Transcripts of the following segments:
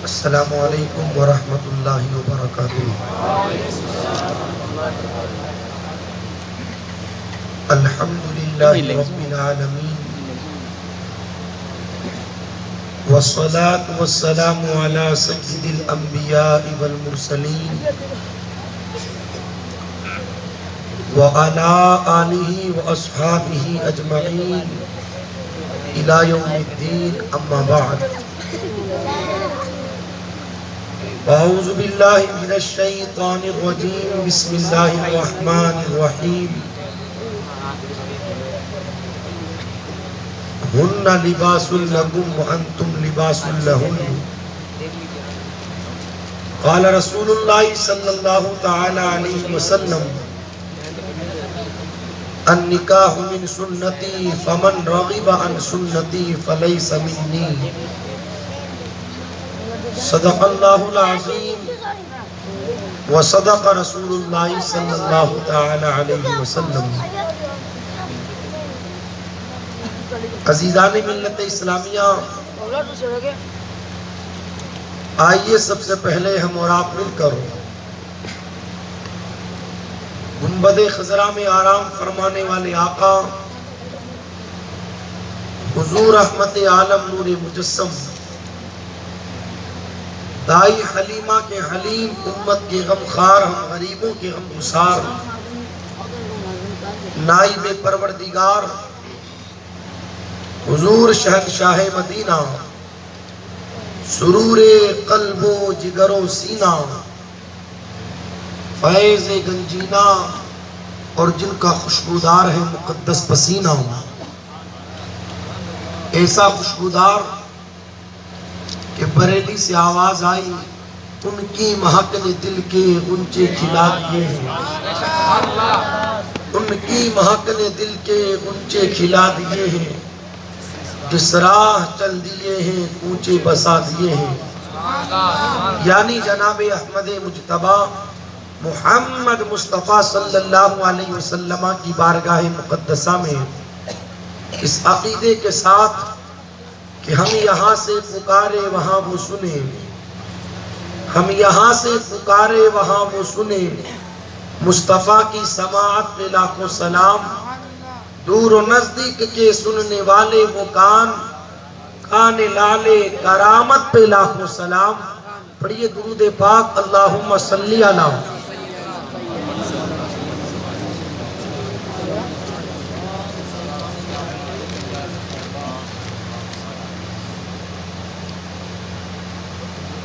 السلام علیکم ورحمۃ اللہ وبرکاتہ۔ الحمدللہ رب العالمین والصلاة والسلام علی سید الانبیاء والمرسلین وعلی آلہ واصحابہ اجمعین الی یوم الدین، اما بعد۔ اعوذ باللہ من الشیطان الرجیم، بسم اللہ الرحمن الرحیم۔ ہن لباس لکم وانتم لباس لہن۔ قال رسول اللہ صلی اللہ تعالی علیہ وسلم: النکاح من سنتی فمن رغب عن سنتی فلیس منی۔ صدق اللہ العظیم وصدق رسول اللہ صلی اللہ تعالی علیہ وسلم۔ عزیزان ملت اسلامیہ، آئیے سب سے پہلے ہم اور آپ مل کر گنبد خضرا میں آرام فرمانے والے آقا حضور رحمت عالم نور مجسم دائی حلیمہ کے حلیم، امت کے غمخوار، ہم غریبوں کے غم گسار، نائب پروردگار حضور شہنشاہ مدینہ، سرور قلب و جگر و سینہ، فیض گنجینہ، اور جن کا خوشبودار ہے مقدس پسینہ، ایسا خوشبودار کہ بریلی سے آواز آئی، ان کی مہک نے دل کے غنچے کھلا دیے ہیں، ان کی مہک نے دل کے غنچے کھلا دیے ہیں، جس راہ چل دیے ہیں کوچے بسا دیے ہیں۔ یعنی جناب احمد مجتبیٰ محمد مصطفیٰ صلی اللہ علیہ وسلم کی بارگاہ مقدسہ میں اس عقیدے کے ساتھ کہ ہم یہاں سے پکارے وہاں وہ سنے، ہم یہاں سے پکارے وہاں وہ سنے، مصطفیٰ کی سماعت پہ لاکھوں سلام، دور و نزدیک کے سننے والے وہ کان، کان لالے کرامت پہ لاکھوں سلام۔ پڑھیے درود پاک، اللہم صلی علی۔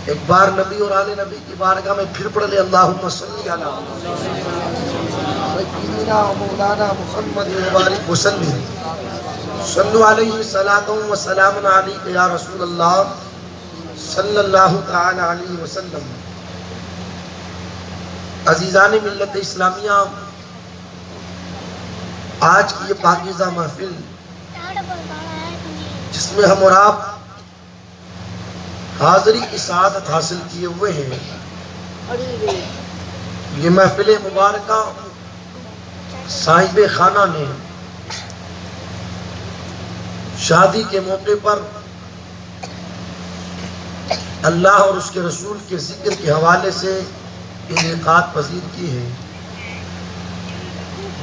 ایک بار نبی اور آل نبی کی بارگاہ میں پھر پڑھ لے، اللہم صلی علی سیدنا مولانا محمد مبارک وسلم، صلو علیہ صلاۃ و سلام علیک یا رسول اللہ صلی اللہ تعالی علیہ وسلم۔ عزیزان ملت اسلامیہ، آج کی یہ پاکیزہ محفل جس میں ہم اور آپ حاضری کی سعادت حاصل کیے ہوئے ہیں، یہ محفل مبارکہ صاحب خانہ نے شادی کے موقع پر اللہ اور اس کے رسول کے ذکر کے حوالے سے انعقاد پذیر کی ہے۔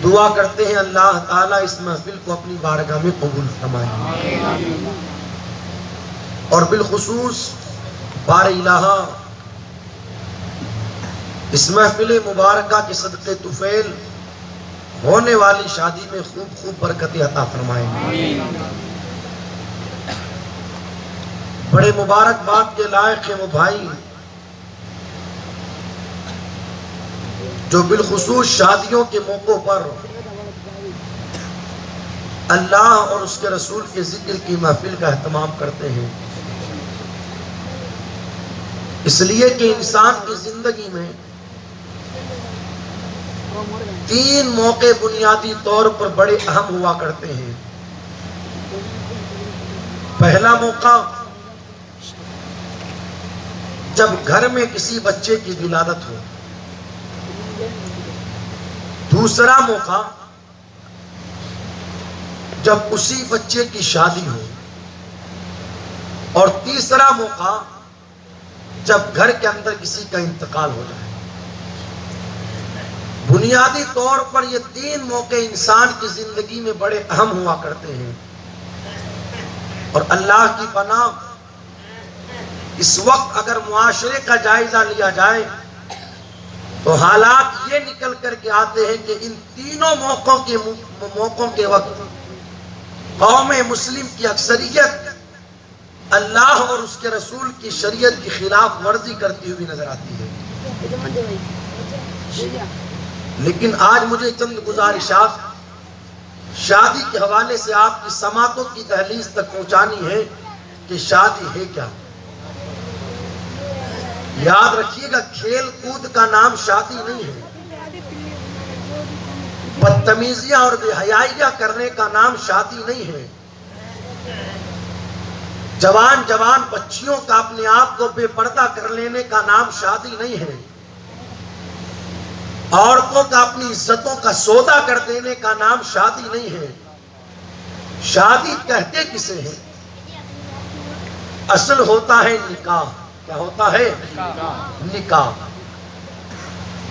دعا کرتے ہیں اللہ تعالیٰ اس محفل کو اپنی بارگاہ میں قبول فرمائے، اور بالخصوص بار الہٰ اس محفل مبارکہ کے صدقے طفیل ہونے والی شادی میں خوب خوب برکت عطا فرمائے۔ بڑے مبارکباد کے لائق ہیں وہ بھائی جو بالخصوص شادیوں کے موقع پر اللہ اور اس کے رسول کے ذکر کی محفل کا اہتمام کرتے ہیں، اس لیے کہ انسان کی زندگی میں تین موقع بنیادی طور پر بڑے اہم ہوا کرتے ہیں۔ پہلا موقع جب گھر میں کسی بچے کی ولادت ہو، دوسرا موقع جب اسی بچے کی شادی ہو، اور تیسرا موقع جب گھر کے اندر کسی کا انتقال ہو جائے. بنیادی طور پر یہ 3 موقع انسان کی زندگی میں بڑے اہم ہوا کرتے ہیں، اور اللہ کی پناہ اس وقت اگر معاشرے کا جائزہ لیا جائے تو حالات یہ نکل کر کے آتے ہیں کہ ان تینوں موقعوں کے وقت قوم مسلم کی اکثریت اللہ اور اس کے رسول کی شریعت کی خلاف ورزی کرتی ہوئی نظر آتی ہے. لیکن آج مجھے چند گزارشات شادی کے حوالے سے آپ کی سماعتوں کی دہلیز تک پہنچانی ہے کہ شادی ہے کیا. یاد رکھیے گا، کھیل کود کا نام شادی نہیں ہے، بدتمیزیاں اور بے حیائیاں کرنے کا نام شادی نہیں ہے، جوان بچیوں کا اپنے آپ کو بے پردہ کر لینے کا نام شادی نہیں ہے، عورتوں کا اپنی عزتوں کا سودا کر دینے کا نام شادی نہیں ہے. شادی کہتے کسے ہیں؟ اصل ہوتا ہے نکاح. کیا ہوتا ہے؟ نکاح.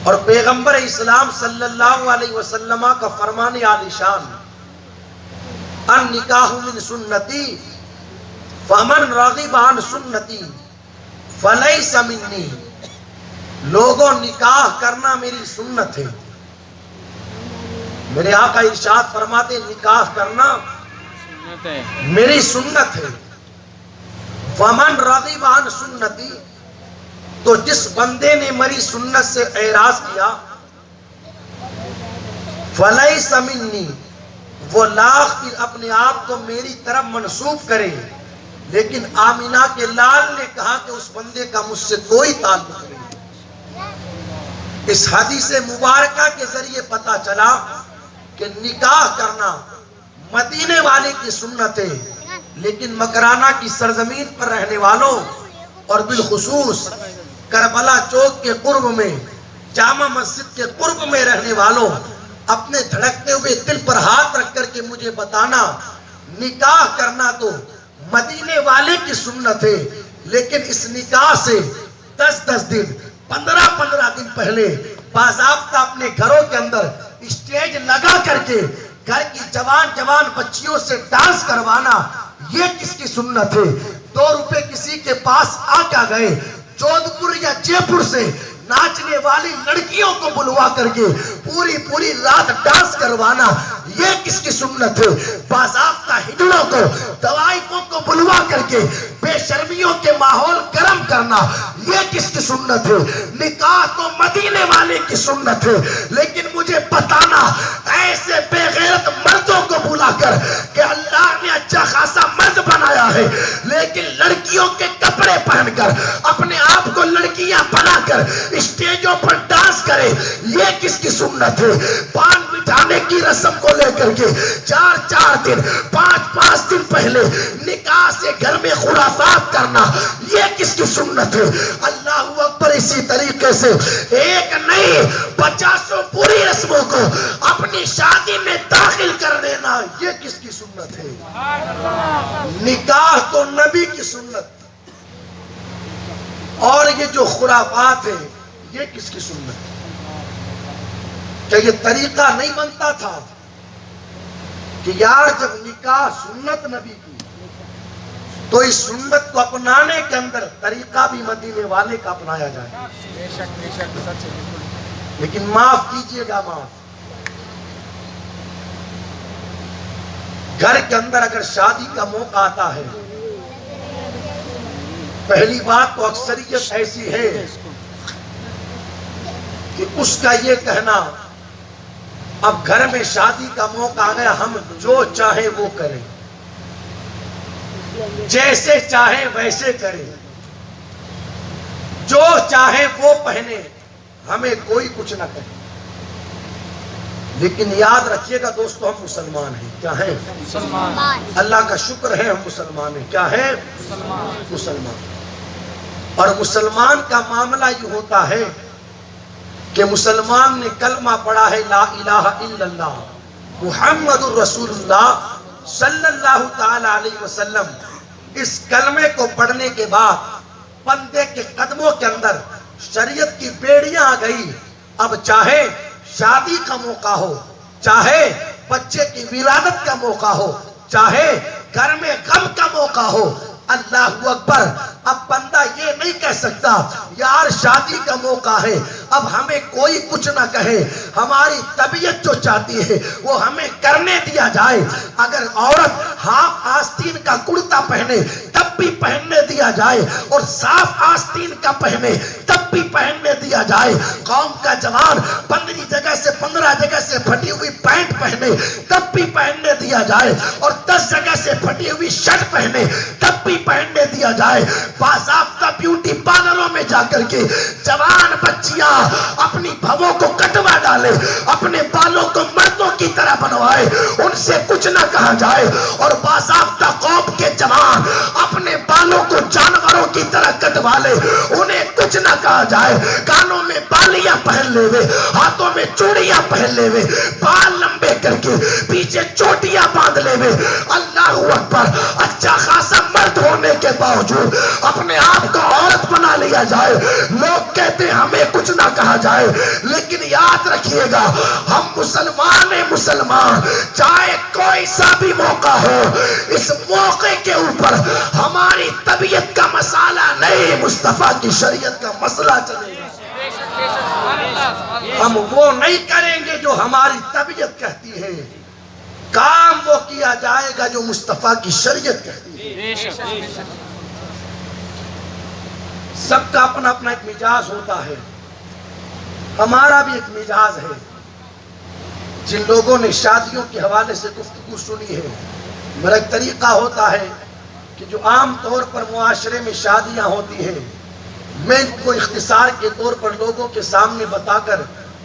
اور پیغمبر اسلام صلی اللہ علیہ وسلم کا فرمان عالی شان، النکاح من سنتی فمن رغب عن سنتی فلیس منی. لوگوں، نکاح کرنا میری سنت ہے. میرے آقا ارشاد فرماتے نکاح کرنا میری سنت ہے. فمن رغب عن سنتی، تو جس بندے نے میری سنت سے اعراض کیا، فلیس منی، وہ لاکھ پھر اپنے آپ کو میری طرف منسوب کرے، لیکن آمینہ کے لال نے کہا کہ اس بندے کا مجھ سے کوئی تعلق نہیں. اس حدیث مبارکہ کے ذریعے پتا چلا کہ نکاح کرنا مدینے والے کی سنت ہے، لیکن مکرانہ کی سرزمین پر رہنے والوں اور بالخصوص کربلا چوک کے قرب میں، جامع مسجد کے قرب میں رہنے والوں، اپنے دھڑکتے ہوئے دل پر ہاتھ رکھ کر کے مجھے بتانا، نکاح کرنا تو مدینے والے کی سنت ہے، لیکن اس نکاح سے 10 دن 15 دن پہلے باضابطہ اپنے گھروں کے اندر اسٹیج لگا کر کے گھر کی جوان بچیوں سے ڈانس کروانا، یہ کس کی سنت ہے؟ 2 روپے کسی کے پاس آ کیا گئے، جودھ پور یا جے پور سے ناچنے والی لڑکیوں کو بلوا کر کے پوری رات ڈانس کروانا، یہ کس کی سنت ہے؟ باضابطہ ہجڑوں کو، دوائفوں کو بلوا کر کے بے شرمیوں کے ماحول گرم کرنا، یہ کس کی سنت ہے؟ نکاح تو مدینے والے کی سنت ہے، لیکن مجھے بتانا ایسے بے غیرت مردوں کو بلا کر کہ اللہ نے اچھا خاصا مرد بنایا ہے، لیکن لڑکیوں کے کپڑے پہن کر اپنے آپ کو لڑکیاں بنا کر اسٹیجوں پر ڈانس کرے، یہ کس کی سنت ہے؟ پان بٹھانے کی رسم کو لے کر کے 4 دن 5 دن پہلے نکاح سے گھر میں خرافات کرنا، یہ کس کی سنت ہے؟ اللہ اکبر. اسی طریقے سے ایک نہیں 50 پوری رسموں کو اپنی شادی میں داخل کر دینا، یہ کس کی سنت ہے؟ نکاح تو نبی کی سنت، اور یہ جو خرافات ہے یہ کس کی سنت ہے؟ کیا یہ طریقہ نہیں بنتا تھا کہ یار جب نکاح سنت نبی کی تو اس سنت کو اپنانے کے اندر طریقہ بھی مدینے والے کا اپنایا جائے؟ لیکن معاف کیجئے گا، گھر کے اندر اگر شادی کا موقع آتا ہے، پہلی بات تو اکثریت ایسی ہے کہ اس کا یہ کہنا اب گھر میں شادی کا موقع آ گیا، ہم جو چاہیں وہ کریں، جیسے چاہیں ویسے کریں، جو چاہیں وہ پہنے، ہمیں کوئی کچھ نہ کہے. لیکن یاد رکھیے گا دوستو، ہم مسلمان ہیں. کیا ہیں؟ اللہ کا شکر ہے ہم مسلمان ہیں. کیا ہیں؟ مسلمان. اور مسلمان کا معاملہ یہ ہوتا ہے کہ مسلمان نے کلمہ پڑھا ہے لا الہ الا اللہ محمد الرسول اللہ صلی اللہ تعالی علیہ وسلم. اس کلمے کو پڑھنے کے بعد بندے کے قدموں کے اندر شریعت کی بیڑیاں آ گئی. اب چاہے شادی کا موقع ہو, چاہے بچے کی ولادت کا موقع ہو, چاہے گھر میں غم کا موقع ہو, اللہ اکبر, اب بندہ یہ نہیں کہہ سکتا یار شادی کا موقع ہے اب ہمیں کوئی کچھ نہ کہے, ہماری طبیعت جو چاہتی ہے وہ ہمیں کرنے دیا جائے. اگر عورت ہاف آستین کا کرتا پہنے تب بھی پہننے دیا جائے, اور صاف آستین کا پہنے تب بھی پہننے دیا جائے. قوم کا جوان 15 جگہ سے 15 جگہ سے پھٹی ہوئی پینٹ پہنے تب بھی پہننے دیا جائے, اور 10 جگہ سے پھٹی ہوئی شرٹ پہنے تب بھی پہننے دیا جائے. باضابطہ بیوٹی پارلروں میں جا کر کے جوان بچیاں اپنی بھووں کو کٹوا ڈالے, اپنے بالوں کو مردوں کی طرح بنوائے, ان سے کچھ نہ کہا جائے. اور باضابطہ قوم کے جوان اپنے بالوں کو جانوروں کی طرح کٹوا لے, انہیں کچھ نہ کہا جائے. کانوں میں بالیاں پہن لے وے, ہاتھوں میں چوڑیاں پہن لے وے, بال لمبے کر کے پیچھے چوٹیاں باندھ لے وے. اللہ اکبر, اچھا خاصا مرد ہونے کے باوجود اپنے آپ کو عورت بنا لیا جائے. لوگ کہتے ہیں ہمیں کچھ نہ کہا جائے, لیکن یاد رکھیے گا ہم مسلمان ہیں. مسلمان چاہے کوئی سا بھی موقع ہو, اس موقع کے اوپر ہماری طبیعت کا مسئلہ نہیں, مصطفیٰ کی شریعت کا مسئلہ چلے گا. ہم وہ نہیں کریں گے جو ہماری طبیعت کہتی ہے, کام وہ کیا جائے گا جو مصطفیٰ کی شریعت کہتی ہے. سب کا اپنا اپنا ایک مزاج ہوتا ہے, ہمارا بھی ایک مزاج ہے. جن لوگوں نے شادیوں کے حوالے سے گفتگو سنی ہے, میرا ایک طریقہ ہوتا ہے کہ جو عام طور پر معاشرے میں شادیاں ہوتی ہیں میں ان کو اختصار کے طور پر لوگوں کے سامنے بتا کر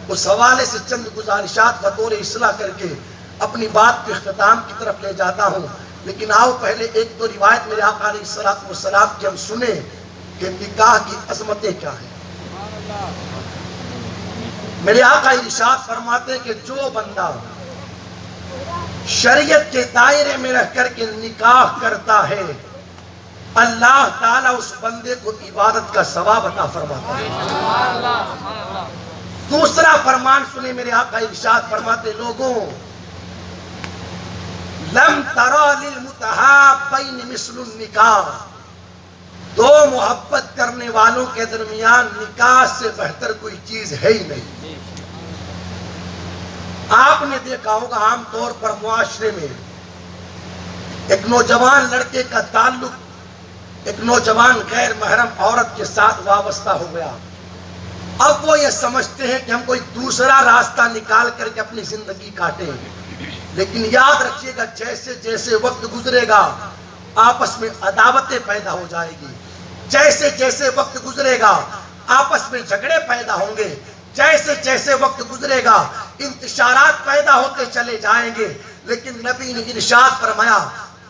اس حوالے سے چند گزارشات بطور اصلاح کر کے اپنی بات کے اختتام کی طرف لے جاتا ہوں. لیکن آؤ پہلے ایک دو روایت میرے آقا علیہ الصلوۃ والسلام کی ہم سنیں کہ نکاح کی عظمتیں کیا ہیں. میرے آقا ارشاد فرماتے ہیں کہ جو بندہ شریعت کے دائرے میں رہ کر کے نکاح کرتا ہے اللہ تعالیٰ اس بندے کو عبادت کا ثواب عطا فرماتا ہے. دوسرا فرمان سنے میرے آقا ارشاد فرماتے, لوگوں لم ترى للمتحابين مثل النکاح, دو محبت کرنے والوں کے درمیان نکاح سے بہتر کوئی چیز ہے ہی نہیں. آپ نے دیکھا ہوگا عام طور پر معاشرے میں ایک نوجوان لڑکے کا تعلق ایک نوجوان غیر محرم عورت کے ساتھ وابستہ ہو گیا. اب وہ یہ سمجھتے ہیں کہ ہم کوئی دوسرا راستہ نکال کر کے اپنی زندگی کاٹیں, لیکن یاد رکھیے گا جیسے جیسے وقت گزرے گا آپس میں عداوتیں پیدا ہو جائے گی, جیسے جیسے وقت گزرے گا آپس میں جھگڑے پیدا ہوں گے, جیسے جیسے وقت گزرے گا انتشارات پیدا ہوتے چلے جائیں گے. لیکن نبی نے ارشاد فرمایا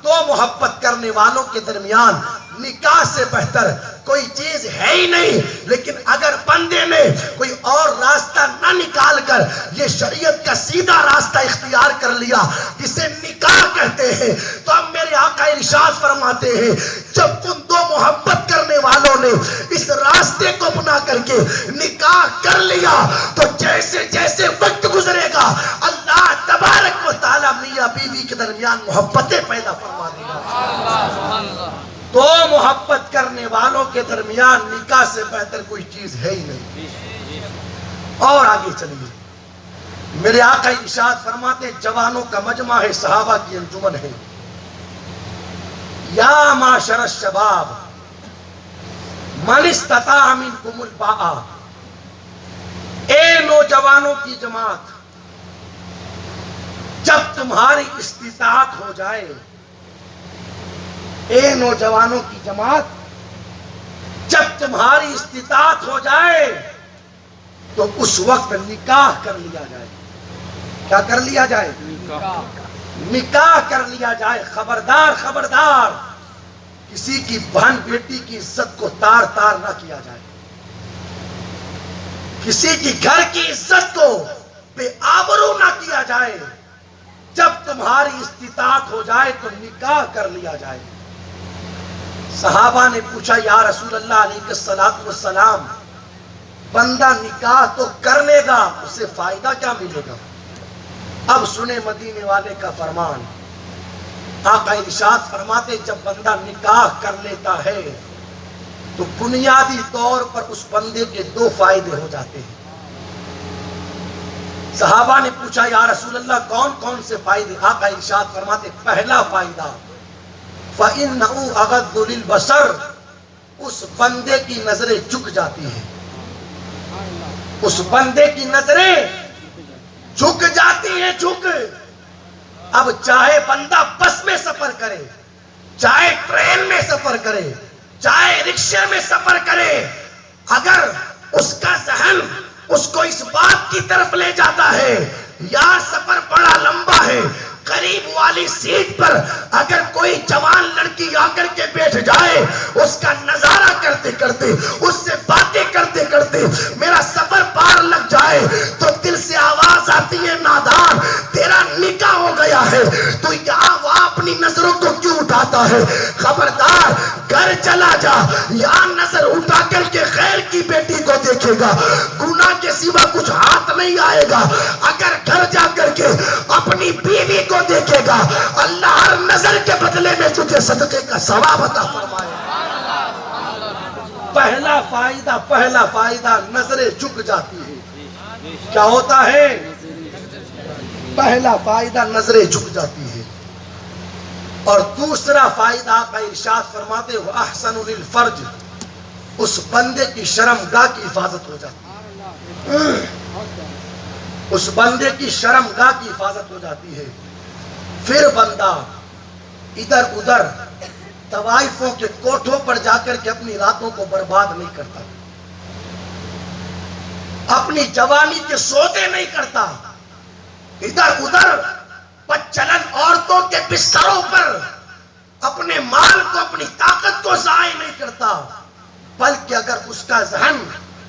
دو محبت کرنے والوں کے درمیان نکاح سے بہتر کوئی چیز ہے ہی نہیں. لیکن اگر بندے نے کوئی اور راستہ نہ نکال کر یہ شریعت کا سیدھا راستہ اختیار کر لیا جسے نکاح کہتے ہیں, تو اب میرے آقا ارشاد فرماتے ہیں جب ان دو محبت کرنے والوں نے اس راستے کو اپنا کر کے نکاح کر لیا تو جیسے جیسے وقت گزرے گا اللہ تبارک و تعالی میاں بیوی کے درمیان محبتیں پیدا فرما دے گا. دو محبت کرنے والوں کے درمیان نکاح سے بہتر کوئی چیز ہے ہی نہیں. اور آگے چلیے, میرے آقا ارشاد فرماتے جوانوں کا مجمع ہے, صحابہ کی انجمن ہے. یا معاشر الشباب من استطاع منکم الباء, اے نوجوانوں کی جماعت جب تمہاری استطاعت ہو جائے, اے نوجوانوں کی جماعت جب تمہاری استطاعت ہو جائے تو اس وقت نکاح کر لیا جائے. کیا کر لیا جائے؟ نکاح کر لیا جائے. خبردار خبردار کسی کی بہن بیٹی کی عزت کو تار تار نہ کیا جائے, کسی کی گھر کی عزت کو بے آبرو نہ کیا جائے. جب تمہاری استطاعت ہو جائے تو نکاح کر لیا جائے. صحابہ نے پوچھا یا رسول اللہ علیہ السلام، بندہ نکاح تو کر لے گا، اسے فائدہ کیا ملے گا؟ اب سنیں مدینے والے کا فرمان۔ آقا ارشاد فرماتے جب بندہ نکاح کر لیتا ہے تو بنیادی طور پر اس بندے کے دو فائدے ہو جاتے ہیں۔ صحابہ نے پوچھا یا رسول اللہ کون کون سے فائدے؟ آقا ارشاد فرماتے پہلا فائدہ فَإِنَّهُ أَغَضُّ لِلْبَصَرِ، اس بندے کی نظریں جھک جاتی ہیں، اس بندے کی نظریں جھک جاتی ہیں، جھک۔ اب چاہے بندہ بس میں سفر کرے، چاہے ٹرین میں سفر کرے، چاہے رکشے میں سفر کرے، اگر اس کا ذہن اس کو اس بات کی طرف لے جاتا ہے یار سفر بڑا لمبا ہے، قریب والی سیٹ پر اگر کوئی جوان لڑکی آ کر کے بیٹھ جائے، اس کا نظارہ کرتے کرتے، اس سے باتیں کرتے کرتے میرا سفر پار لگ جائے تو دل سے آواز آتی ہے نادان تیرا نکاح ہو گیا ہے، تو یہاں وہاں اپنی نظروں کو کیوں اٹھاتا ہے؟ خبردار گھر چلا جا، یہاں نظر اٹھا کر کے خیر کی بیٹی کو دیکھے گا، گناہ کے سوا کچھ ہاتھ نہیں آئے گا۔ اگر گھر جا کر کے اپنی بیوی کو دیکھے گا، اللہ ہر نظر کے بدلے میں تجھے صدقے کا ثواب عطا فرمائے۔ پہلا فائدہ نظریں جھک جاتی ہے۔ کیا ہوتا ہے؟ پہلا فائدہ نظریں جھک جاتی ہے، اور دوسرا فائدہ آقا ارشاد فرماتے ہو احسن للفرج، اس بندے کی شرمگاہ کی حفاظت ہو جاتی ہے، اس بندے کی شرمگاہ کی حفاظت ہو جاتی ہے۔ پھر بندہ ادھر ادھر طوائفوں کے کوٹھوں پر جا کر کے اپنی راتوں کو برباد نہیں کرتا، اپنی جوانی کے سودے نہیں کرتا، ادھر ادھر پچلن عورتوں کے بستروں پر اپنے مال کو اپنی طاقت کو ضائع نہیں کرتا، بلکہ اگر اس کا ذہن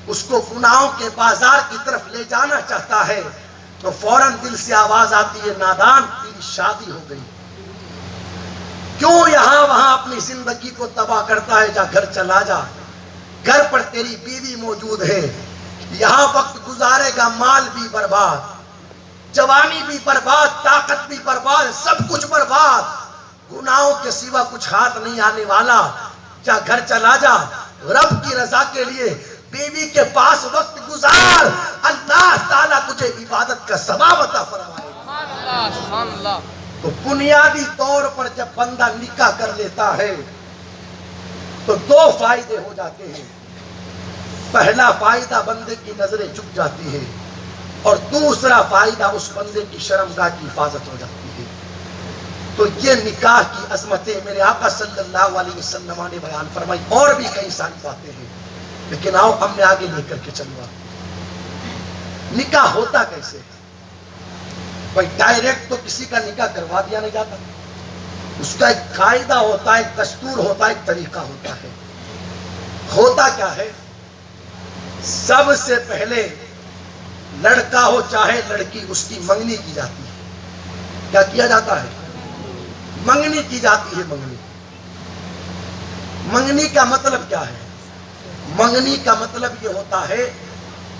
اس کو گناہوں کے بازار کی طرف لے جانا چاہتا ہے تو فوراً دل سے آواز آتی ہے نادان تیری شادی ہو گئی، کیوں یہاں وہاں اپنی زندگی کو تباہ کرتا ہے؟ جا گھر چلا جا، گھر پر تیری بیوی موجود ہے، یہاں وقت گزارے گا، مال بھی برباد، جوانی بھی برباد، طاقت بھی برباد، سب کچھ برباد، گناہوں کے سوا کچھ ہاتھ نہیں آنے والا، جا گھر چلا جا، رب کی رضا کے لیے بیوی کے پاس وقت گزار، اللہ تعالیٰ تجھے عبادت کا ثواب عطا فرمائے۔ تو بنیادی طور پر جب بندہ نکاح کر لیتا ہے تو دو فائدے ہو جاتے ہیں۔ پہلا فائدہ بندے کی نظریں جھک جاتی ہے، اور دوسرا فائدہ اس بندے کی شرمگاہ کی حفاظت ہو جاتی ہے۔ تو یہ نکاح کی عظمتیں میرے آقا صلی اللہ علیہ وسلم نے بیان فرمائی، اور بھی کئی ساری باتیں ہیں، لیکن آؤ ہم نے آگے لے کر کے چلوا۔ نکاح ہوتا کیسے ہے؟ بھائی ڈائریکٹ تو کسی کا نکاح کروا دیا نہیں جاتا، اس کا ایک قاعدہ ہوتا ہے، ایک دستور ہوتا ہے، ایک طریقہ ہوتا ہے۔ ہوتا کیا ہے؟ سب سے پہلے لڑکا ہو چاہے لڑکی، اس کی منگنی کی جاتی ہے۔ کیا کیا جاتا ہے؟ منگنی کی جاتی ہے۔ منگنی کا مطلب کیا ہے؟ منگنی کا مطلب یہ ہوتا ہے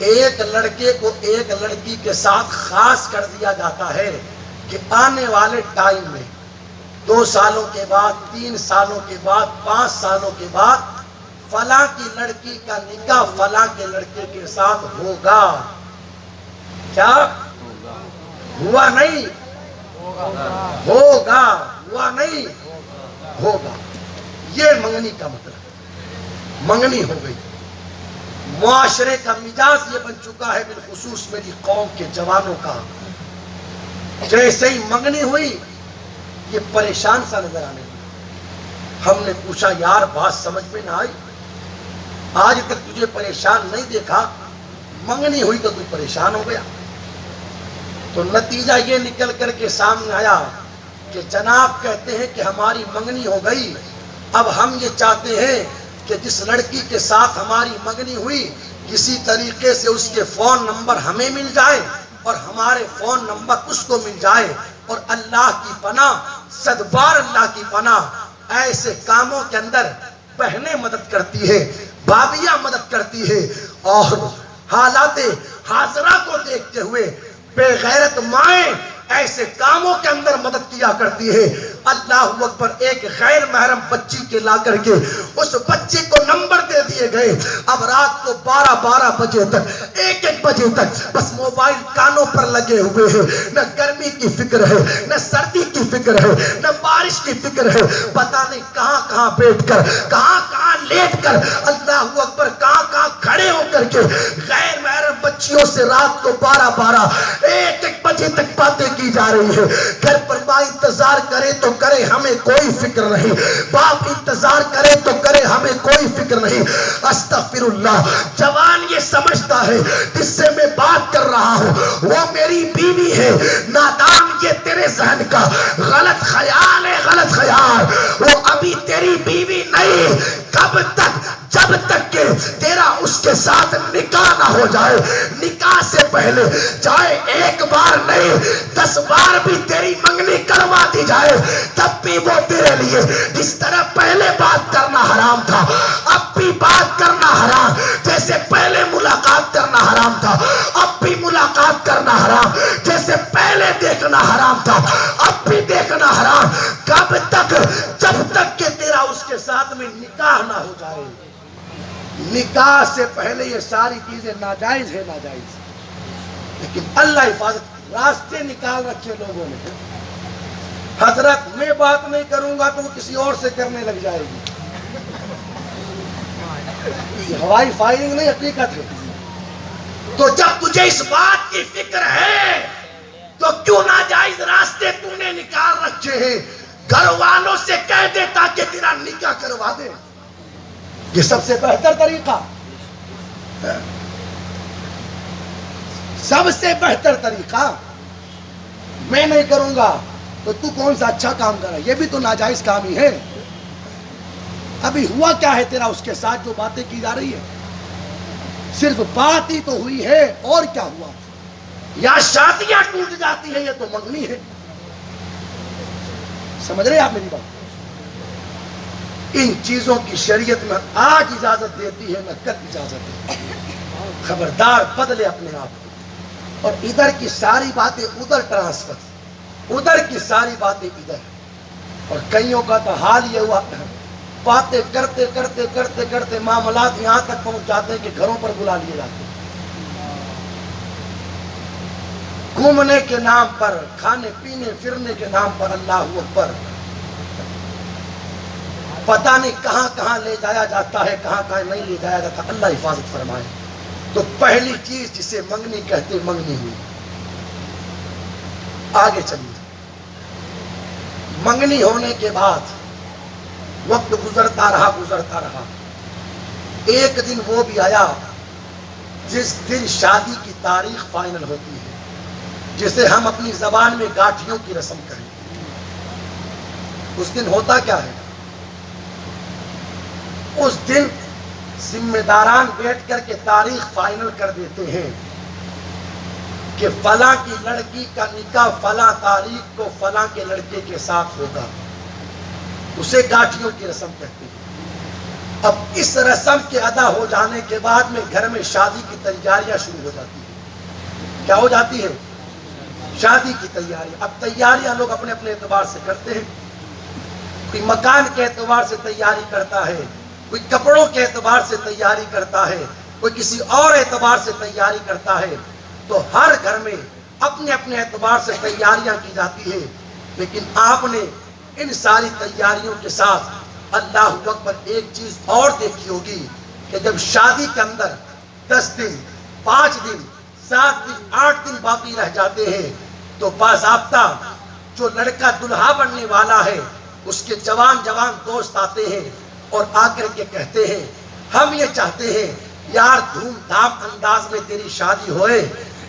ایک لڑکے کو ایک لڑکی کے ساتھ خاص کر دیا جاتا ہے کہ آنے والے ٹائم میں 2 سالوں کے بعد، 3 سالوں کے بعد، 5 سالوں کے بعد فلاں کی لڑکی کا نکاح فلاں کے لڑکے کے ساتھ ہوگا۔ کیا ہوا نہیں؟ ہوگا، ہوا نہیں ہوگا۔ یہ منگنی کا مطلب، منگنی ہو گئی۔ معاشرے کا مزاج یہ بن چکا ہے، بالخصوص میری قوم کے جوانوں کا، جیسے ہی منگنی ہوئی یہ پریشان سا نظر آنے لگا۔ ہم نے پوچھا یار بات سمجھ میں نہ آئی، آج تک تجھے پریشان نہیں دیکھا، منگنی ہوئی تو تو پریشان ہو گیا۔ تو نتیجہ یہ نکل کر کے سامنے آیا کہ جناب کہتے ہیں کہ ہماری منگنی ہو گئی، اب ہم یہ چاہتے ہیں کہ جس لڑکی کے ساتھ ہماری منگنی ہوئی کسی طریقے سے اس کے فون نمبر ہمیں مل جائے اور ہمارے فون نمبر اس کو مل جائے، اور اللہ کی پناہ، صد بار اللہ کی پناہ، ایسے کاموں کے اندر بہنیں مدد کرتی ہیں، بھابیاں مدد کرتی ہیں، اور حالات حاضرہ کو دیکھتے ہوئے بے غیرت مائیں ایسے کاموں کے اندر مدد کیا کرتی ہے۔ اللہ اکبر، ایک غیر محرم بچی کے لا کر کے اس بچی کو نمبر دے دیے گئے، اب رات کو 12 بجے تک 1 بجے تک بس موبائل کانوں پر لگے ہوئے ہیں، نہ گرمی کی فکر ہے، نہ سردی کی فکر ہے، نہ بارش کی فکر ہے، پتہ نہیں کہاں کہاں بیٹھ کر، کہاں کہاں لیٹ کر، اللہ اکبر، کہاں کہاں کھڑے ہو کر کے غیر محرم بچیوں سے رات کو 12 1 بجے تک باتیں کی جا رہی ہے۔ گھر پر ماں انتظار کرے تو کرے، ہمیں کوئی فکر نہیں، باپ انتظار کرے تو کرے، ہمیں کوئی فکر نہیں۔ استغفر اللہ، جوان یہ سمجھتا ہے جس سے میں بات کر رہا ہوں وہ میری بیوی ہے، نادان یہ تیرے ذہن کا غلط خیال ہے، غلط خیال، وہ ابھی تیری بیوی نہیں، کب تک؟ جب تک کہ تیرا اس کے ساتھ نکاح نہ ہو جائے۔ نکاح سے پہلے چاہے 1 بار نہیں 10 بار بھی تیری منگنی کروا دی جائے، تب بھی وہ تیرے لیے جس طرح پہلے بات کرنا حرام تھا اب بھی بات کرنا حرام، جیسے پہلے ملاقات کرنا حرام تھا اب بھی ملاقات کرنا حرام، جیسے پہلے دیکھنا حرام تھا اب بھی دیکھنا حرام۔ کب تک؟ جب تک کہ تیرا اس کے ساتھ میں نکاح نہ ہو جائے۔ نکاح سے پہلے یہ ساری چیزیں ناجائز ہے، ناجائز، لیکن اللہ حفاظت راستے نکال رکھے لوگوں نے۔ حضرت میں بات نہیں کروں گا تو وہ کسی اور سے کرنے لگ جائے گی، یہ ہوائی فائرنگ نہیں، حقیقت ہے۔ تو جب تجھے اس بات کی فکر ہے تو کیوں ناجائز راستے تو نے نکال رکھے ہیں؟ گھر والوں سے کہہ دیتا کہ تیرا نکاح کروا دے، یہ سب سے بہتر طریقہ، سب سے بہتر طریقہ۔ میں نہیں کروں گا تو تو کون سا اچھا کام کر رہا ہے؟ یہ بھی تو ناجائز کام ہی ہے۔ ابھی ہوا کیا ہے تیرا اس کے ساتھ جو باتیں کی جا رہی ہے؟ صرف بات ہی تو ہوئی ہے، اور کیا ہوا؟ یا شادیاں ٹوٹ جاتی ہیں، یہ تو منگنی ہے۔ سمجھ رہے آپ میری بات؟ ان چیزوں کی شریعت میں آج اجازت دیتی ہے، نہ کل اجازت دیتی ہے۔ خبردار بدلے اپنے آپ کو، اور ادھر کی ساری باتیں ادھر ٹرانسفر، ادھر کی ساری باتیں ادھر۔ اور کئیوں کا تو حال یہ ہوا، باتیں کرتے کرتے کرتے کرتے معاملات یہاں تک پہنچ جاتے ہیں کہ گھروں پر بلا لیے جاتے ہیں، گھومنے کے نام پر، کھانے پینے پھرنے کے نام پر، اللہ اکبر، پتہ نہیں کہاں کہاں لے جایا جاتا ہے، کہاں کہاں نہیں لے جایا جاتا۔ اللہ حفاظت فرمائے۔ تو پہلی چیز جسے منگنی کہتے، منگنی ہوئی۔ آگے چلیے، منگنی ہونے کے بعد وقت گزرتا رہا، ایک دن وہ بھی آیا جس دن شادی کی تاریخ فائنل ہوتی ہے، جسے ہم اپنی زبان میں گاٹھیوں کی رسم کہیں۔ اس دن ہوتا کیا ہے؟ اس دن ذمہ داران بیٹھ کر کے تاریخ فائنل کر دیتے ہیں کہ فلاں کی لڑکی کا نکاح فلاں تاریخ کو فلاں کے لڑکے کے ساتھ ہوگا، اسے گاٹھیوں کی رسم کہتے ہیں۔ اب اس رسم کے ادا ہو جانے کے بعد میں گھر میں شادی کی تیاریاں شروع ہو جاتی ہیں۔ کیا ہو جاتی ہے؟ شادی کی تیاری۔ اب تیاریاں لوگ اپنے اپنے اعتبار سے کرتے ہیں، کوئی مکان کے اعتبار سے تیاری کرتا ہے، کوئی کپڑوں کے اعتبار سے تیاری کرتا ہے، کوئی کسی اور اعتبار سے تیاری کرتا ہے۔ تو ہر گھر میں اپنے اپنے اعتبار سے تیاریاں کی جاتی ہے، لیکن آپ نے ان ساری تیاریوں کے ساتھ اللہ اکبر ایک چیز اور دیکھی ہوگی کہ جب شادی کے اندر 10 دن 5 دن 7 دن 8 دن باقی رہ جاتے ہیں تو باضابطہ جو لڑکا دلہا بننے والا ہے اس کے جوان دوست آتے ہیں اور آ کر کے کہتے ہیں ہم یہ چاہتے ہیں یار دھوم دھام انداز میں تیری شادی ہوئے،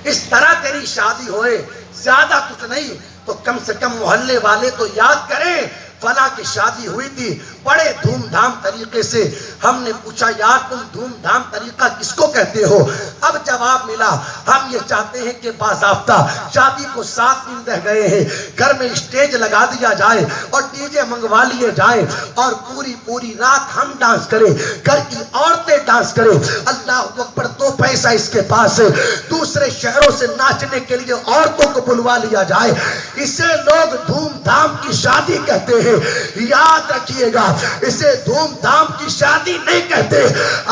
اس طرح تیری شادی ہوئے، زیادہ کچھ نہیں تو کم سے کم محلے والے تو یاد کریں فلاں کی شادی ہوئی تھی بڑے دھوم دھام طریقے سے. ہم نے پوچھا یار تم دھوم دھام طریقہ کس کو کہتے ہو؟ اب جواب ملا ہم یہ چاہتے ہیں کہ باضابطہ شادی کو 7 دن رہ گئے ہیں, گھر میں اسٹیج لگا دیا جائے اور ڈی جے منگوا لیے جائیں اور پوری رات ہم ڈانس کریں, گھر کی عورتیں ڈانس کریں. اللہ اکبر. 2 پیسہ اس کے پاس ہے, دوسرے شہروں سے ناچنے کے لیے عورتوں کو بلوا لیا جائے. اسے لوگ دھوم دھام کی شادی کہتے ہیں. یاد رکھیے گا اسے دھوم دھام کی شادی نہیں کہتے.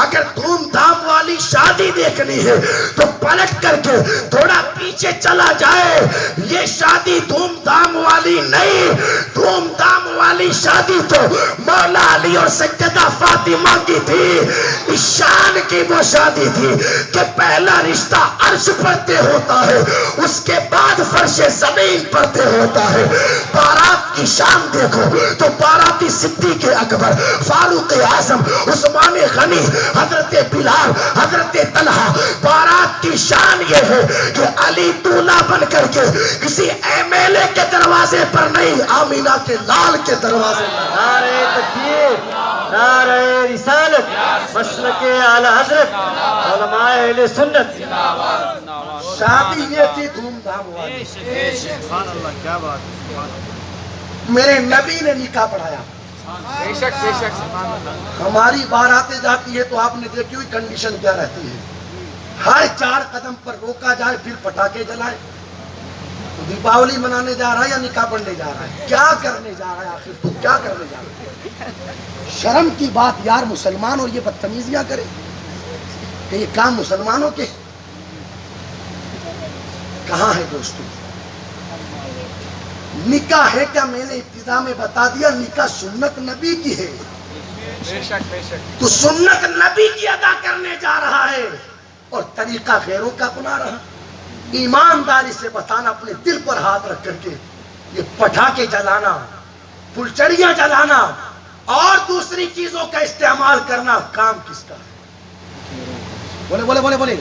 اگر دھوم دھام والی شادی دیکھنی ہے تو پلٹ کر کے تھوڑا پیچھے چلا جائے. یہ شادی دھوم دھام والی نہیں. دھوم دھام والی شادی تو مولا علی اور سیدہ فاطمہ کی تھی. شان کی وہ شادی تھی کہ پہلا رشتہ عرش پر طے ہوتا ہے, اس کے بعد فرش زمین پر طے ہوتا ہے. بارات کی شان دیکھو تو باراتی صدیق اکبر, فاروق اعظم, عثمان غنی, حضرت بلال, حضرت طلحہ. بارات کی شان یہ ہے کہ علی دولہا بن کر کے کسی ایم ایل اے کے دروازے پر نہیں, آمینہ کے لال کے دروازے پر. نعرہ تکبیر, نعرہ رسالت, مسلک اعلی حضرت, علماء اہل سنت. شادی یہ تھی دھوم دھام والی. سبحان اللہ, کیا بات. میرے نبی نے نکاح پڑھایا. بے شک بے شک, سبحان اللہ. ہماری باراتیں جاتی ہے تو آپ نے دیکھی ہوئی کنڈیشن کیا رہتی ہے, ہر 4 قدم پر روکا جائے پھر پٹاخے جلائے. دیپاولی منانے جا رہا ہے یا نکاح پڑھنے جا رہا ہے؟ کیا کرنے جا رہا ہے آخر تو, کیا کرنے جا رہا ہے؟ شرم کی بات یار, مسلمان اور یہ بدتمیزیاں کرے کہ یہ کام مسلمانوں کے کہاں ہے دوستو؟ نکاح ہے کیا؟ میں نے ابتدا میں بتا دیا نکاح سنت نبی کی ہے. بے شک بے شک. تو سنت نبی کی ادا کرنے جا رہا ہے اور طریقہ غیروں کا اپنا رہا. ایمانداری سے بتانا, اپنے دل پر ہاتھ رکھ کر کے, یہ پٹاخے جلانا, پھلچڑیاں جلانا اور دوسری چیزوں کا استعمال کرنا کام کس کا ہے؟ بولے بولے بولے بولے.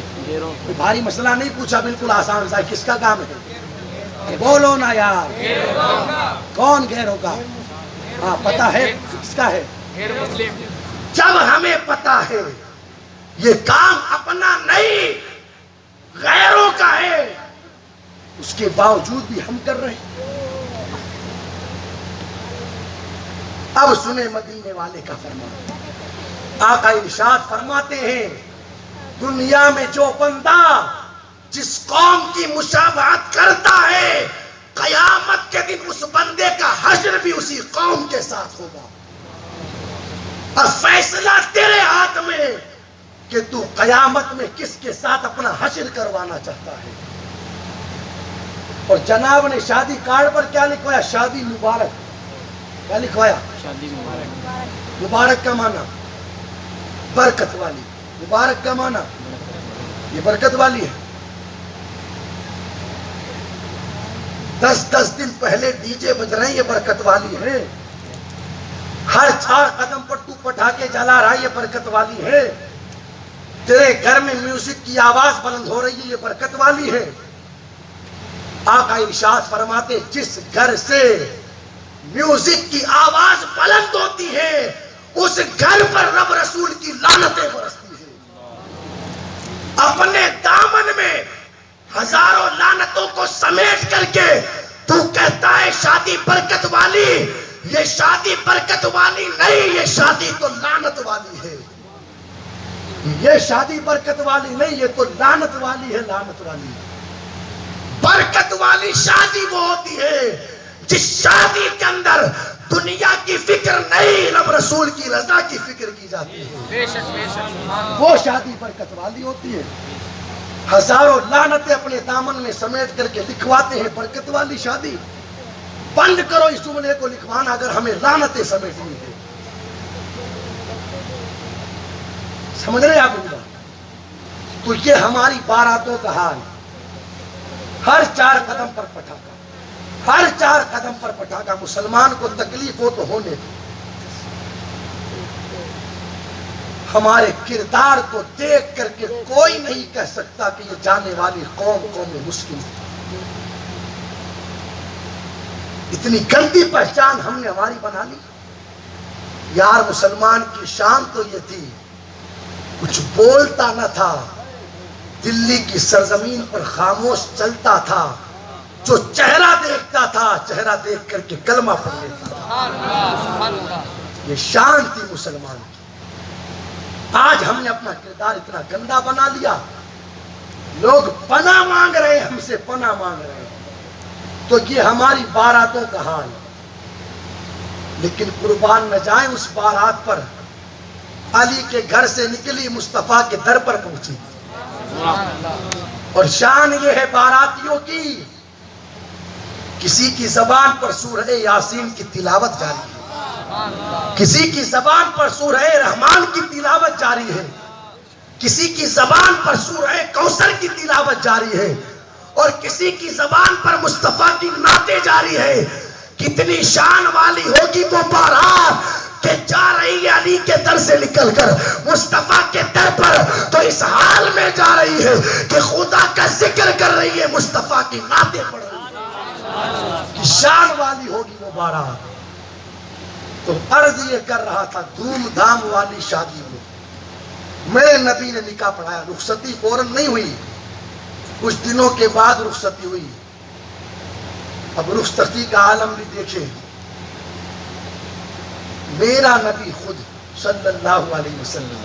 بھاری مسئلہ نہیں پوچھا, بالکل آسان سا. کس کا کام ہے؟ بولو نا یار. کون غیروں کا؟ ہاں پتا ہے کس کا ہے. جب ہمیں پتا ہے یہ کام اپنا نہیں غیروں کا ہے, اس کے باوجود بھی ہم کر رہے ہیں. اب سنیں مدینے والے کا فرمان. آقا ارشاد فرماتے ہیں دنیا میں جو بندہ جس قوم کی مشابہت کرتا ہے قیامت کے دن اس بندے کا حشر بھی اسی قوم کے ساتھ ہوگا. اور فیصلہ تیرے ہاتھ میں کہ تو قیامت میں کس کے ساتھ اپنا حشر کروانا چاہتا ہے. اور جناب نے شادی کارڈ پر کیا لکھوایا؟ شادی مبارک. کیا لکھوایا؟ شادی مبارک. مبارک کا معنی برکت والی. مبارک کا معنی یہ برکت والی ہے. 10 دن پہلے ڈی جے بج رہے ہیں, یہ برکت والی ہے. ہر 4 قدم پر تو پٹاخے جلا رہا ہے, یہ برکت والی ہے. تیرے گھر میں میوزک کی آواز بلند ہو رہی ہے, یہ برکت والی ہے. آقا ارشاد فرماتے جس گھر سے میوزک کی آواز بلند ہوتی ہے اس گھر پر رب رسول کی لعنتیں برستی ہیں. اپنے دامن میں ہزاروں لعنتوں کو سمیٹ کر کے تو کہتا ہے شادی برکت والی. یہ شادی برکت والی نہیں, یہ شادی تو لعنت والی ہے. یہ شادی برکت والی نہیں, یہ تو لعنت والی ہے. لعنت والی برکت والی شادی وہ ہوتی ہے جس شادی کے اندر دنیا کی فکر نہیں, رب رسول کی رضا کی فکر کی جاتی ہے. بے شک بے شک. وہ شادی برکت والی ہوتی ہے. ہزاروں لعنتیں اپنے دامن میں سمیٹ کر کے لکھواتے ہیں برکت والی شادی. بند کرو اس جملے کو لکھوانا اگر ہمیں لعنتیں سمیٹنی ہے. سمجھ رہے آپ ان کا؟ تو یہ ہماری باراتوں کا حال. ہر 4 قدم پر پٹاخا, ہر 4 قدم پر پٹاخا. مسلمان کو تکلیف ہو تو ہونے دو. ہمارے کردار کو دیکھ کر کے کوئی نہیں کہہ سکتا کہ یہ جانے والی قوم مسلم. اتنی گندی پہچان ہم نے ہماری بنا لی. یار مسلمان کی شان تو یہ تھی کچھ بولتا نہ تھا, دلی کی سرزمین پر خاموش چلتا تھا, جو چہرہ دیکھتا تھا چہرہ دیکھ کر کے کلمہ پڑھ لیتا تھا. یہ شان تھی مسلمان کی. آج ہم نے اپنا کردار اتنا گندا بنا لیا, لوگ پناہ مانگ رہے ہیں, ہم سے پناہ مانگ رہے ہیں. تو یہ ہماری باراتوں کا حال. لیکن قربان نہ جائیں اس بارات پر, علی کے گھر سے نکلی مصطفیٰ کے در پر پہنچی. اور شان یہ ہے باراتیوں کی, کسی کی زبان پر سورہ یاسین کی تلاوت جاری ہے, کسی کی زبان پر سورہ رحمان کی تلاوت جاری ہے, کسی کی زبان پر سورہ کوثر کی تلاوت جاری ہے, اور کسی کی زبان پر مصطفیٰ کی نعتیں جاری ہے. کتنی شان والی ہوگی وہ بارات کہ جا رہی ہے علی کے در سے نکل کر مصطفیٰ کے در پر, تو اس حال میں جا رہی ہے کہ خدا کا ذکر کر رہی ہے, مصطفیٰ کی نعتیں پڑھ رہی ہے. کہ شان والی ہوگی وہ بارات. تو عرض یہ کر رہا تھا, دھوم دھام والی شادی ہو. میرے نبی نے نکاح پڑھایا, رخصتی فوراً نہیں ہوئی, کچھ دنوں کے بعد رخصتی ہوئی. اب رخصتی کا عالم بھی دیکھیں. میرا نبی خود صلی اللہ علیہ وسلم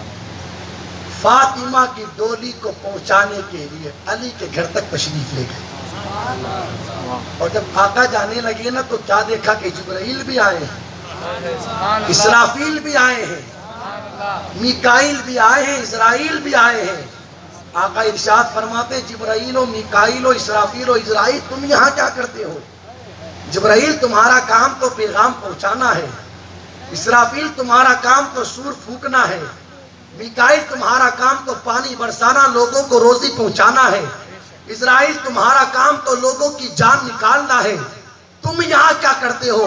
فاطمہ کی ڈولی کو پہنچانے کے لیے علی کے گھر تک تشریف لے گئے. اور جب آقا جانے لگے نا تو کیا دیکھا کہ جبرائیل بھی آئے ہیں, اسرافیل بھی آئے ہیں, میکائیل بھی آئے ہیں, اسرائیل بھی آئے ہیں. آقا ارشاد فرماتے ہیں, جبرائیل و میکائیل و اسرافیل و اسرائیل تم یہاں کیا کرتے ہو؟ جبرائیل تمہارا کام تو پیغام پہنچانا ہے, اسرافیل تمہارا کام تو سور پھونکنا ہے, میکائیل تمہارا کام تو پانی برسانا, لوگوں کو روزی پہنچانا ہے, اسرائیل تمہارا کام تو لوگوں کی جان نکالنا ہے. تم یہاں کیا کرتے ہو؟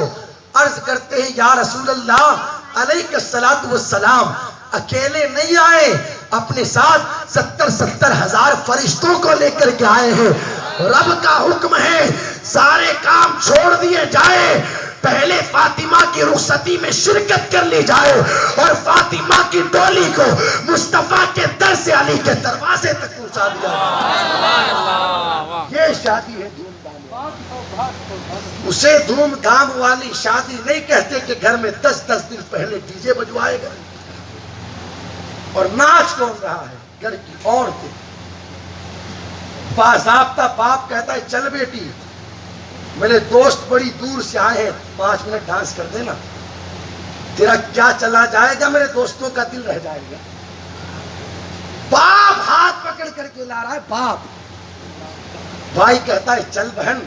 عرض کرتے ہیں, یا رسول اللہ علیہ السلام اکیلے نہیں آئے, اپنے ساتھ 70 ہزار فرشتوں کو لے کر کے آئے ہیں. رب کا حکم ہے سارے کام چھوڑ دیے جائے, پہلے فاطمہ کی رخصتی میں شرکت کر لی جائے, اور فاطمہ کی ڈولی کو مصطفیٰ کے در سے علی کے دروازے تک پہنچا دیا. یہ شادی ہے دھوم دھام. اسے دھوم دھام والی شادی نہیں کہتے کہ گھر میں 10 دن پہلے ڈی جے بجوائے گا اور ناچ کون رہا ہے, گھر کی عورتیں. باضابطہ باپ کہتا ہے, چل بیٹی میرے دوست بڑی دور سے آئے ہیں, 5 منٹ ڈانس کر دینا, تیرا کیا چلا جائے گا, میرے دوستوں کا دل رہ جائے گا. باپ ہاتھ پکڑ کر کے لا رہا ہے باپ. بھائی کہتا ہے, چل بہن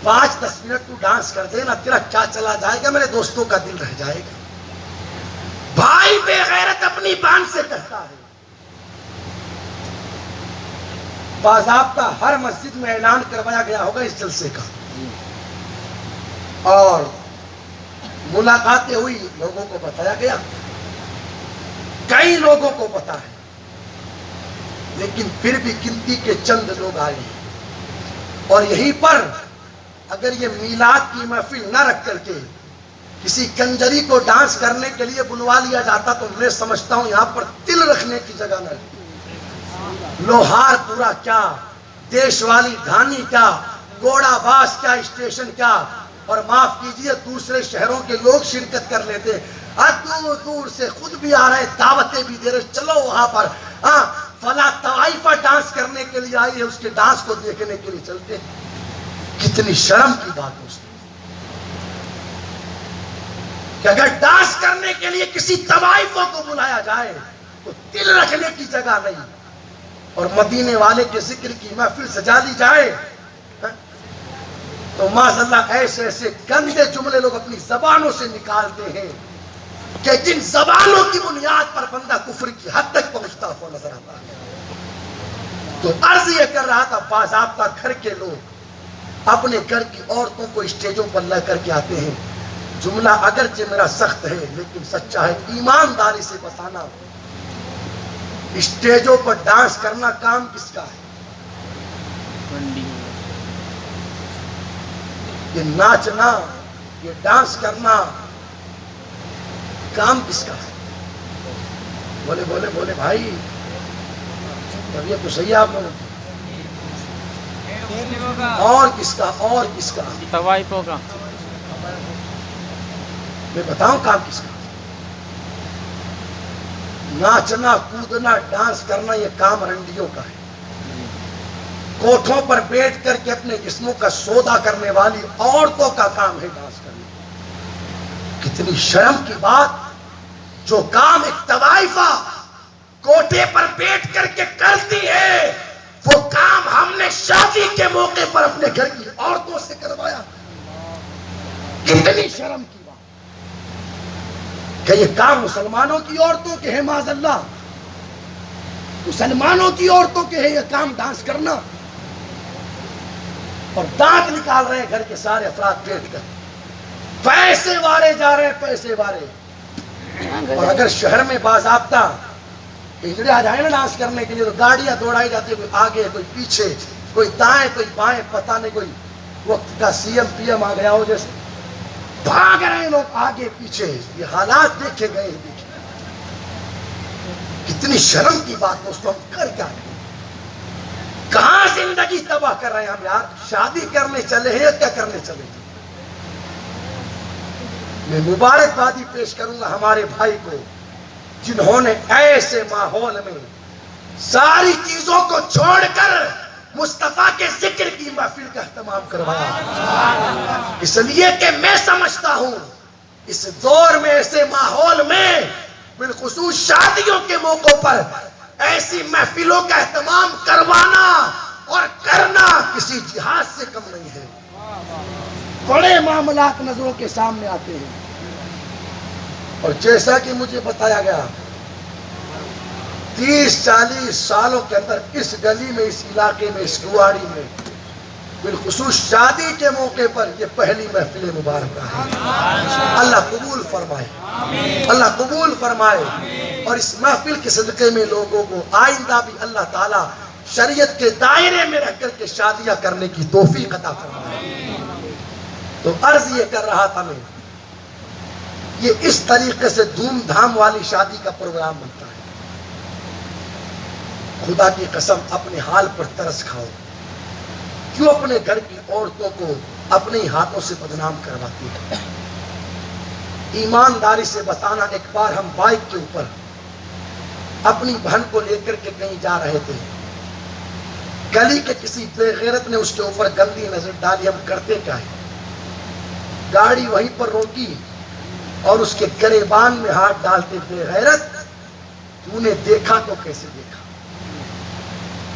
5-10 منٹ تو ڈانس کر دینا, تیرا کیا چلا جائے گا, میرے دوستوں کا دل رہ جائے گا. بھائی بے غیرت اپنی بہن سے کہتا ہے. باضابطہ ہر مسجد میں اعلان کروایا گیا ہوگا اس جلسے کا, اور ملاقاتیں ہوئی, لوگوں کو بتایا گیا, کئی لوگوں کو پتا ہے, لیکن پھر بھی گنتی کے چند لوگ آئے ہیں. اور یہیں پر اگر یہ میلاد کی محفل نہ رکھ کر کے کسی کنجری کو ڈانس کرنے کے لیے بلوا لیا جاتا تو میں سمجھتا ہوں یہاں پر تل رکھنے کی جگہ نہ رہتی. لوہار پورا کیا, دیش والی دھانی کیا, گوڑا باس کیا, اسٹیشن کیا, اور معاف کیجئے دوسرے شہروں کے لوگ شرکت کر لیتے. دور دور سے خود بھی آ رہے, دعوتیں بھی دے رہے, چلو وہاں پر فلاں طائفہ ڈانس کرنے کے لیے آئی ہے, اس کے ڈانس کو دیکھنے کے لیے چلتے. کتنی شرم کی بات ہے کہ اگر ڈانس کرنے کے لیے کسی طوائفوں کو بلایا جائے تو دل رکھنے کی جگہ نہیں, اور مدینے والے کے ذکر کی محفل سجا لی جائے تو معاذ اللہ ایسے ایسے گندے جملے لوگ اپنی زبانوں سے نکالتے ہیں کہ جن زبانوں کی بنیاد پر بندہ کفر کی حد تک پہنچتا ہوا نظر آتا ہے. تو عرض یہ کر رہا تھا, باضابطہ گھر کے لوگ اپنے گھر کی عورتوں کو اسٹیجوں پر لے کر کے آتے ہیں. جملہ اگرچہ میرا سخت ہے لیکن سچا ہے, ایمانداری سے بتانا, اسٹیجوں پر ڈانس کرنا کام کس کا ہے؟ یہ ناچنا، یہ ڈانس کرنا کام کس کا ہے؟ بولے بولے بولے بھائی، طبیعت تو صحیح ہے آپ لوگوں کی؟ اور کس کا؟ اور کس کا؟ طوائفوں کا میں بتاؤں کام کس کا؟ ناچنا، کودنا، ڈانس کرنا یہ کام رنڈیوں کا ہے۔ کوٹھوں پر بیٹھ کر کے اپنے جسموں کا سودا کرنے والی عورتوں کا کام ہے ڈانس کرنا۔ کتنی شرم کی بات، جو کام ایک طوائفہ کوٹھے پر بیٹھ کر کے کرتی ہے، وہ کام ہم نے شادی کے موقع پر اپنے گھر کی عورتوں سے کروایا۔ کتنی شرم کی بات کہ یہ کام مسلمانوں کی عورتوں کے ہیں، معاذ اللہ، مسلمانوں کی عورتوں کے ہیں یہ کام ڈانس کرنا۔ اور دانت نکال رہے ہیں گھر کے سارے افراد بیٹھ کر، پیسے وارے جا رہے ہیں، پیسے وارے۔ اور اگر شہر میں باضابطہ ہجڑے آ جائیں نا ڈانس کرنے کے لیے، تو گاڑیاں دوڑائی جاتی ہے، کوئی آگے کوئی پیچھے، کوئی دائیں کوئی بائیں، پتہ نہیں کوئی وقت کا سی ایم پی ایم آ گیا ہو جیسے، بھاگ رہے ہیں لوگ آگے پیچھے۔ یہ حالات دیکھے گئے ہیں، دیکھے کتنی شرم کی بات دوستوں، ہم کر کیا رہے ہیں؟ کہاں زندگی تباہ کر رہے ہیں ہم یار؟ شادی کرنے چلے ہیں یا کیا کرنے چلے ہیں؟ میں مبارکبادی پیش کروں گا ہمارے بھائی کو، جنہوں نے ایسے ماحول میں ساری چیزوں کو چھوڑ کر مصطفیٰ کے ذکر کی محفل کا اہتمام کروایا۔ اس لیے کہ میں سمجھتا ہوں اس دور میں، ایسے ماحول میں، بالخصوص شادیوں کے موقع پر ایسی محفلوں کا اہتمام کروانا اور کرنا کسی جہاد سے کم نہیں ہے۔ بڑے معاملات نظروں کے سامنے آتے ہیں، اور جیسا کہ مجھے بتایا گیا 30-40 سالوں کے اندر اس گلی میں، اس علاقے میں، اس گواڑی میں بالخصوص شادی کے موقع پر یہ پہلی محفل مبارکہ ہے۔ اللہ قبول فرمائے، اللہ قبول فرمائے، اور اس محفل کے صدقے میں لوگوں کو آئندہ بھی اللہ تعالیٰ شریعت کے دائرے میں رہ کر کے شادیاں کرنے کی توفیق عطا فرمائے۔ تو عرض یہ کر رہا تھا میں، یہ اس طریقے سے دھوم دھام والی شادی کا پروگرام بنتا ہے۔ خدا کی قسم اپنے حال پر ترس کھاؤ، کیوں اپنے گھر کی عورتوں کو اپنے ہی ہاتھوں سے بدنام کرواتی ہے؟ ایمانداری سے بتانا، ایک بار ہم بائک کے اوپر اپنی بہن کو لے کر کے کہیں جا رہے تھے، گلی کے کسی بے غیرت نے اس کے اوپر گندی نظر ڈالی۔ ہم کرتے کیا ہے؟ گاڑی وہیں پر روکی اور اس کے گریبان میں ہاتھ ڈالتے، بے غیرت تو نے دیکھا تو کیسے دیکھا؟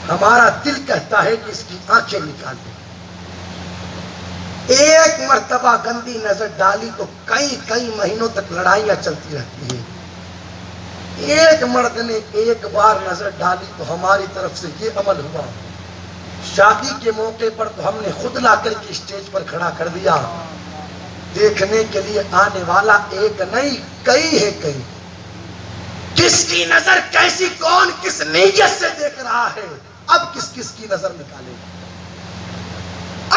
ہمارا دل کہتا ہے کہ اس کی آنکھیں نکال دیں۔ ایک مرتبہ گندی نظر ڈالی تو کئی مہینوں تک لڑائیاں چلتی رہتی ہیں۔ ایک مرد نے ایک بار نظر ڈالی تو ہماری طرف سے یہ عمل ہوا، شادی کے موقع پر تو ہم نے خود لا کر کے اسٹیج پر کھڑا کر دیا، دیکھنے کے لیے آنے والا ایک نہیں کئی ہے، کئی۔ کس کی نظر کیسی، کون کس نیت سے دیکھ رہا ہے؟ اب کس کس کی نظر نکالے گا؟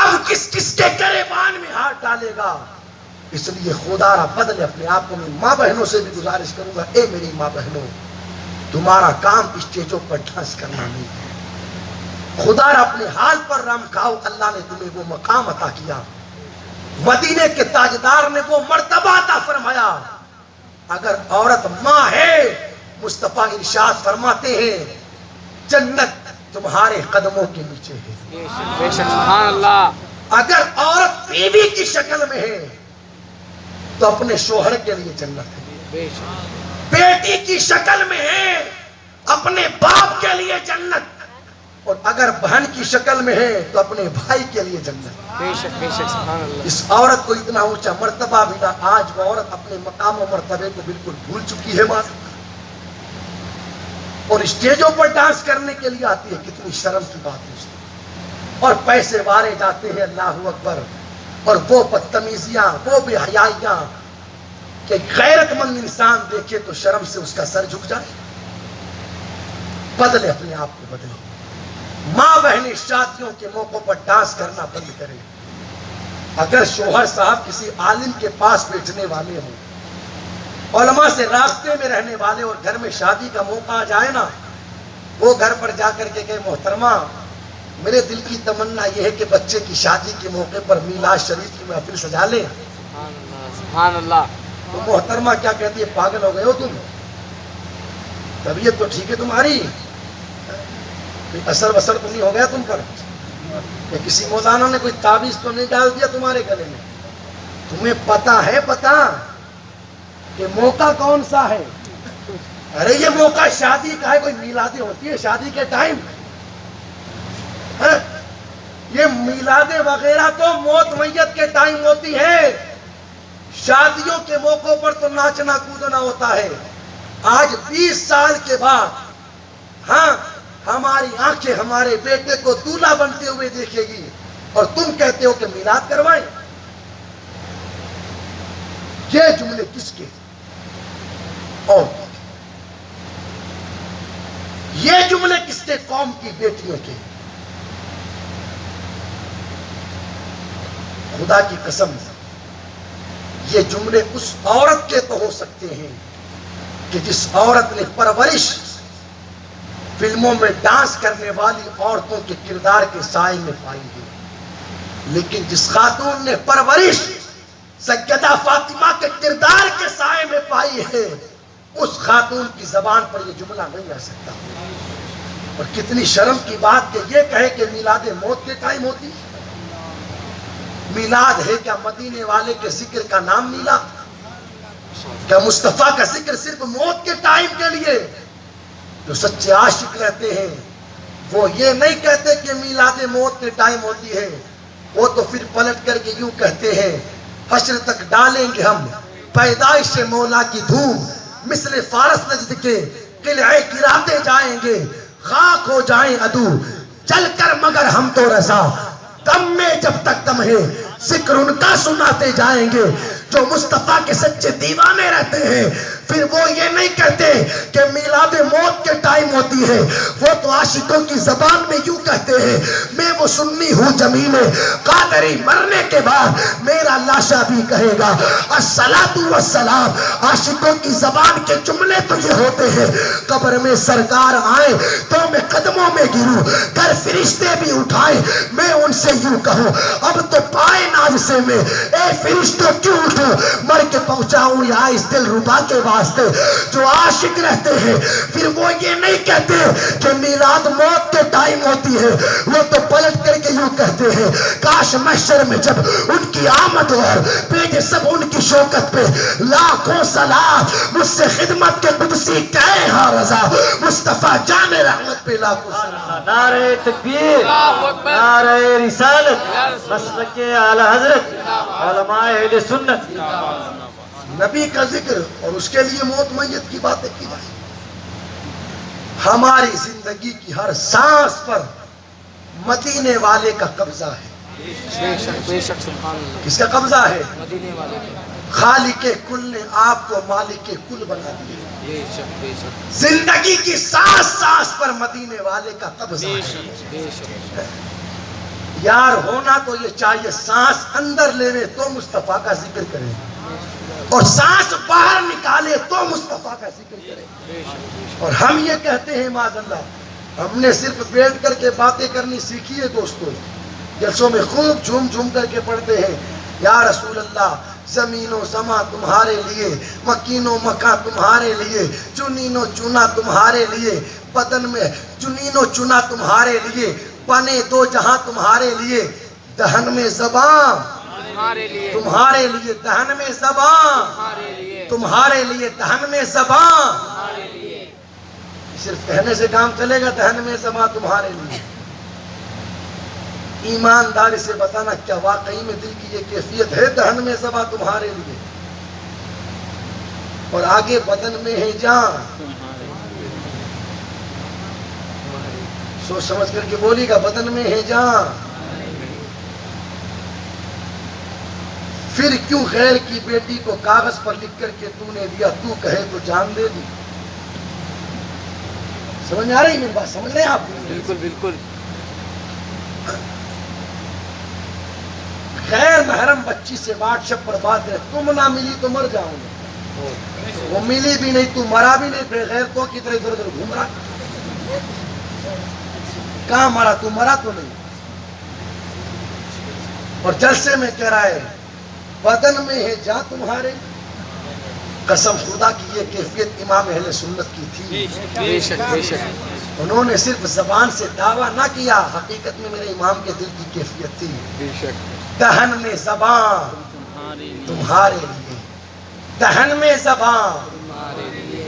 اب کس کس کے گریبان میں ہاتھ ڈالے گا؟ اس لیے خدا را بدلے اپنے آپ کو۔ میں ماں بہنوں سے بھی گزارش کروں گا، اے میری ماں بہنوں، تمہارا کام اسٹیجوں پر ڈانس کرنا نہیں ہے۔ خدا را اپنے حال پر رم کھاؤ، اللہ نے تمہیں وہ مقام عطا کیا، مدینے کے تاجدار نے وہ مرتبہ عطا فرمایا۔ اگر عورت ماں ہے، مصطفیٰ ارشاد فرماتے ہیں جنت تمہارے قدموں کے نیچے ہے۔ بے شک، سبحان اللہ۔ اگر عورت بیوی کی شکل میں ہے تو اپنے شوہر کے لیے جنت ہے۔ بے شک، بیٹی کی شکل میں ہے، اپنے باپ کے لیے جنت، اور اگر بہن کی شکل میں ہے تو اپنے بھائی کے لیے جنت۔ بے شک، بے شک، سبحان اللہ۔ اس عورت کو اتنا اونچا مرتبہ ملا، آج وہ عورت اپنے مقام و مرتبے کو بالکل بھول چکی ہے ماں، اور اسٹیجوں پر ڈانس کرنے کے لیے آتی ہے۔ کتنی شرم کی بات ہے اس کی۔ اور پیسے وارے جاتے ہیں، اللہ اکبر، اور وہ بدتمیزیاں، وہ بے حیائیاں کہ غیرت مند انسان دیکھے تو شرم سے اس کا سر جھک جائے۔ بدلے اپنے آپ کو، بدلے۔ ماں بہنیں شادیوں کے موقع پر ڈانس کرنا بند کریں، اگر شوہر صاحب کسی عالم کے پاس بیٹھنے والے ہوں، علماء سے رابطے میں رہنے والے، اور گھر میں شادی کا موقع آ جائے نا، وہ گھر پر جا کر کے کہے محترمہ میرے دل کی تمنا یہ ہے کہ بچے کی شادی کے موقع پر میلاد شریف کی محفل سجا لیں، سبحان اللہ. تو محترمہ کیا کہتی ہے؟ پاگل ہو گئے ہو تم؟ طبیعت تو ٹھیک ہے تمہاری، کوئی اثر وثر تو نہیں ہو گیا تم پر؟ یا کسی مولانا نے کوئی تعویذ تو نہیں ڈال دیا تمہارے گلے میں؟ تمہیں پتا ہے کہ موقع کون سا ہے؟ ارے یہ موقع شادی کا ہے. کوئی میلادیں ہوتی ہے شادی کے ٹائم؟ یہ میلادیں وغیرہ تو موت میت کے ٹائم ہوتی ہے. شادیوں کے موقعوں پر تو ناچنا کودنا ہوتا ہے. آج 20 سال کے بعد ہماری آنکھیں ہمارے بیٹے کو دولہا بنتے ہوئے دیکھے گی، اور تم کہتے ہو کہ میلاد کروائیں. یہ جملے کس کے؟ اور یہ جملے کس کے؟ قوم کی بیٹیوں کے. خدا کی قسم یہ جملے اس عورت کے تو ہو سکتے ہیں کہ جس عورت نے پرورش فلموں میں ڈانس کرنے والی عورتوں کے کردار کے سائے میں پائی ہے، لیکن جس خاتون نے پرورش سیدہ فاطمہ کے کردار کے سائے میں پائی ہے، اس خاتون کی زبان پر یہ جملہ نہیں آ سکتا. اور کتنی شرم کی بات کہ یہ کہے کہ میلاد موت کے ٹائم ہوتی ہے. میلاد ہے کیا مدینے والے کے ذکر کا نام میلاد؟ کیا مصطفیٰ کا ذکر صرف موت کے ٹائم کے لیے؟ جو سچے عاشق رہتے ہیں وہ یہ نہیں کہتے کہ میلاد موت کے ٹائم ہوتی ہے، وہ تو پھر پلٹ کر کے یوں کہتے ہیں حشر تک ڈالیں گے ہم پیدائش مولا کی دھوم، مثل فارس نجد کے قلعے گراتے جائیں گے، خاک ہو جائیں عدو چل کر مگر ہم تو رضا، دم میں جب تک دم ہے ذکر ان کا سناتے جائیں گے. جو مصطفیٰ کے سچے دیوانے رہتے ہیں پھر وہ یہ نہیں کہتے کہ میلاد موت کے ٹائم ہوتی ہے، وہ تو عاشقوں کی زبان میں یوں کہتے ہیں میں وہ سنی ہوں جمیل قادری، مرنے کے بعد میرا لاشا بھی کہے گا الصلاۃ والسلام. عاشقوں کی زبان کے جملے تو یہ ہوتے ہیں قبر میں سرکار آئے تو میں قدموں میں گروں، گر فرشتے بھی اٹھائے میں ان سے یوں کہوں اب تو پائے ناز سے میں اے فرشتوں کیوں اٹھوں، مر کے پہنچاؤں یا اس دل ربا کے واسطے. جو عاشق رہتے ہیں پھر وہ یہ نہیں کہتے کہ میلاد موت کے ٹائم ہوتی ہے، وہ تو پلٹ کر کے یوں کہتے ہیں کاش محشر میں جب ان کی آمد اور بھیجے سب ان کی شوکت پہ لاکھوں سلام، مجھ سے خدمت کے قدسی کہے ہاں رضا، مصطفیٰ جان رحمت پہ لاکھوں سلام. نعرہ تکبیر، نعرہ رسالت، مسلک اعلی حضرت علماء اہل سنت. نبی کا ذکر اور اس کے لیے موت میت کی باتیں کی جائیں. ہماری زندگی کی ہر سانس پر مدینے والے کا قبضہ ہے. بے شک سبحان اللہ. کس کا قبضہ ہے؟ مدینے والے کا. خالق کل نے آپ کو مالک کل بنا دیا. بے شک بے شک زندگی کی سانس سانس پر مدینے والے کا قبضہ بے ہے. شک بے شک. یار ہونا تو یہ چاہیے سانس اندر لیوے تو مصطفیٰ کا ذکر کرے، اور سانس باہر نکالے تو مصطفیٰ کا ذکر کرے. اور ہم یہ کہتے ہیں معاذ اللہ ہم نے صرف بیٹھ کر کے باتیں کرنی سیکھی ہے دوستو، جلسوں میں خوب جھوم جھوم کر کے پڑھتے ہیں یا رسول اللہ زمین و سما تمہارے لیے، مکین و مکہ تمہارے لیے، چنین و چنا تمہارے لیے، بدن میں چنین و چنا تمہارے لیے، بنے دو جہاں تمہارے لیے، دہن میں زبان تمہارے لیے، تمہارے لیے، دہن میں زبان تمہارے لیے، تمہارے لیے، دہن میں زبان. تمہارے لیے. صرف کہنے سے کام چلے گا؟ دہن میں زبان تمہارے لیے. ایمانداری سے بتانا کیا واقعی میں دل کی یہ کیفیت ہے دہن میں زبان تمہارے لیے؟ اور آگے بدن میں ہے جان. سوچ سمجھ کر کے بولی گا بدن میں ہے جان. پھر کیوں غیر کی بیٹی کو کاغذ پر لکھ کر کے تو نے دیا، تو کہے تو جان دے دی. سمجھ آ رہی میری بات؟ سمجھ رہے ہیں آپ؟ بالکل بالکل. غیر محرم بچی سے واٹس ایپ پر بات ہے، تم نہ ملی تو مر جاؤں گا، وہ ملی بھی نہیں، تو مرا بھی نہیں، پھر غیر تو کی طرح ادھر ادھر گھوم رہا، کہاں مرا؟ تو مرا تو نہیں. اور جلسے میں کہہ رہا ہے بدن میں ہے جاں تمہارے. قسم خدا کی یہ کیفیت امام اہل سنت کی تھی. بے شک بے شک. انہوں نے صرف زبان سے دعویٰ نہ کیا، حقیقت میں میرے امام کے دل کی کیفیت تھی. بے شک. دہن میں زبان تمہارے لیے، دہن میں زبان،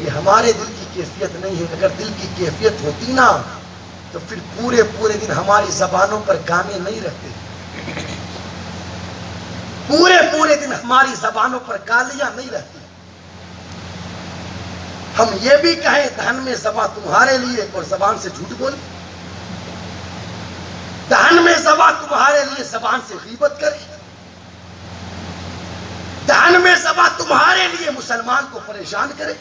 یہ ہمارے دل کی کیفیت نہیں ہے. اگر دل کی کیفیت ہوتی نا تو پھر پورے دن ہماری زبانوں پر گانے نہیں رہتے، پورے دن ہماری زبانوں پر گالیاں نہیں رہتی. ہم یہ بھی کہیں دہن میں زبان تمہارے لیے اور زبان سے جھوٹ بولے، دہن میں زبان تمہارے لیے زبان سے غیبت کرے، دہن میں زبان تمہارے لیے مسلمان کو پریشان کرے.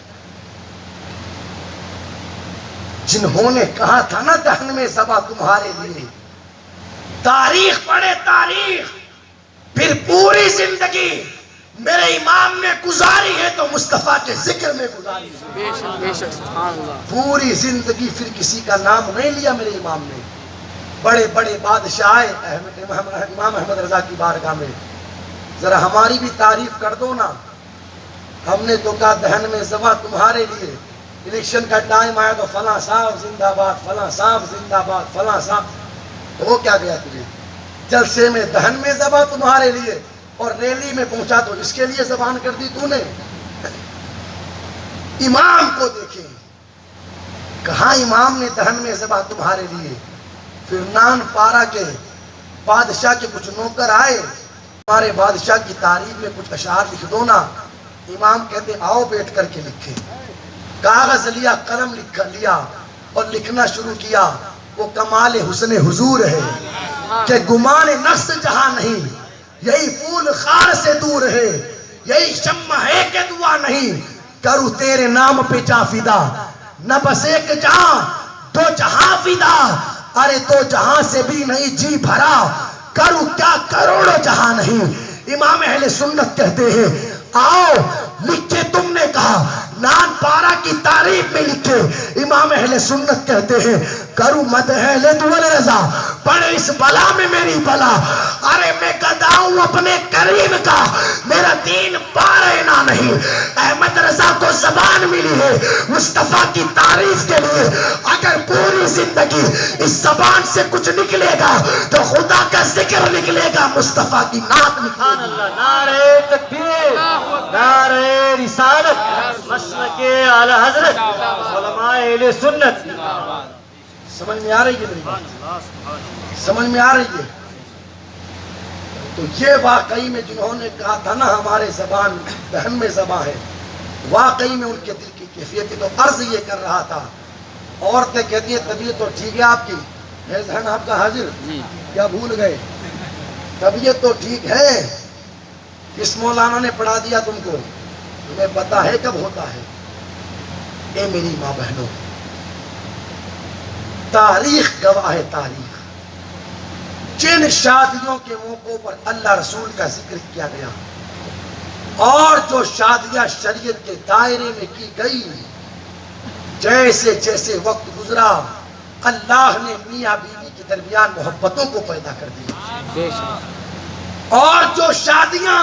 جنہوں نے کہا تھا نا دہن میں زبان تمہارے لیے، تاریخ پڑھے تاریخ، پھر پوری زندگی میرے امام نے گزاری ہے تو مصطفیٰ کے ذکر میں گزاری ہے. بے شک بے شک. سبحان اللہ. پوری زندگی پھر کسی کا نام نہیں لیا میرے امام نے. بڑے بڑے بادشاہ آئے امام احمد رضا کی بارگاہ میں، ذرا ہماری بھی تعریف کر دو نا. ہم نے تو کہا دہن میں زبان تمہارے لیے، الیکشن کا ٹائم آیا تو فلاں صاحب زندہ باد، فلاں صاحب زندہ باد، فلاں صاحب. ہو کیا گیا تجھے؟ جلسے میں دہن میں زبان تمہارے لیے، اور ریلی میں پہنچا تو اس کے لیے زبان کر دی تو نے. امام کو دیکھیں، کہاں امام نے دہن میں زبان تمہارے لیے. پھر نان پارا کے بادشاہ کے کچھ نوکر آئے، ہمارے بادشاہ کی تعریف میں کچھ اشعار لکھ دو نا. امام کہتے آؤ بیٹھ کر کے لکھیں. کاغذ لیا، قلم لیا اور لکھنا شروع کیا. وہ کمال حسن حضور ہے کہ گمان نفس جہاں نہیں، یہی پھول خار سے دور ہے، یہی شمع ہے کہ دعا نہیں. کروں تیرے نام پہ جا فدا، نہ بس ایک جہاں دو جہاں فدا. ارے دو جہاں سے بھی نہیں جی بھرا، کروں کیا کروڑوں جہاں نہیں. امام اہل سنت کہتے ہیں آؤ لکھے، تم نے کہا نان پارا کی تعریف میں لکھے. امام اہل سنت کہتے ہیں کروں مد اہل دول رضا، پڑھ اس بلا میں میری بلا. ارے میں گدا ہوں اپنے کریم کا، میرا دین پارینا نہیں. احمد رضا کو زبان ملی ہے مصطفیٰ کی تعریف کے لیے. اگر پوری زندگی اس زبان سے کچھ نکلے گا تو خدا کا ذکر نکلے گا، مصطفیٰ کی نعت نکلے گی. نعرہ تکبیر، نعرہ رسالت، مسلک اعلی حضرت علماء اہل سنت. سمجھ میں آ رہی ہے میری بات؟ سمجھ میں آ رہی ہے؟ تو یہ واقعی میں جنہوں نے کہا تھا نا ہمارے زبان دہن میں زبان ہے، واقعی میں ان کے دل کی کیفیت ہے. تو عرض یہ کر رہا تھا، عورتیں کہتی ہیں طبیعت تو ٹھیک ہے آپ کی، ہے ذہن آپ کا حاضر؟ کیا بھول گئے؟ طبیعت تو ٹھیک ہے، کس مولانا نے پڑھا دیا تم کو؟ تمہیں پتا ہے کب ہوتا ہے؟ اے میری ماں بہنوں، تاریخ گواہ ہے. تاریخ جن شادیوں کے موقعوں پر اللہ رسول کا ذکر کیا گیا اور جو شادیاں شریعت کے دائرے میں کی گئی، جیسے جیسے وقت گزرا اللہ نے میاں بیوی کے درمیان محبتوں کو پیدا کر دیا. اور جو شادیاں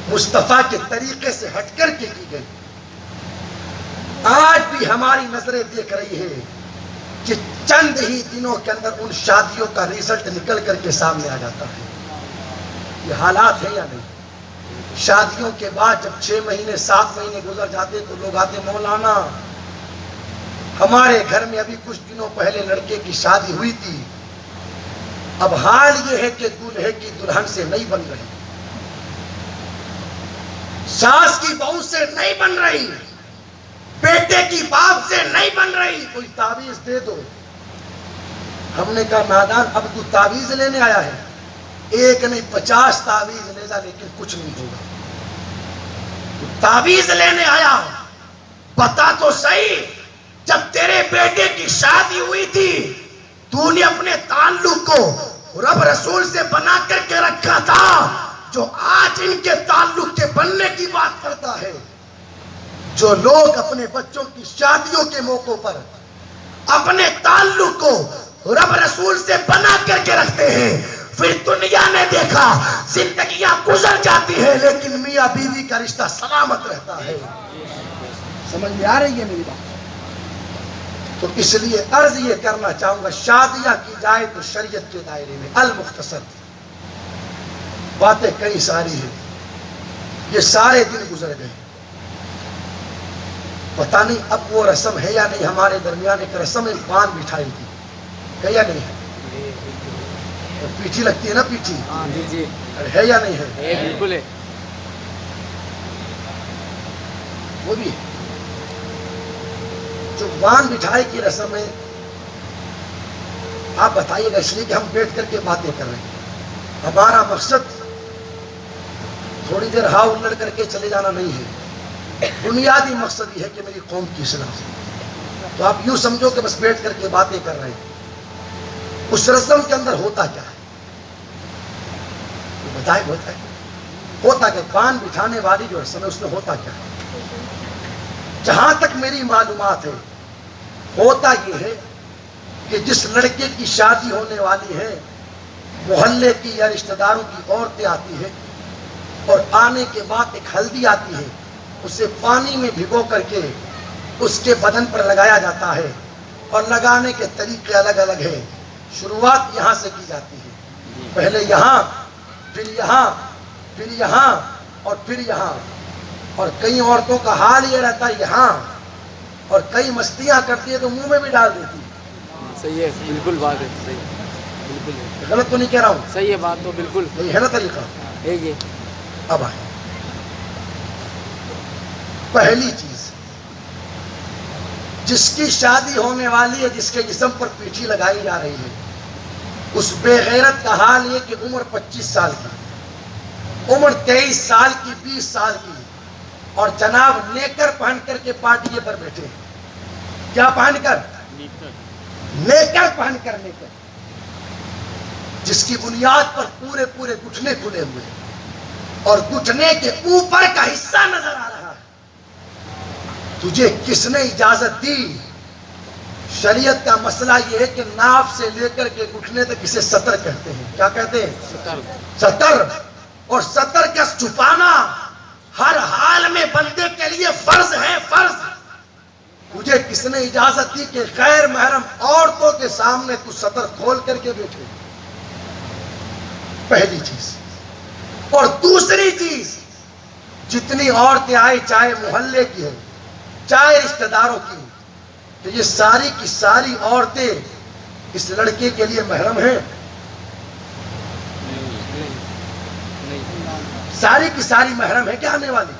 مصطفیٰ کے طریقے سے ہٹ کر کے کی گئی، آج بھی ہماری نظریں دیکھ رہی ہے کہ چند ہی دنوں کے اندر ان شادیوں کا ریزلٹ نکل کر کے سامنے آ جاتا ہے. یہ حالات ہے یا نہیں؟ شادیوں کے بعد جب 6 مہینے 7 مہینے گزر جاتے تو لوگ آتے مولانا ہمارے گھر میں ابھی کچھ دنوں پہلے لڑکے کی شادی ہوئی تھی، اب حال یہ ہے کہ دولہے کی دلہن سے نہیں بن رہی، ساس کی بہو سے نہیں بن رہی، بیٹے کی باپ سے نہیں بن رہی، کوئی تعویذ دے دو. ہم نے کہا نادان اب تو تعویذ لینے آیا ہے، ایک نہیں 50 تعویذ لے جا لیکن کچھ نہیں ہوگا. تو تعویذ لینے آیا، بتا تو صحیح جب تیرے بیٹے کی شادی ہوئی تھی تو نے اپنے تعلق کو رب رسول سے بنا کر کے رکھا تھا، جو آج ان کے تعلق کے بننے کی بات کرتا ہے. جو لوگ اپنے بچوں کی شادیوں کے موقع پر اپنے تعلق کو رب رسول سے بنا کر کے رکھتے ہیں، پھر دنیا نے دیکھا زندگیاں گزر جاتی ہیں لیکن میاں بیوی کا رشتہ سلامت رہتا ہے. سمجھ میں آ رہی ہے میری بات؟ تو اس لیے عرض یہ کرنا چاہوں گا، شادیاں کی جائے تو شریعت کے دائرے میں. المختصر باتیں کئی ساری ہیں، یہ سارے دن گزر گئے، پتہ نہیں اب وہ رسم ہے یا نہیں. ہمارے درمیان ایک رسم ہے پان مٹھائی کی، ہے یا نہیں ہے؟ پیٹھی لگتی ہے نا، پیٹھی جی ہے یا نہیں ہے؟ بالکل ہے. وہ بھی جو پان مٹھائی کی رسم ہے، آپ بتائیے گا، اس لیے کہ ہم بیٹھ کر کے باتیں کر رہے ہیں. ہمارا مقصد تھوڑی دیر ہاں الڑ کر کے چلے جانا نہیں ہے، بنیادی مقصد یہ ہے کہ میری قوم کی اصلاح سے. تو آپ یوں سمجھو کہ بس بیٹھ کر کے باتیں کر رہے ہیں. اس رسم کے اندر ہوتا کیا ہے بتائے؟ ہوتا کہ پان بٹھانے والی جو رسم ہے اس میں ہوتا کیا ہے؟ جہاں تک میری معلومات ہے، ہوتا یہ ہے کہ جس لڑکے کی شادی ہونے والی ہے، محلے کی یا رشتہ داروں کی عورتیں آتی ہیں اور آنے کے بعد ایک ہلدی آتی ہے، اسے پانی میں بھگو کر کے اس کے بدن پر لگایا جاتا ہے، اور لگانے کے طریقے الگ الگ ہیں. شروعات یہاں سے کی جاتی ہے، پہلے یہاں، پھر یہاں، پھر یہاں اور پھر یہاں. اور کئی عورتوں کا حال یہ رہتا ہے یہاں، اور کئی مستیاں کرتی ہے تو منہ میں بھی ڈال دیتی ہے. صحیح ہے، بالکل بات ہے، صحیح بالکل ہے. غلط تو نہیں کہہ رہا ہوں؟ صحیح ہے بات تو بالکل یہی ہے نا طریقہ. ہے. یہ اب آئے پہلی چیز، جس کی شادی ہونے والی ہے، جس کے جسم پر پیٹھی لگائی جا رہی ہے، اس بے غیرت کا حال یہ کہ عمر 25 سال کی، عمر 23 سال کی، 20 سال کی، اور جناب نیکر پہن کر کے پارٹی پر بیٹھے ہیں. کیا پہن کر؟ نیکر پہن کر. نیکر جس کی بنیاد پر پورے پورے گھٹنے کھلے ہوئے اور گھٹنے کے اوپر کا حصہ نظر آ رہا ہے. تجھے کس نے اجازت دی؟ شریعت کا مسئلہ یہ ہے کہ ناف سے لے کر کے گھٹنے تک اسے سطر کہتے ہیں. کیا کہتے ہیں؟ سطر. اور سطر کا چھپانا ہر حال میں بندے کے لیے فرض ہے، فرض. تجھے کس نے اجازت دی کہ غیر محرم عورتوں کے سامنے تو سطر کھول کر کے بیٹھے؟ پہلی چیز. اور دوسری چیز، جتنی عورتیں آئی، چاہے محلے کی ہو چاہے رشتہ داروں کی ہو، تو یہ ساری کی ساری عورتیں اس لڑکے کے لیے محرم ہیں؟ ساری کی ساری محرم ہے کیا آنے والی؟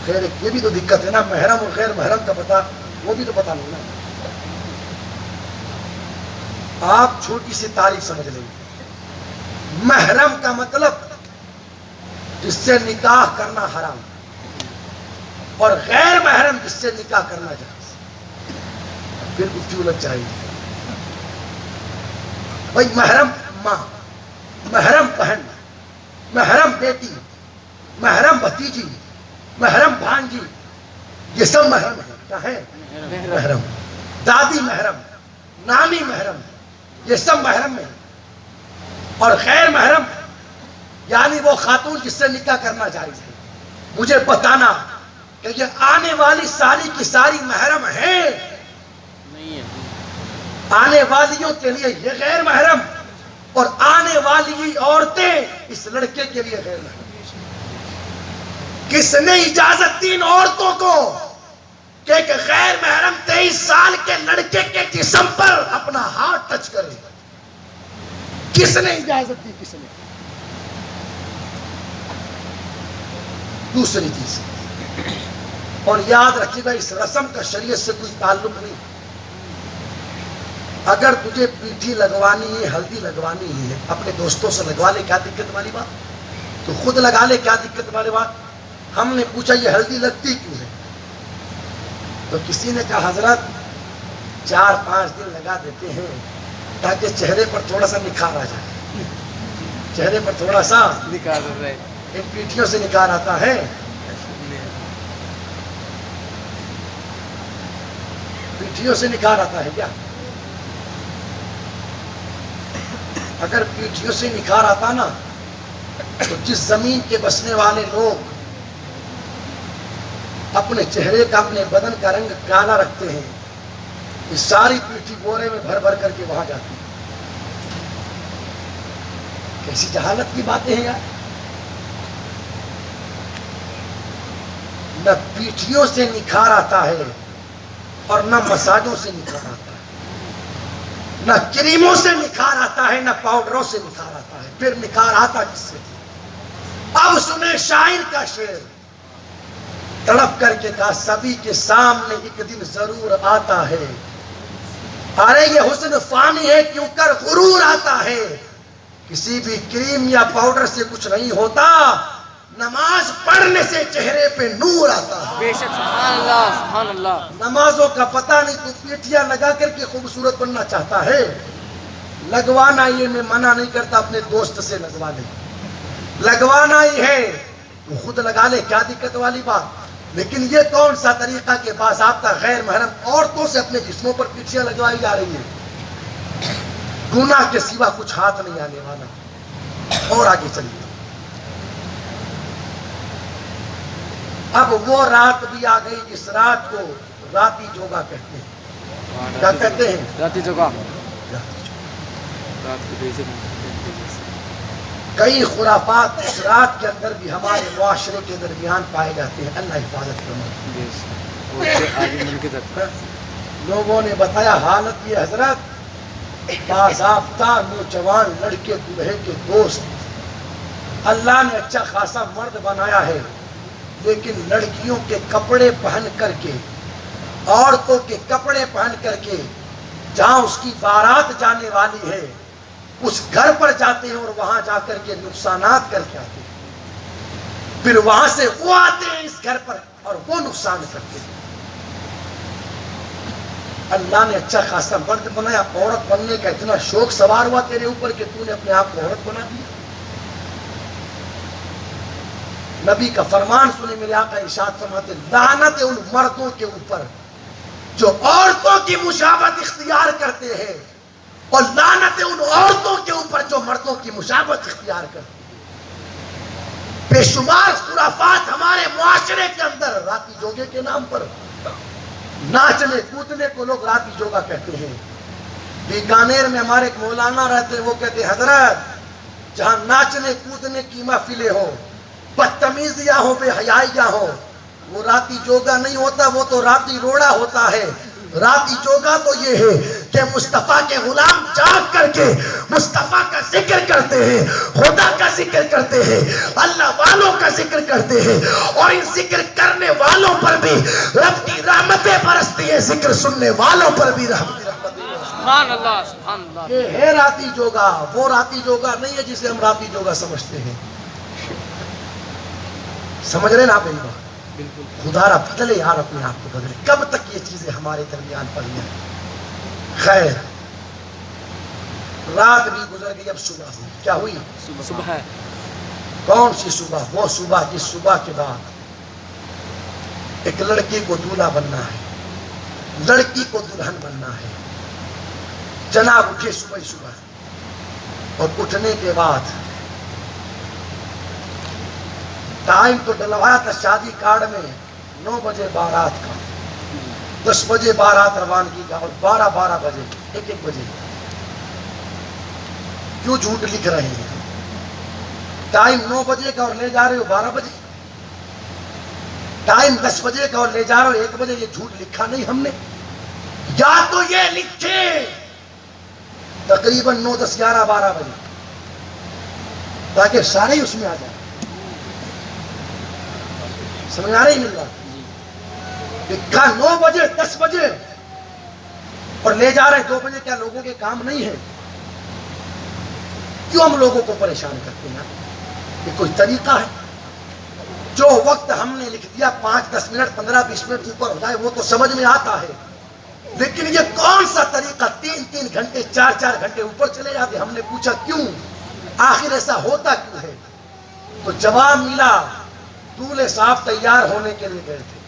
خیر یہ بھی تو دقت ہے نا، محرم اور غیر محرم کا پتہ، وہ بھی تو پتہ نہیں نا. آپ چھوٹی سی تعریف سمجھ لیں. محرم کا مطلب جس سے نکاح کرنا حرام، اور غیر محرم جس سے نکاح کرنا جائز. پھر کچھ لگ جائے گی بھائی. محرم ماں، محرم بہن، محرم بیٹی، محرم بھتیجی، محرم بھانجی، یہ سب محرم ہے. کیا ہے؟ محرم. دادی محرم، نانی محرم، یہ سب محرم ہے. اور غیر محرم یعنی وہ خاتون جس سے نکاح کرنا جائز ہے. مجھے بتانا کہ یہ آنے والی ساری کی ساری محرم ہیں؟ آنے والیوں کے لیے یہ غیر محرم، اور آنے والی عورتیں اس لڑکے کے لیے غیر محرم. کس نے اجازت دی ان عورتوں کو کہ ایک غیر محرم 23 سال کے لڑکے کے جسم پر اپنا ہاتھ ٹچ کرے؟ کس نے اجازت دی؟ کس نے؟ دوسری چیز، اور یاد رکھیے گا اس رسم کا شریعت سے کوئی تعلق نہیں. اگر تجھے پیٹھی لگوانی ہے، ہلدی لگوانی ہے، اپنے دوستوں سے لگوا لے، کیا دقت والی بات؟ تو خود لگا لے، کیا دقت والی بات؟ ہم نے پوچھا یہ ہلدی لگتی کیوں ہے؟ تو کسی نے کہا حضرت 4-5 دن لگا دیتے ہیں تاکہ چہرے پر تھوڑا سا نکھار آ جائے. چہرے پر تھوڑا سا نکال رہے. ان پیٹھیوں سے نکھار آتا ہے. پیٹھیوں سے نکھار آتا ہے کیا؟ اگر پیٹھیوں سے نکھار آتا نا تو جس زمین کے بسنے والے لوگ اپنے چہرے کا اپنے بدن کا رنگ کالا رکھتے ہیں یہ ساری پیٹھی بورے میں بھر بھر کر کے وہاں جاتی. کیسی جہالت کی باتیں ہیں یار. نہ پیٹھیوں سے نکھار آتا ہے اور نہ مساجوں سے نکھار آتا ہے. نہ کریموں سے نکھار آتا ہے نہ پاؤڈروں سے نکھار آتا ہے. پھر نکھار آتا کس سے؟ اب سنیں شاعر کا شعر. تڑپ کر کے کہا سبھی کے سامنے ایک دن ضرور آتا ہے. ارے یہ حسن فانی ہے کیوں کر غرور آتا ہے. کسی بھی کریم یا پاؤڈر سے کچھ نہیں ہوتا. نماز پڑھنے سے چہرے پہ نور آتا ہے. بے شک. سبحان اللہ سبحان اللہ. نمازوں کا پتہ نہیں تو پیٹھیاں لگا کر کے خوبصورت بننا چاہتا ہے. لگوانا یہ میں منع نہیں کرتا اپنے دوست سے لگوا لے. لگوانا ہی ہے وہ خود لگا لے کیا دقت والی بات. لیکن یہ کون سا طریقہ کے باضابطہ غیر محرم عورتوں سے اپنے جسموں پر پیٹھیاں لگوائی جا رہی ہیں. گناہ کے سوا کچھ ہاتھ نہیں آنے والا. اور آگے چلیے. اب وہ رات بھی آ گئی جس رات کو راتی جوگا کہتے ہیں. کیا کہتے ہیں؟ راتی جگہ. کئی خرافات اس رات کے اندر بھی ہمارے معاشرے کے درمیان پائے جاتے ہیں. اللہ حفاظت فرمائے. لوگوں نے بتایا حالت یہ حضرت باضابطہ نوجوان لڑکے دلہے کے دوست اللہ نے اچھا خاصا مرد بنایا ہے لیکن لڑکیوں کے کپڑے پہن کر کے عورتوں کے کپڑے پہن کر کے جہاں اس کی بارات جانے والی ہے اس گھر پر جاتے ہیں اور وہاں جا کر کے نقصانات کر کے آتے ہیں. پھر وہاں سے وہ آتے ہیں اس گھر پر اور وہ نقصان کرتے ہیں. اللہ نے اچھا خاصا مرد بنایا. عورت بننے کا اتنا شوق سوار ہوا تیرے اوپر کہ تو نے اپنے آپ کو عورت بنا دیا. نبی کا فرمان سنے میرے آقا ارشاد فرماتے لعنت ان مردوں کے اوپر جو عورتوں کی مشابہت اختیار کرتے ہیں اور لعنت ان عورتوں کے اوپر جو مردوں کی مشابہت اختیار کرتے ہیں. بے شمار خرافات ہمارے معاشرے کے اندر راتی جوگے کے نام پر ناچنے کودنے کو لوگ راتی جوگا کہتے ہیں. بیکانیر میں ہمارے ایک مولانا رہتے ہیں وہ کہتے ہیں حضرت جہاں ناچنے کودنے کی محفلیں ہو بدتمیزیاں ہو بے حیائیاں ہو وہ راتی جوگا نہیں ہوتا وہ تو راتی روڑا ہوتا ہے. راتی جوگا تو یہ ہے کہ مصطفیٰ کے غلام جاگ کر کے مصطفیٰ کا ذکر کرتے ہیں خدا کا ذکر کرتے ہیں اللہ والوں کا ذکر کرتے ہیں اور ان ذکر کرنے والوں پر بھی رب کی رحمتیں برستی ہیں. ذکر سننے والوں پر بھی رحمتیں. سبحان اللہ سبحان اللہ. یہ ہے راتی جوگا. وہ راتی جوگا نہیں ہے جسے ہم راتی جوگا سمجھتے ہیں. سمجھ رہے نا آپ میری بات؟ بالکل. خدا را بدلے یار اپنے آپ کو بدلے. کب تک یہ چیزیں ہمارے درمیان پڑی ہیں؟ خیر رات بھی گزر گئی اب صبح ہوئی. کیا ہوئی؟ صبح ہے. کون سی صبح؟ وہ صبح جس صبح کے بعد ایک لڑکی کو دولہا بننا ہے لڑکی کو دلہن بننا ہے. جناب اٹھے صبح صبح اور اٹھنے کے بعد ٹائم تو ڈلوایا تھا شادی کارڈ میں 9 بجے بارات کا 10 بجے بارات روانگی کا اور 12 بجے 1 بجے. کیوں جھوٹ لکھ رہے ہیں؟ ٹائم 9 بجے کا اور لے جا رہے ہو 12 بجے. ٹائم 10 بجے کا اور لے جا رہے ہو 1 بجے. یہ جھوٹ لکھا نہیں ہم نے. یا تو یہ لکھے تقریباً 9 10 11 12 بجے تاکہ سارے ہی اس میں آ جائیں. سمجھ آ رہی مل رہا؟ لکھا 9 بجے 10 بجے اور لے جا رہے 2 بجے. کیا لوگوں کے کام نہیں ہے؟ کیوں ہم لوگوں کو پریشان کرتے ہیں؟ یہ کوئی طریقہ ہے؟ جو وقت ہم نے لکھ دیا 5 10 منٹ 15 20 منٹ اوپر ہو جائے وہ تو سمجھ میں آتا ہے لیکن یہ کون سا طریقہ 3 گھنٹے 4 گھنٹے اوپر چلے جاتے. ہم نے پوچھا کیوں, آخر ایسا ہوتا کیوں ہے؟ تو جواب ملا دولہے صاحب تیار ہونے کے لیے گئے تھے.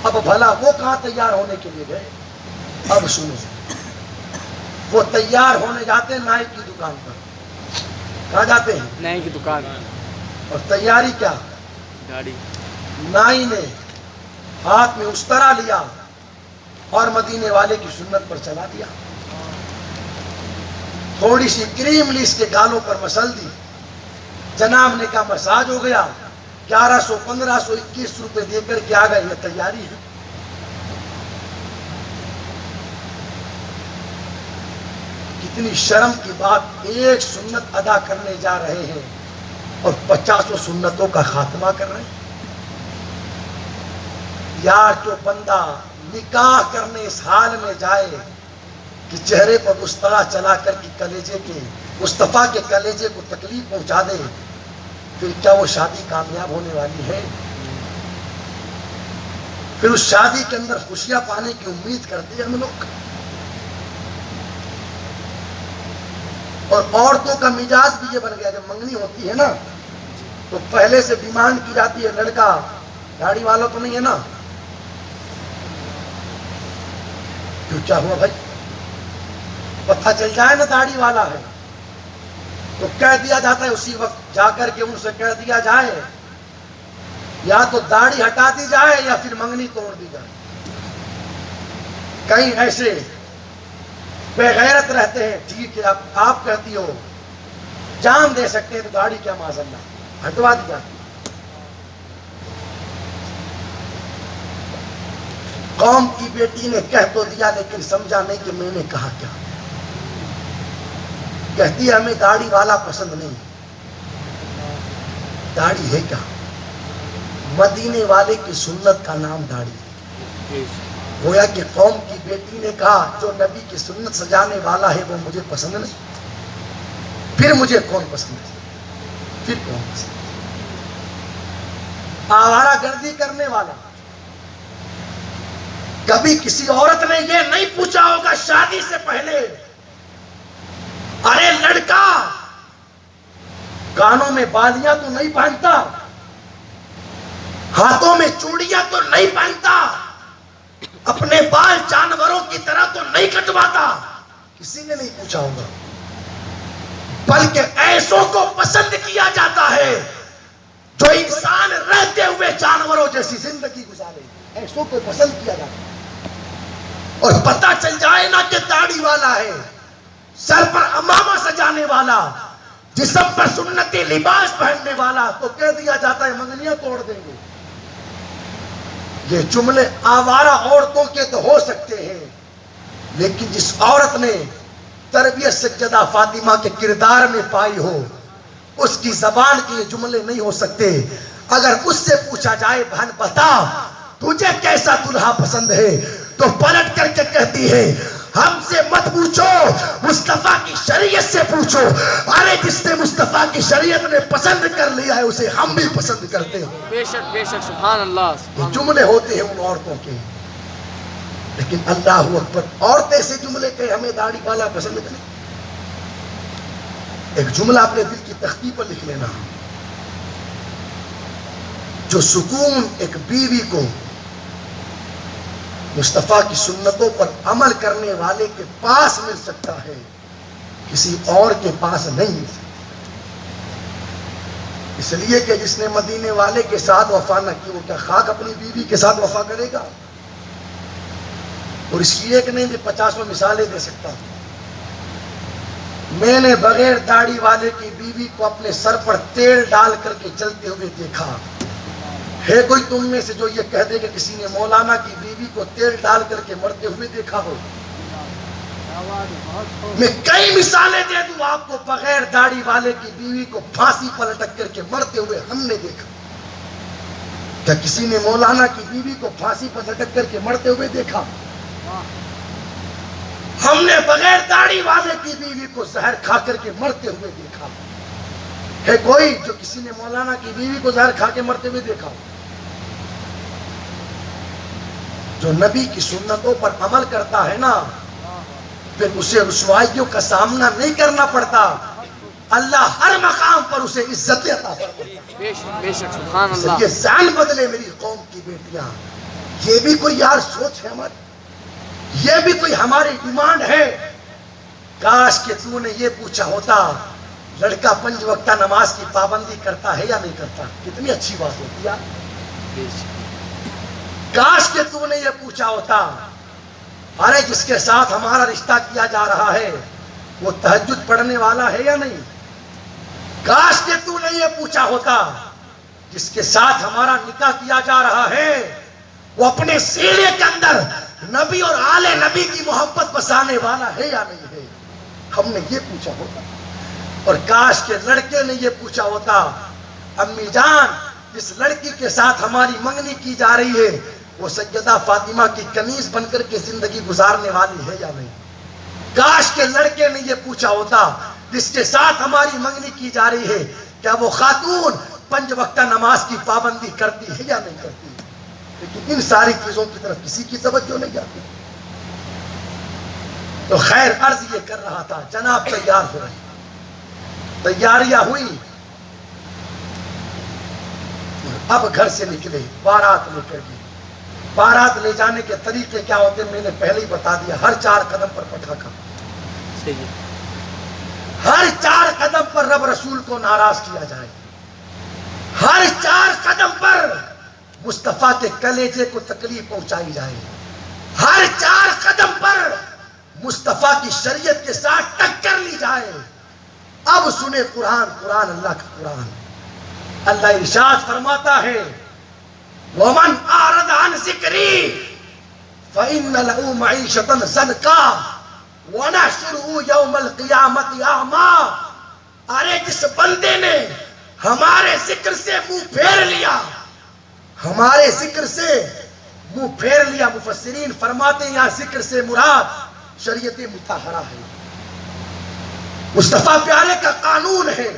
اب بھلا وہ کہاں تیار ہونے کے لیے گئے؟ اب سنو, وہ تیار ہونے جاتے ہیں نائی کی دکان پر. کہاں جاتے ہیں؟ نائی کی دکان. اور تیاری کیا؟ گاڑی. نائی نے ہاتھ میں استرا لیا اور مدینے والے کی سنت پر چلا دیا. تھوڑی سی کریم لی اس کے گالوں پر مسل دی. جناب نے کہا مساج ہو گیا. 1100 1500 21 روپے دے کر کے آ گئے. یہ تیاری ہے. کتنی شرم کی بات, ایک سنت ادا کرنے جا رہے ہیں اور 50 سنتوں کا خاتمہ کر رہے ہیں. یار جو بندہ نکاح کرنے اس حال میں جائے کہ چہرے پر استرا چلا کر کے کلیجے کے مصطفیٰ کے کلیجے کو تکلیف پہنچا دے, پھر کیا وہ شادی کامیاب ہونے والی ہے؟ پھر اس شادی کے اندر خوشیاں پانے کی امید کرتے ہیں ہم لوگ. اور عورتوں کا مزاج بھی یہ بن گیا, جب منگنی ہوتی ہے نا تو پہلے سے ڈیمانڈ کی جاتی ہے لڑکا داڑھی والا تو نہیں ہے نا. کیوں, کیا ہوا بھائی؟ پتہ چل جائے نا داڑھی والا ہے تو کہہ دیا جاتا ہے اسی وقت جا کر کے ان سے کہہ دیا جائے یا تو داڑھی ہٹا دی جائے یا پھر منگنی توڑ دی جائے. کہیں ایسے بے غیرت رہتے ہیں, ٹھیک ہے آپ کہتی ہو جان دے سکتے ہیں تو داڑھی کیا معذاللہ ہٹوا دی جاتی. قوم کی بیٹی نے کہہ تو دیا لیکن سمجھا نہیں کہ میں نے کہا کیا. کہتی ہے ہمیں داڑھی والا پسند نہیں. داڑھی ہے کیا؟ مدینے والے کی سنت کا نام داڑھی ہے. گویا کہ قوم کی بیٹی نے کہا جو نبی کی سنت سجانے والا ہے وہ مجھے پسند نہیں, پھر مجھے کون پسند ہے؟ پھر کون پسند ہے؟ آوارہ گردی کرنے والا. کبھی کسی عورت نے یہ نہیں پوچھا ہوگا شادی سے پہلے, ارے لڑکا کانوں میں بالیاں تو نہیں پہنتا, ہاتھوں میں چوڑیاں تو نہیں پہنتا, اپنے بال جانوروں کی طرح تو نہیں کٹواتا. کسی نے نہیں پوچھا ہوگا. بلکہ ایسوں کو پسند کیا جاتا ہے جو انسان رہتے ہوئے جانوروں جیسی زندگی گزارے. ایسوں کو پسند کیا جاتا ہے. اور پتہ چل جائے نا کہ داڑھی والا ہے, سر پر امامہ سجانے والا, جسم پر سنتی لباس پہننے والا, تو کہہ دیا جاتا ہے منگنیاں توڑ دیں گے. یہ جملے آوارہ عورتوں کے تو ہو سکتے ہیں, لیکن جس عورت نے تربیت سیدہ فاطمہ کے کردار میں پائی ہو اس کی زبان کے یہ جملے نہیں ہو سکتے. اگر اس سے پوچھا جائے بہن بتا تجھے کیسا دلہا پسند ہے, تو پلٹ کر کے کہتی ہے ہم سے مت پوچھو, مصطفیٰ کی شریعت سے پوچھو. ارے جس نے مصطفیٰ کی شریعت نے پسند کر لیا ہے اسے ہم بھی پسند کرتے ہیں. بے شک سبحان اللہ. یہ جملے ہوتے ہیں ان عورتوں کے, لیکن اللہ اکبر عورتیں سے جملے کہ ہمیں داڑھی والا پسند کریں. ایک جملہ اپنے دل کی تختی پر لکھ لینا, جو سکون ایک بیوی کو مصطفیٰ کی سنتوں پر عمل کرنے والے کے پاس مل سکتا ہے کسی اور کے پاس نہیں مل سکتا. اس لیے کہ جس نے مدینے والے کے ساتھ وفا نہ کی وہ کیا خاک اپنی بیوی کے ساتھ وفا کرے گا؟ اور اس کی ایک نہیں میں 50 مثالیں دے سکتا ہوں. میں نے بغیر داڑھی والے کی بیوی کو اپنے سر پر تیل ڈال کر کے چلتے ہوئے دیکھا. ہے کوئی تم میں سے جو یہ کہہ دے کہ کسی نے مولانا کی بیوی کو تیل ڈال کر کے مرتے ہوئے دیکھا ہو؟ میں کئی مثالیں دے دوں آپ کو, بغیر داڑھی والے کی بیوی کو پھانسی پر لٹک کر کے مرتے ہوئے ہم نے دیکھا. کیا کسی نے مولانا کی بیوی کو پھانسی پر لٹک کر کے مرتے ہوئے دیکھا؟ ہم نے بغیر داڑھی والے کی بیوی کو زہر کھا کر کے مرتے ہوئے دیکھا. ہے کوئی جو کسی نے مولانا کی بیوی کو زہر کھا کے مرتے ہوئے دیکھا؟ جو نبی کی سنتوں پر عمل کرتا ہے نا پھر اسے رسوائیوں کا سامنا نہیں کرنا پڑتا، اللہ ہر مقام پر اسے عزت عطا فرماتا ہے۔ بے شک سبحان اس اللہ۔ لیے ذہن بدلے میری قوم کی بیٹیاں، یہ بھی کوئی یار سوچ ہے ہماری، یہ بھی کوئی ہماری ڈیمانڈ ہے۔ کاش کہ تو نے یہ پوچھا ہوتا لڑکا 5 وقتہ نماز کی پابندی کرتا ہے یا نہیں کرتا، کتنی اچھی بات ہوتی یار۔ بے شک۔ کاش کہ تو نے یہ پوچھا ہوتا ارے جس کے ساتھ ہمارا رشتہ کیا جا رہا ہے وہ تہجد پڑھنے والا ہے یا نہیں۔ کاش کہ تو نے یہ پوچھا ہوتا جس کے ساتھ ہمارا نکاح کیا جا رہا ہے وہ اپنے سینے کے اندر نبی اور آل نبی کی محبت بسانے والا ہے یا نہیں ہے۔ ہم نے یہ پوچھا ہوتا۔ اور کاش کہ لڑکے نے یہ پوچھا ہوتا امی جان جس لڑکی کے ساتھ ہماری منگنی کی جا رہی ہے وہ سیدہ فاطمہ کی کنیز بن کر کے زندگی گزارنے والی ہے یا نہیں۔ کاش کہ لڑکے نے یہ پوچھا ہوتا جس کے ساتھ ہماری منگنی کی جا رہی ہے کیا وہ خاتون 5 وقتہ نماز کی پابندی کرتی ہے یا نہیں کرتی۔ لیکن ان ساری چیزوں کی طرف کسی کی توجہ نہیں جاتی۔ تو خیر عرض یہ کر رہا تھا جناب تیار ہو رہے، تیاریاں ہوئی، اب گھر سے نکلے، بارات لے کر گئے۔ بارات لے جانے کے طریقے کیا ہوتے میں نے پہلے ہی بتا دیا، ہر 4 قدم پر پٹاخہ، صحیح۔ ہر 4 قدم پر رب رسول کو ناراض کیا جائے، ہر 4 قدم پر مصطفیٰ کے کلیجے کو تکلیف پہنچائی جائے، ہر 4 قدم پر مصطفیٰ کی شریعت کے ساتھ ٹکر لی جائے۔ اب سنے قرآن، قرآن اللہ کا قرآن۔ اللہ ارشاد فرماتا ہے وَمَنْ أَعْرَضَ عَنْ ذِكْرِي فَإِنَّ لَهُ مَعِيشَةً ضَنْكًا وَنَحْشُرُهُ يَوْمَ الْقِيَامَةِ أَعْمَى۔ ارے جس بندے نے ہمارے ذکر سے منہ پھیر لیا، ہمارے ذکر سے منہ پھیر لیا، مفسرین فرماتے ہیں یہاں ذکر سے مراد شریعت مطہرہ ہے، مصطفیٰ پیارے کا قانون ہے،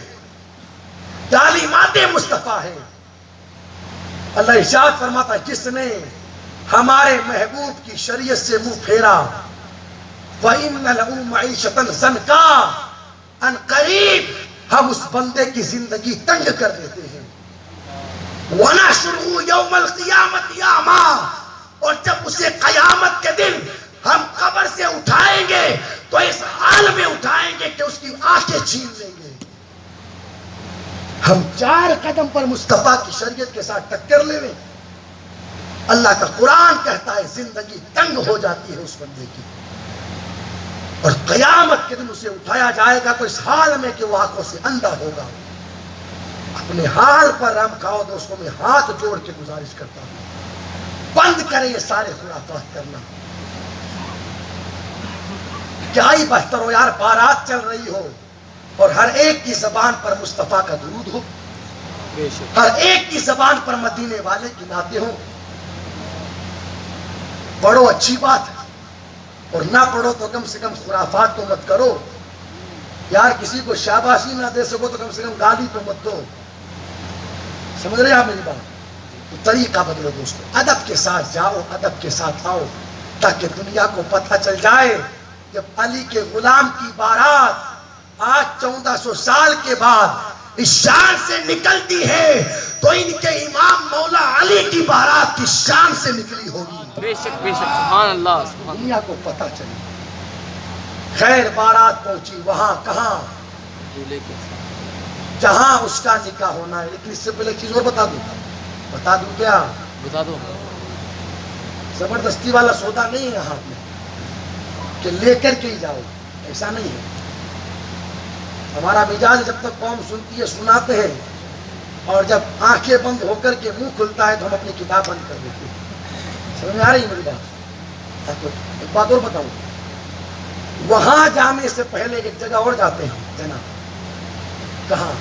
تعلیمات مصطفیٰ ہے۔ اللہ ارشاد فرماتا ہے جس نے ہمارے محبوب کی شریعت سے منہ پھیرا وَإِنَّ لَهُ مَعِيشَةً ضَنْكًا، ان قریب ہم اس بندے کی زندگی تنگ کر دیتے ہیں۔ وَنَحْشُرُهُ يَوْمَ الْقِيَامَةِ أَعْمَى، اور جب اسے قیامت کے دن ہم قبر سے اٹھائیں گے تو اس حال میں اٹھائیں گے کہ اس کی آنکھیں چھین لیں گے۔ ہم 4 قدم پر مصطفیٰ کی شریعت کے ساتھ ٹکر لے لیں، اللہ کا قرآن کہتا ہے زندگی تنگ ہو جاتی ہے اس بندے کی، اور قیامت کے دن اسے اٹھایا جائے گا تو اس حال میں کہ وہ آنکھوں سے اندھا ہوگا۔ اپنے حال پر رحم کھاؤ دوستوں میں ہاتھ جوڑ کے گزارش کرتا ہوں بند کریں یہ سارے خرافات کرنا۔ کیا ہی بہتر ہو یار بارات چل رہی ہو اور ہر ایک کی زبان پر مصطفیٰ کا درود ہو، بے شک۔ ہر ایک کی زبان پر مدینے والے کی نعتیں ہوں۔ پڑھو اچھی بات ہے، اور نہ پڑھو تو کم سے کم خرافات تو مت کرو یار، کسی کو شاباشی نہ دے سکو تو کم سے کم گالی تو مت دو۔ سمجھ رہے آپ میری بات؟ تو طریقہ بدلو دوستو، ادب کے ساتھ جاؤ، ادب کے ساتھ آؤ، تاکہ دنیا کو پتہ چل جائے جب علی کے غلام کی بارات آج 1400 سال کے بعد اس شان سے نکلتی ہے تو ان کے امام مولا علی کی بارات کی شان سے نکلی ہوگی۔ بے شک سبحان اللہ سبحان دنیا کو پتہ چلے۔ خیر بارات پہنچی، وہاں کہاں اللہ۔ جہاں اس کا نکاح ہونا ہے، لیکن اس سے پہلے ایک چیز اور بتا دوں کیا؟ بتا دو۔ زبردستی والا سودا نہیں ہے ہاتھ میں کہ لے کر کے ہی جاؤ، ایسا نہیں ہے۔ ہمارا مزاج جب تک قوم سنتی ہے سناتے ہیں، اور جب آنکھیں بند ہو کر کے منہ کھلتا ہے تو ہم اپنی کتاب بند کر دیتے ہیں۔ سمجھ میں آ رہی ہے میری بات؟ ایک بات اور بتاؤں، وہاں جانے سے پہلے ایک جگہ اور جاتے ہیں جناب، کہاں؟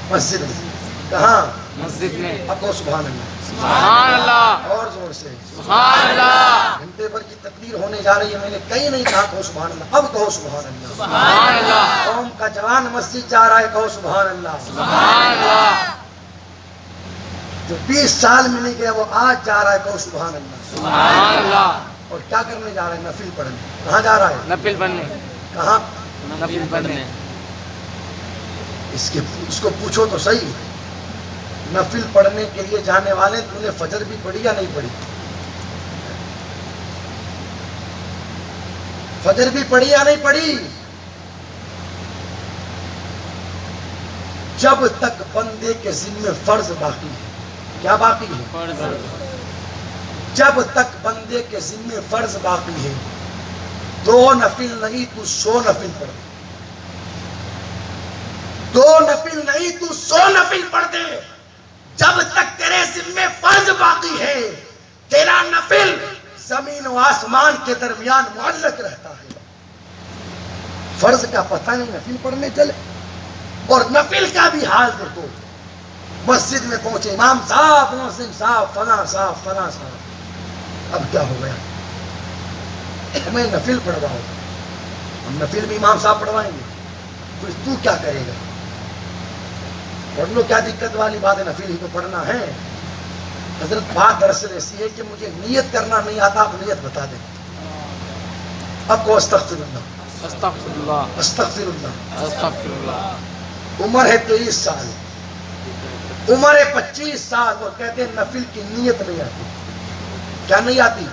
مسجد میں۔ کہاں؟ مسجد میں۔ اب کہو سبحان اللہ، سبحان اللہ، اور زور سے سبحان اللہ، گھنٹے بھر کی تقریر ہونے جا رہی ہے، میں نے کہیں نہیں کہا کہو سبحان اللہ، اب کہو سبحان اللہ۔ سبحان اللہ، قوم کا جوان مسجد جا رہا ہے، کہو سبحان اللہ۔ سبحان اللہ۔ جو 20 سال میں نہیں گیا وہ آج جا رہا ہے، کہو سبحان اللہ۔ سبحان اللہ۔ اور کیا کرنے جا رہا ہے؟ نفل پڑھنے۔ کہاں جا رہا ہے؟ نفل پڑھنے۔ کہاں؟ نفل پڑھنے۔ اس کو پوچھو تو صحیح، نفل پڑھنے کے لیے جانے والے تو نے فجر بھی پڑھی یا نہیں پڑھی؟ فجر بھی پڑھی یا نہیں پڑھی؟ جب تک بندے کے ذمہ فرض باقی ہے، کیا باقی ہے؟ جب تک بندے کے ذمہ فرض باقی ہے، 2 نفل نہیں تو 100 نفل پڑھ دے، 2 نفل نہیں تو 100 نفل پڑھ دے۔ جب تک تیرے ذمہ فرض باقی ہے، تیرا نفل زمین و آسمان کے درمیان معلق رہتا ہے۔ فرض کا پتہ نہیں، نفل پڑھنے چلے۔ اور نفل کا بھی حال دیکھو، مسجد میں پہنچے، امام صاحب، محسن صاحب، فلاں صاحب، فلاں صاحب، اب کیا ہو گیا؟ ہمیں نفل پڑھواؤ، ہم نفل بھی امام صاحب پڑھوائیں گے، تو کیا کرے گا؟ پڑھ لو، کیا دقت والی بات ہے؟ نفل ہی تو پڑھنا ہے۔ حضرت بات دراصل ایسی ہے کہ مجھے نیت کرنا نہیں آتا، آپ نیت بتا دیں۔ اب کو استغفر اللہ، استغفر اللہ، استغفر اللہ۔ استغفر اللہ۔ عمر ہے 23 سال، عمر ہے 25 سال، اور کہتے ہیں نفل کی نیت نہیں آتی۔ کیا نہیں آتی؟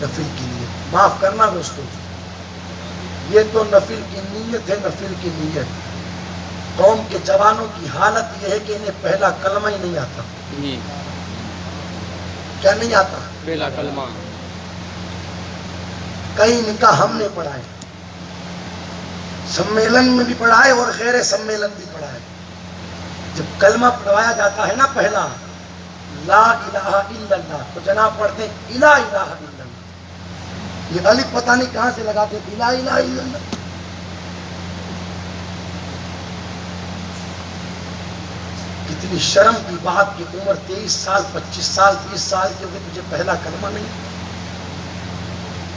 نفل کی نیت۔ معاف کرنا دوستو، یہ تو نفل کی نیت ہے، نفل کی نیت۔ قوم کے جوانوں کی حالت یہ ہے کہ انہیں پہلا کلمہ ہی نہیں آتا۔ کیا نہیں آتا؟ پہلا کلمہ۔ کئی نکاح ہم نے پڑھائے، سمیلن میں بھی پڑھائے اور غیر سمیلن بھی پڑھائے۔ جب کلمہ پڑھوایا جاتا ہے نا پہلا، لا الہ الا اللہ، تو جناب پڑھتے ہیں الہ الہ الا اللہ۔ یہ الف پتہ نہیں کہاں سے لگاتے ہیں، الہ الہ الا اللہ۔ کتنی شرم کی بات کہ عمر 23 سال، 25 سال، 20 سال کے ہوئے تجھے پہلا کلمہ نہیں۔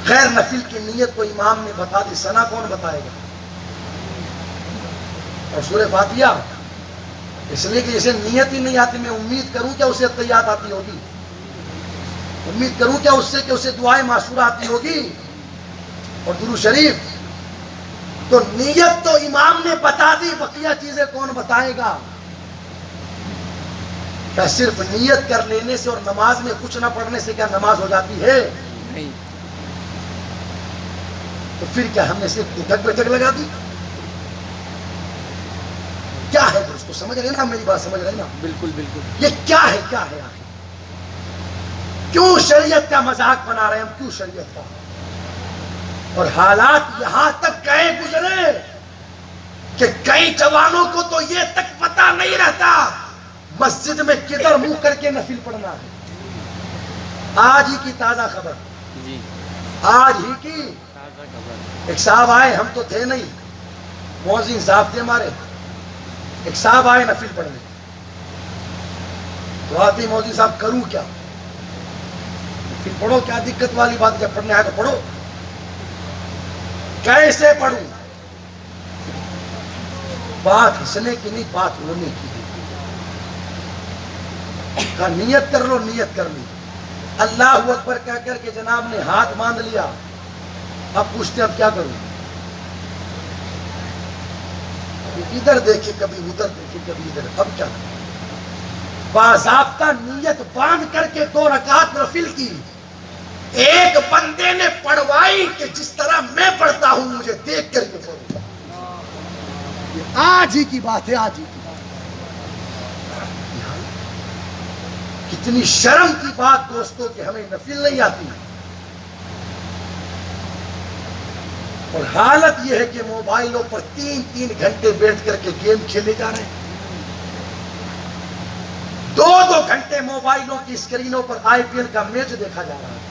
خیر نفل کی نیت کو امام نے بتا دی، ثنا کون بتائے گا؟ اور سورہ فاتحہ، اس لیے کہ اسے نیت ہی نہیں آتی، میں امید کروں کہ اسے اتحیات آتی ہوگی، امید کروں کہ اسے دعائیں معصورہ آتی ہوگی اور درود شریف۔ تو نیت تو امام نے بتا دی، بقیہ چیزیں کون بتائے گا؟ کیا صرف نیت کر لینے سے اور نماز میں کچھ نہ پڑھنے سے کیا نماز ہو جاتی ہے؟ نہیں۔ تو پھر کیا ہم نے صرف اٹھک بیٹھک لگا دی؟ کیا ہے دوستو؟ سمجھ رہے نا میری بات؟ سمجھ رہے نا؟ بالکل بالکل۔ یہ کیا ہے؟ کیا ہے آخر؟ کیوں شریعت کا مذاق بنا رہے ہیں ہم؟ کیوں شریعت کا؟ اور حالات یہاں تک گئے گزرے کہ کئی جوانوں کو تو یہ تک پتا نہیں رہتا مسجد میں کدھر منہ کر کے نفل پڑھنا ہے۔ آج ہی کی تازہ خبر، جی آج ہی کی، تازہ خبر۔ ایک صاحب آئے، ہم تو تھے نہیں، مؤذن صاحب تھے ہمارے، ایک صاحب آئے نفل پڑھنے، تو آتے مؤذن صاحب کروں کیا؟ نفل پڑھو، کیا دقت والی بات؟ جب پڑھنے آئے تو پڑھو۔ کیسے پڑھوں؟ بات ہنسنے کی نہیں، بات رونے کی ہے۔ کہا نیت کر لو، نیت کر لی، اللہ اکبر کہہ کر کے جناب نے ہاتھ باندھ لیا۔ اب پوچھتے اب کیا کروں؟ ادھر دیکھے کبھی ادھر دیکھے کبھی ادھر، اب کیا کروں؟ باضابطہ نیت باندھ کر کے 2 رکعت نفل کی، ایک بندے نے پڑھوائی کہ جس طرح میں پڑھتا ہوں مجھے دیکھ کر کے پڑھوں۔ یہ آج ہی کی بات ہے، آج ہی کی بات۔ کتنی شرم کی بات دوستوں کہ ہمیں نفل نہیں آتی، اور حالت یہ ہے کہ موبائلوں پر 3 گھنٹے بیٹھ کر کے گیم کھیلے جا رہے ہیں، 2 گھنٹے موبائلوں کی اسکرینوں پر IPL کا میچ دیکھا جا رہا ہے،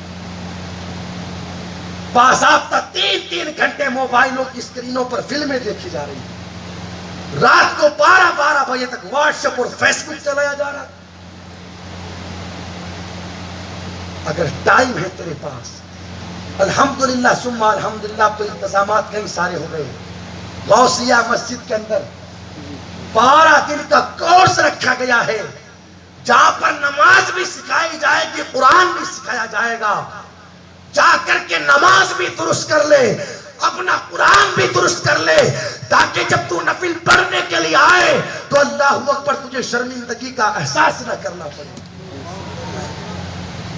باضابطہ 3 گھنٹے موبائلوں کی اسکرینوں پر فلمیں دیکھی جا رہی ہیں، رات کو 12 بجے تک واٹس ایپ اور فیس بک چلایا جا رہا ہے۔ اگر ٹائم ہے تیرے پاس، الحمدللہ ثم الحمدللہ، اب تو انتظامات کئی سارے ہو گئے۔ غوثیہ مسجد کے اندر 12 دن کا کورس رکھا گیا ہے، جہاں پر نماز بھی سکھائی جائے گی، قرآن بھی سکھایا جائے گا، جا کر کے نماز بھی درست کر لے، اپنا قرآن بھی درست کر لے، تاکہ جب تو نفل پڑھنے کے لیے آئے تو اللہ اکبر تجھے شرمندگی کا احساس نہ کرنا پڑے۔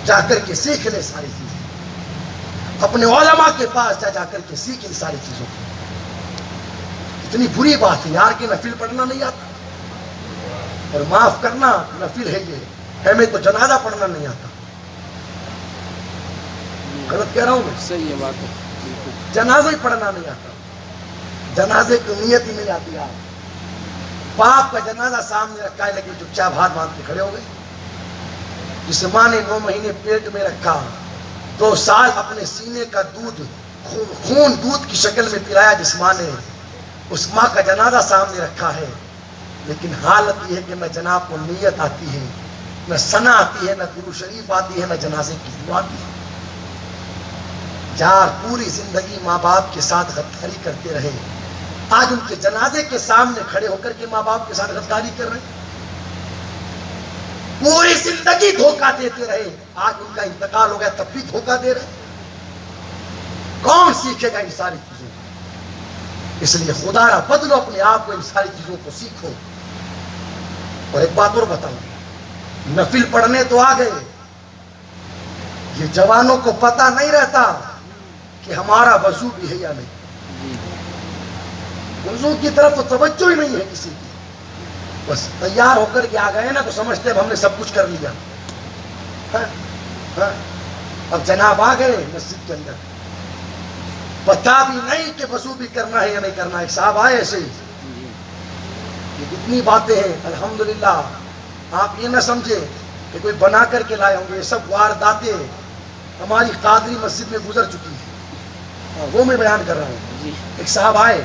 جا کر کے سیکھ لے ساری چیزیں، اپنے علماء کے پاس جا کر کے سیکھ ان ساری چیزوں کو۔ اتنی بری بات ہے یار کہ نفل پڑھنا نہیں آتا، اور معاف کرنا نفل ہے یہ، ہمیں تو جنازہ پڑھنا نہیں آتا۔ غلط کہہ رہا ہوں میں؟ صحیح ہے بات ہے، بالکل۔ جنازہ ہی پڑھنا نہیں آتا، جنازے کی نیت ہی نہیں آتی آپ۔ باپ کا جنازہ سامنے رکھا ہے لیکن چپ چاپ ہاتھ باندھ کے کھڑے ہو گئے۔ جس ماں نے 9 مہینے پیٹ میں رکھا، 2 سال اپنے سینے کا دودھ خون دودھ کی شکل میں پلایا، جس ماں نے، اس ماں کا جنازہ سامنے رکھا ہے، لیکن حالت یہ ہے کہ نہ جناب کو نیت آتی ہے، نہ ثنا آتی ہے، نہ درود شریف آتی ہے، نہ جنازے کی دعا آتی ہے۔ یار پوری زندگی ماں باپ کے ساتھ غداری کرتے رہے، آج ان کے جنازے کے سامنے کھڑے ہو کر کے ماں باپ کے ساتھ غداری کر رہے ہیں۔ پوری زندگی دھوکہ دیتے رہے، آج ان کا انتقال ہو گیا تب بھی دھوکہ دے رہے۔ کون سیکھے گا ان ساری چیزوں کو؟ اس لیے خدا را بدلو اپنے آپ کو، ان ساری چیزوں کو سیکھو۔ اور ایک بات اور بتاؤں، نفل پڑھنے تو آ گئے، یہ جوانوں کو پتہ نہیں رہتا کہ ہمارا وضو بھی ہے یا نہیں۔ وضو کی طرف تو توجہ ہی نہیں ہے کسی کی، بس تیار ہو کر کے آ گئے نا تو سمجھتے ہیں ہم نے سب کچھ کر لیا۔ اب جناب آ گئے مسجد کے اندر، پتا بھی نہیں کہ وضو بھی کرنا ہے یا نہیں کرنا ہے۔ صاحب آئے ایسے ہی، یہ کتنی باتیں ہیں الحمدللہ۔ آپ یہ نہ سمجھے کہ کوئی بنا کر کے لائے ہوں گے، یہ سب وارداتیں ہماری قادری مسجد میں گزر چکی ہے، وہ میں بیان کر رہا ہوں۔ ایک صاحب آئے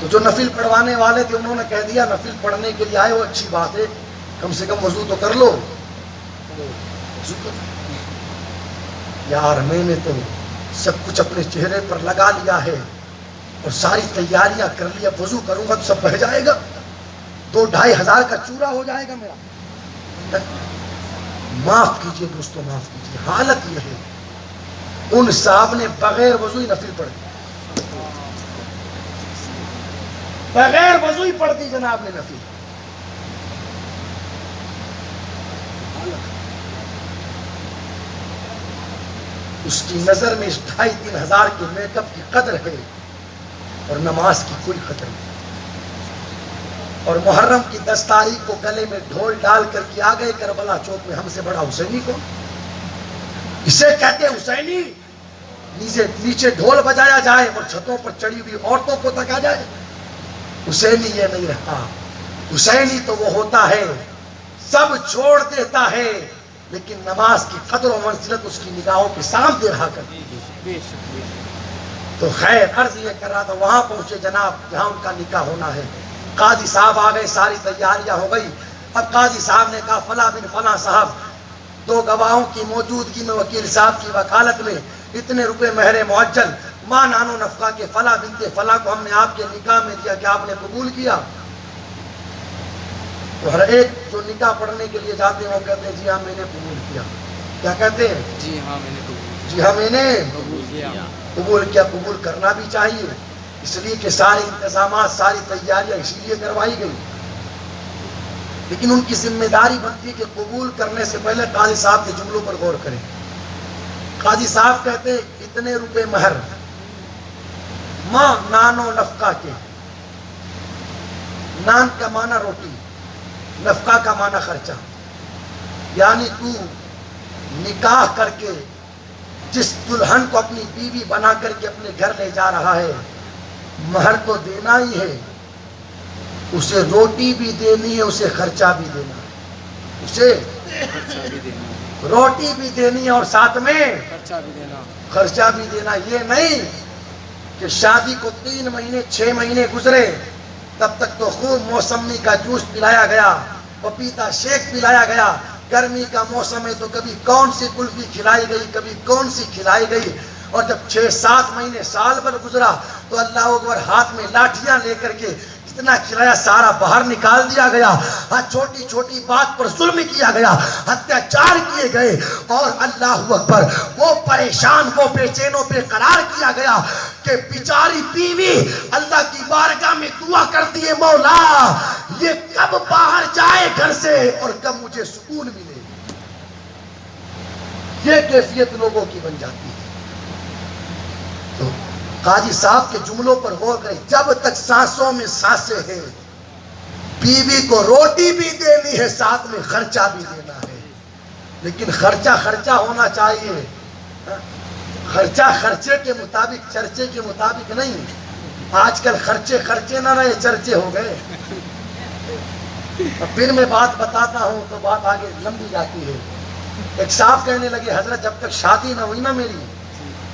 تو جو نفل پڑھوانے والے تھے انہوں نے کہہ دیا نفل پڑھنے کے لیے آئے ہو، اچھی بات ہے، کم سے کم وضو تو کر لو۔ وضو کر لو۔ یار میں نے تو سب کچھ اپنے چہرے پر لگا لیا ہے اور ساری تیاریاں کر لی، اب وضو کروں گا تو سب بہہ جائے گا، 2-2.5 ہزار کا چورا ہو جائے گا میرا۔ معاف کیجئے دوستو، معاف کیجئے، حالت یہ ہے۔ ان صاحب نے بغیر وضو ہی نفل پڑھ دی، بغیر وضو ہی پڑھ دی جناب نے نفل۔ اس کی نظر میں اس 2.5-3 ہزار کے میک اپ کی قدر ہے اور نماز کی کوئی قدر نہیں۔ اور محرم کی 10 تاریخ کو گلے میں ڈھول ڈال کر کے آ گئے کربلا چوک میں، ہم سے بڑا حسینی کو، اسے کہتے ہیں حسینی۔ نیچے ڈھول بجایا جائے اور چھتوں پر چڑھی ہوئی عورتوں کو تکا جائے، حسینی یہ نہیں رہتا۔ حسینی تو وہ ہوتا ہے سب چھوڑ دیتا ہے لیکن نماز کی قدر و منزلت اس کی نگاہوں کے سامنے رہا کرتی ہے۔ تو خیر عرض یہ کر رہا تھا، وہاں پہنچے جناب جہاں ان کا نکاح ہونا ہے۔ قاضی صاحب آ گئے، ساری تیاریاں ہو گئی۔ اب قاضی صاحب نے کہا فلاں بن فلاں صاحب 2 گواہوں کی موجودگی میں وکیل صاحب کی وکالت میں اتنے روپے مہر معجل ماں نانو نفقہ کے فلاں بنت فلاں کو ہم نے آپ کے نکاح میں دیا، کہ آپ نے قبول کیا؟ تو ہر ایک جو نکاح پڑھنے کے لیے جاتے ہیں وہ کہتے ہیں جی ہاں میں نے قبول کیا۔ کیا کہتے ہیں؟ جی ہاں میں نے قبول جی ہاں میں نے قبول کیا۔ قبول کیا۔ قبول کرنا بھی چاہیے، اس لیے کہ سارے انتظامات، ساری تیاریاں اسی لیے کروائی گئی، لیکن ان کی ذمہ داری بنتی ہے کہ قبول کرنے سے پہلے قاضی صاحب کے جملوں پر غور کریں۔ قاضی صاحب کہتے ہیں اتنے روپے مہر ماں نانو نفقہ کے، نان کا معنی روٹی، نفقہ کا معنی خرچہ، یعنی تو نکاح کر کے جس دلہن کو اپنی بیوی بنا کر کے اپنے گھر لے جا رہا ہے، مہر تو دینا ہی ہے، اسے روٹی بھی دینی ہے، اسے خرچہ بھی دینا ہے، اسے خرچہ بھی دینا، روٹی بھی دینی ہے اور ساتھ میں خرچہ بھی دینا۔ خرچہ بھی دینا۔ یہ نہیں کہ شادی کو 3 مہینے 6 مہینے گزرے تب تک تو خوب موسمی کا جوس پلایا گیا، پپیتا شیک پلایا گیا، گرمی کا موسم ہے تو کبھی کون سی کلفی کھلائی گئی، کبھی کون سی کھلائی گئی، اور جب 6-7 مہینے سال بھر گزرا تو اللہ اکبر ہاتھ میں لاٹھیاں لے کر کے جتنا کرایہ سارا باہر نکال دیا گیا. ہاں چھوٹی چھوٹی بات پر ظلم کیا گیا, اتیاچار کیے گئے, اور اللہ اکبر وہ پریشان وہ بے چینوں پہ قرار کیا گیا کہ بیچاری بیوی اللہ کی بارگاہ میں دعا کرتی ہے, مولا یہ کب باہر جائے گھر سے اور کب مجھے سکون ملے. یہ کیفیت لوگوں کی بن جاتی ہے. تو قاضی صاحب کے جملوں پر غور کریں. جب تک سانسوں میں سانسیں ہیں بیوی کو روٹی بھی دینی ہے, ساتھ میں خرچہ بھی دینا ہے. لیکن خرچہ ہونا چاہیے, خرچہ خرچے کے مطابق, چرچے کے مطابق نہیں. آج کل خرچے نہ رہے, چرچے ہو گئے. پھر میں بات بتاتا ہوں تو بات آگے لمبی جاتی ہے. ایک صاحب کہنے لگے, حضرت جب تک شادی نہ ہوئی نا میری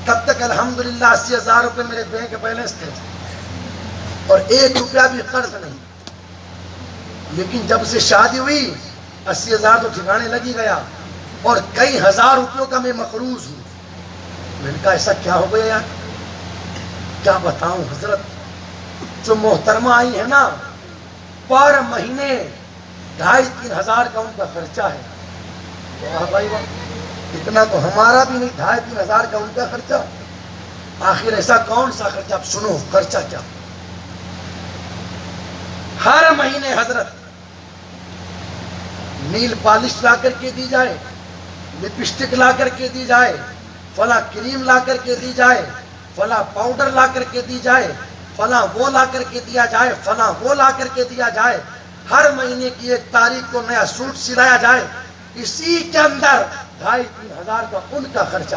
تب تک الحمدللہ 80,000 روپے میرے بینک بیلنس تھے اور 1 روپیہ بھی قرض نہیں. لیکن جب سے شادی ہوئی 80,000 تو ٹھکانے لگی گیا اور کئی ہزار روپیوں کا میں مقروض ہوں. میں نے کہا ایسا کیا ہو گیا یار, کیا بتاؤں حضرت. جو محترمہ آئی ہے نا پر مہینے 2,500-3 ہزار کا ان کا خرچہ ہے. واہ بھائی واہ, اتنا تو ہمارا بھی نہیں, 2,500-3 ہزار کا ان کا خرچہ. آخر ایسا کون سا خرچہ؟ اب سنو خرچہ کیا. ہر مہینے حضرت نیل پالش لا کر کے دی جائے, لپسٹک لا کر کے دی جائے, فلاں کریم لا کر کے دی جائے, فلاں پاؤڈر لا کر کے دی جائے, فلاں وہ لا کر کے دیا جائے, فلاں وہ لا کر کے دیا جائے. ہر مہینے کی 1 تاریخ کو نیا سوٹ سلایا جائے. اسی کے اندر 2,500-3 ہزار کا ان کا خرچہ.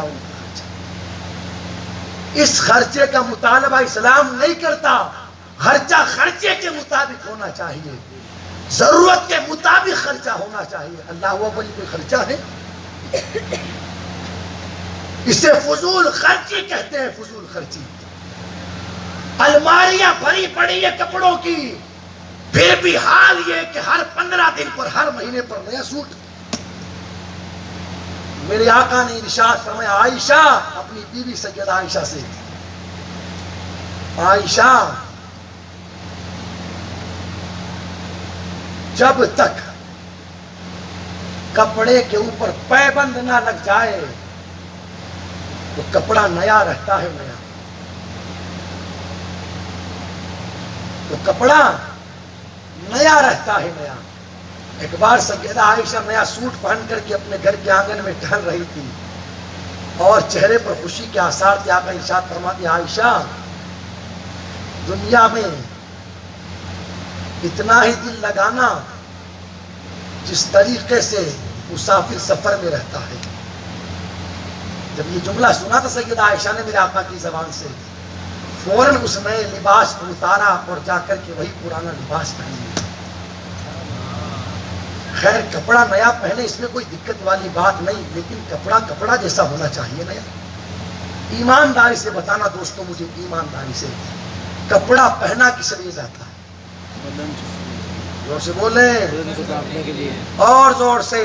اس خرچے کا مطالبہ اسلام نہیں کرتا. خرچہ خرچے کے مطابق ہونا چاہیے, ضرورت کے مطابق خرچہ ہونا چاہیے. اللہ وہ بڑی کوئی خرچہ ہے, اسے فضول خرچی کہتے ہیں. فضول خرچی. الماریاں بھری پڑی ہے کپڑوں کی, پھر بھی حال یہ کہ ہر 15 دن پر, ہر مہینے پر نیا سوٹ. میرے آقا نے ارشاد فرمایا, عائشہ اپنی بیوی سیدہ عائشہ سے, عائشہ جب تک کپڑے کے اوپر پیبند نہ لگ جائے تو کپڑا نیا رہتا ہے. نیا تو کپڑا نیا رہتا ہے. نیا. ایک بار سیدہ عائشہ نیا سوٹ پہن کر کے اپنے گھر کے آنگن میں ٹہل رہی تھی اور چہرے پر خوشی کے آثار تھے. آقا ارشاد فرماتے, عائشہ دنیا میں اتنا ہی دل لگانا جس طریقے سے مسافر سفر میں رہتا ہے. جب یہ جملہ سنا تھا سیدہ عائشہ نے میرے آقا کی زبان سے, فوراً اس نئے لباس کو اتارا اور جا کر کے وہی پرانا لباس پہن لیا. خیر کپڑا نیا پہنے اس میں کوئی دقت والی بات نہیں, لیکن کپڑا کپڑا جیسا ہونا چاہیے نیا. ایمانداری سے بتانا دوستوں مجھے, ایمانداری سے, کپڑا پہنا کس لیے جاتا ہے؟ زور سے بولیں, اور زور سے,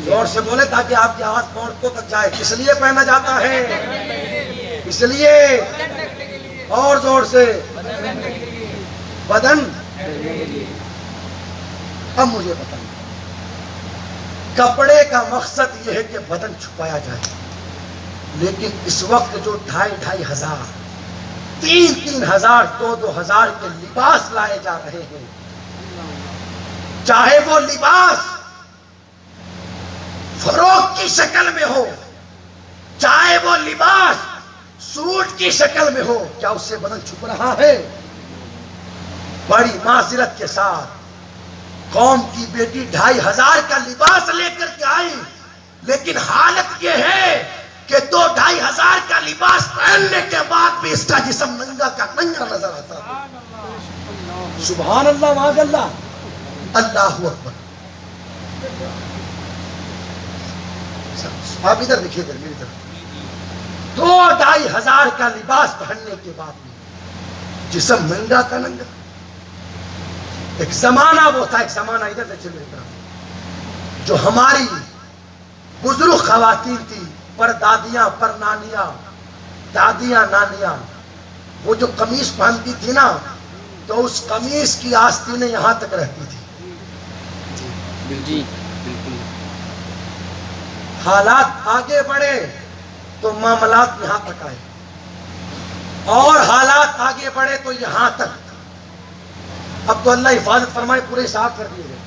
زور سے بولیں تاکہ آپ کی آواز پہنچ تک جائے. کس لیے پہنا جاتا ہے؟ اس لیے, اور زور سے, بدن. اب مجھے بتائیں, کپڑے کا مقصد یہ ہے کہ بدن چھپایا جائے, لیکن اس وقت جو 2,500 ہزار 3,000 ہزار 2,000 ہزار کے لباس لائے جا رہے ہیں, چاہے وہ لباس فروخت کی شکل میں ہو, چاہے وہ لباس سوٹ کی شکل میں ہو, کیا اس سے بدن چھپ رہا ہے؟ بڑی معذرت کے ساتھ قوم کی بیٹی 2,500 ہزار کا لباس لے کر کے آئی, لیکن حالت یہ ہے کہ 2,500 ہزار کا لباس پہننے کے بعد بھی اس کا جسم ننگا کا ننگا نظر آتا ہے. سبحان اللہ, معاذ اللہ, اللہ اکبر. آپ ادھر دیکھیے, ادھر میری طرف. 2,500 ہزار کا لباس پہننے کے بعد بھی جسم ننگا کا ننگا. ایک زمانہ وہ تھا, ایک زمانہ ادھر دیکھیے میری طرف, جو ہماری بزرگ خواتین تھی, پر دادیاں, پر نانیاں, دادیاں, نانیاں, وہ جو قمیص پہنتی تھی نا تو اس قمیص کی آستینیں یہاں تک رہتی تھی. جی بالکل. حالات آگے بڑھے تو معاملات یہاں تک آئے, اور حالات آگے بڑھے تو یہاں تک. اب تو اللہ حفاظت فرمائے, پورے صاف کر دیے گئے.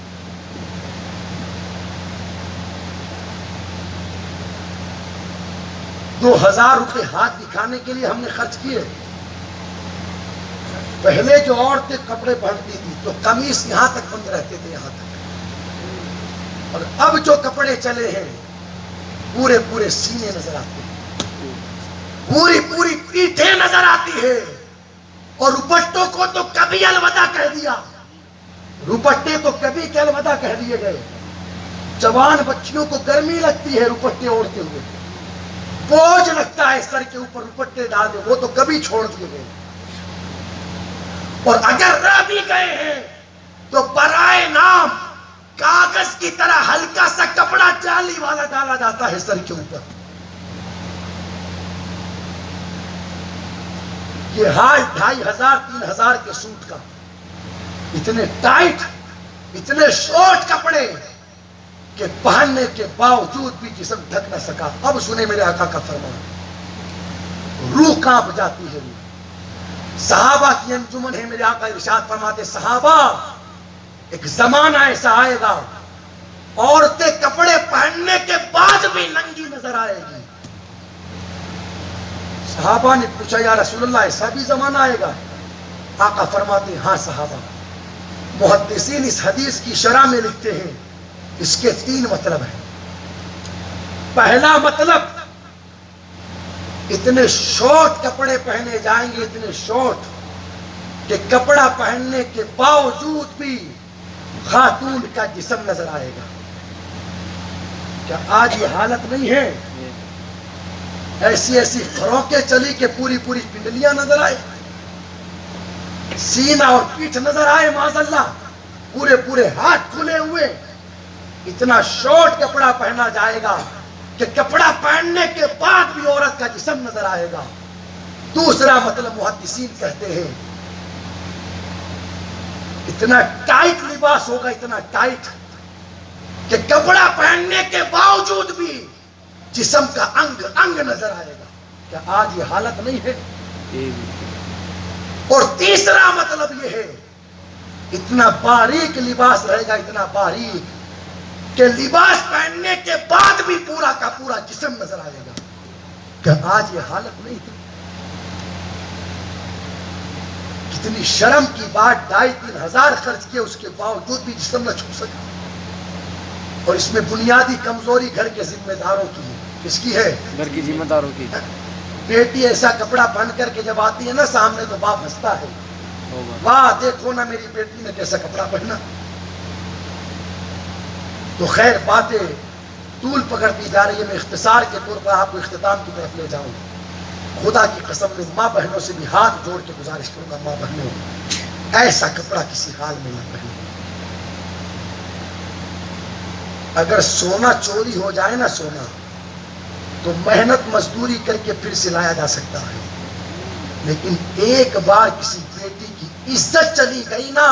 $2000 ہاتھ دکھانے کے لیے ہم نے خرچ کیے. پہلے جو عورتیں کپڑے پہنتی تھی تو قمیص یہاں تک بند رہتے تھے, یہاں تک. اور اب جو کپڑے چلے ہیں پورے پورے سینے نظر آتے ہیں, پوری پوری پیٹھیں نظر آتی ہے. اور روپٹوں کو تو کبھی الوداع کہہ دیا, روپٹے تو کبھی کے الوداع کہہ دیے گئے. جوان بچیوں کو گرمی لگتی ہے روپٹے اوڑھتے ہوئے, بوجھ لگتا ہے سر کے اوپر روپٹے ڈال دے, وہ تو کبھی چھوڑ دیے گئے. اور اگر رہ بھی گئے ہیں تو برائے نام کاغذ کی طرح ہلکا سا کپڑا جالی والا ڈالا جاتا ہے سر کے اوپر. یہ ہائی 2500 3000 کے سوٹ کا اتنے ٹائٹ, اتنے شارٹ کپڑے کہ پہننے کے باوجود بھی جسم ڈھک نہ سکا. اب سنیں میرے آقا کا فرمان, روح کانپ جاتی ہے. صحابہ کی انجمن ہے, میرے آقا ارشاد فرماتے صحابہ ایک زمانہ ایسا آئے گا عورتیں کپڑے پہننے کے بعد بھی ننگی نظر آئے گی. صحابہ نے پوچھا یا رسول اللہ ایسا بھی زمانہ آئے گا؟ آقا فرماتے ہاں صحابہ. محدثین اس حدیث کی شرح میں لکھتے ہیں اس کے 3 مطلب ہیں. پہلا مطلب اتنے شارٹ کپڑے پہنے جائیں گے, اتنے شارٹ کہ کپڑا پہننے کے باوجود بھی خاتون کا جسم نظر آئے گا. کیا آج یہ حالت نہیں ہے؟ ایسی ایسی فروکیں چلی کہ پوری پوری پنڈلیاں نظر آئے, سینہ اور پیٹھ نظر آئے, معاذ اللہ پورے پورے ہاتھ کھلے ہوئے. اتنا شارٹ کپڑا پہنا جائے گا کہ کپڑا پہننے کے بعد بھی عورت کا جسم نظر آئے گا. دوسرا مطلب محدثین کہتے ہیں اتنا ٹائٹ لباس ہوگا, اتنا ٹائٹ کہ کپڑا پہننے کے باوجود بھی جسم کا انگ انگ نظر آئے گا. کیا آج یہ حالت نہیں ہے؟ اور تیسرا مطلب یہ ہے اتنا باریک لباس رہے گا, اتنا باریک کہ لباس پہننے کے بعد بھی پورا کا پورا جسم نظر آئے گا. کیا آج یہ حالت نہیں ہے؟ کتنی شرم کی بات, 2500-3000 خرچ کیے اس کے باوجود بھی جسم نہ چھو سکا. اور اس میں بنیادی کمزوری گھر کے ذمہ داروں کی ہے. کس کی ہے؟ گھر کی ذمہ داروں کی. بیٹی ایسا کپڑا پہن کر کے جب آتی ہے نا سامنے تو باپ ہنستا ہے, واہ دیکھو نا میری بیٹی نے کیسا کپڑا پہنا. تو خیر باتیں طول پکڑتی جا رہی ہے. میں اختصار کے طور پر آپ کو اختتام کی طرف لے جاؤں. خدا کی قسم میں ماں بہنوں سے بھی ہاتھ جوڑ کے گزارش کروں گا, ماں بہنوں ایسا کپڑا کسی حال میں نہ پہنو. اگر سونا چوری ہو جائے نا سونا, تو محنت مزدوری کر کے پھر سلایا جا سکتا ہے. لیکن ایک بار کسی بیٹی کی عزت چلی گئی نا,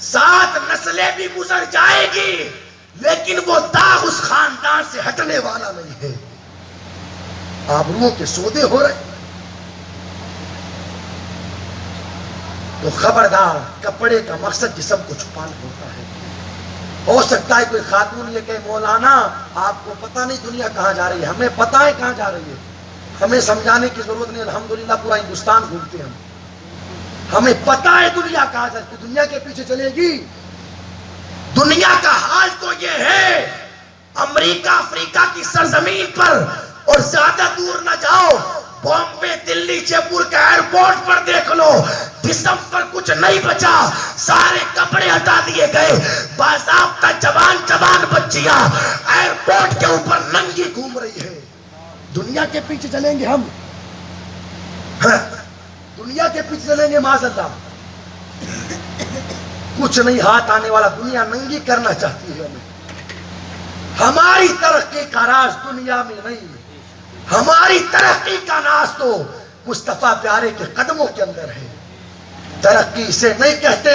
7 نسلیں بھی گزر جائے گی لیکن وہ داغ اس خاندان سے ہٹنے والا نہیں ہے. آبروؤں کے سودے ہو رہے. تو خبردار, کپڑے کا مقصد جسم کو چھپانا ہوتا ہے. ہو سکتا ہے کوئی خاتون یہ کہ مولانا آپ کو پتہ نہیں دنیا کہاں جا رہی ہے. ہمیں پتہ ہے کہاں جا رہی ہے, ہمیں سمجھانے کی ضرورت نہیں. الحمدللہ پورا ہندوستان گھومتے ہیں, ہمیں پتہ ہے دنیا کہاں جا رہی ہے. دنیا کے پیچھے چلے گی. دنیا کا حال تو یہ ہے, امریکہ افریقہ کی سرزمین پر, اور زیادہ دور نہ جاؤ, بامبے دلی جے پور کے ایئرپورٹ پر دیکھ لو, جسم پر کچھ نہیں بچا, سارے کپڑے ہٹا دیے گئے. باضابطہ جوان بچیاں ایئرپورٹ کے اوپر ننگی گھوم رہی ہے. دنیا کے پیچھے چلیں گے ہم, دنیا کے پیچھے چلیں گے معاذ اللہ. کچھ نہیں ہاتھ آنے والا. دنیا ننگی کرنا چاہتی ہے ہمیں. ہماری ترقی کا راز دنیا میں نہیں, ہماری ترقی کا راز تو مصطفیٰ پیارے کے قدموں کے اندر ہے. ترقی سے نہیں کہتے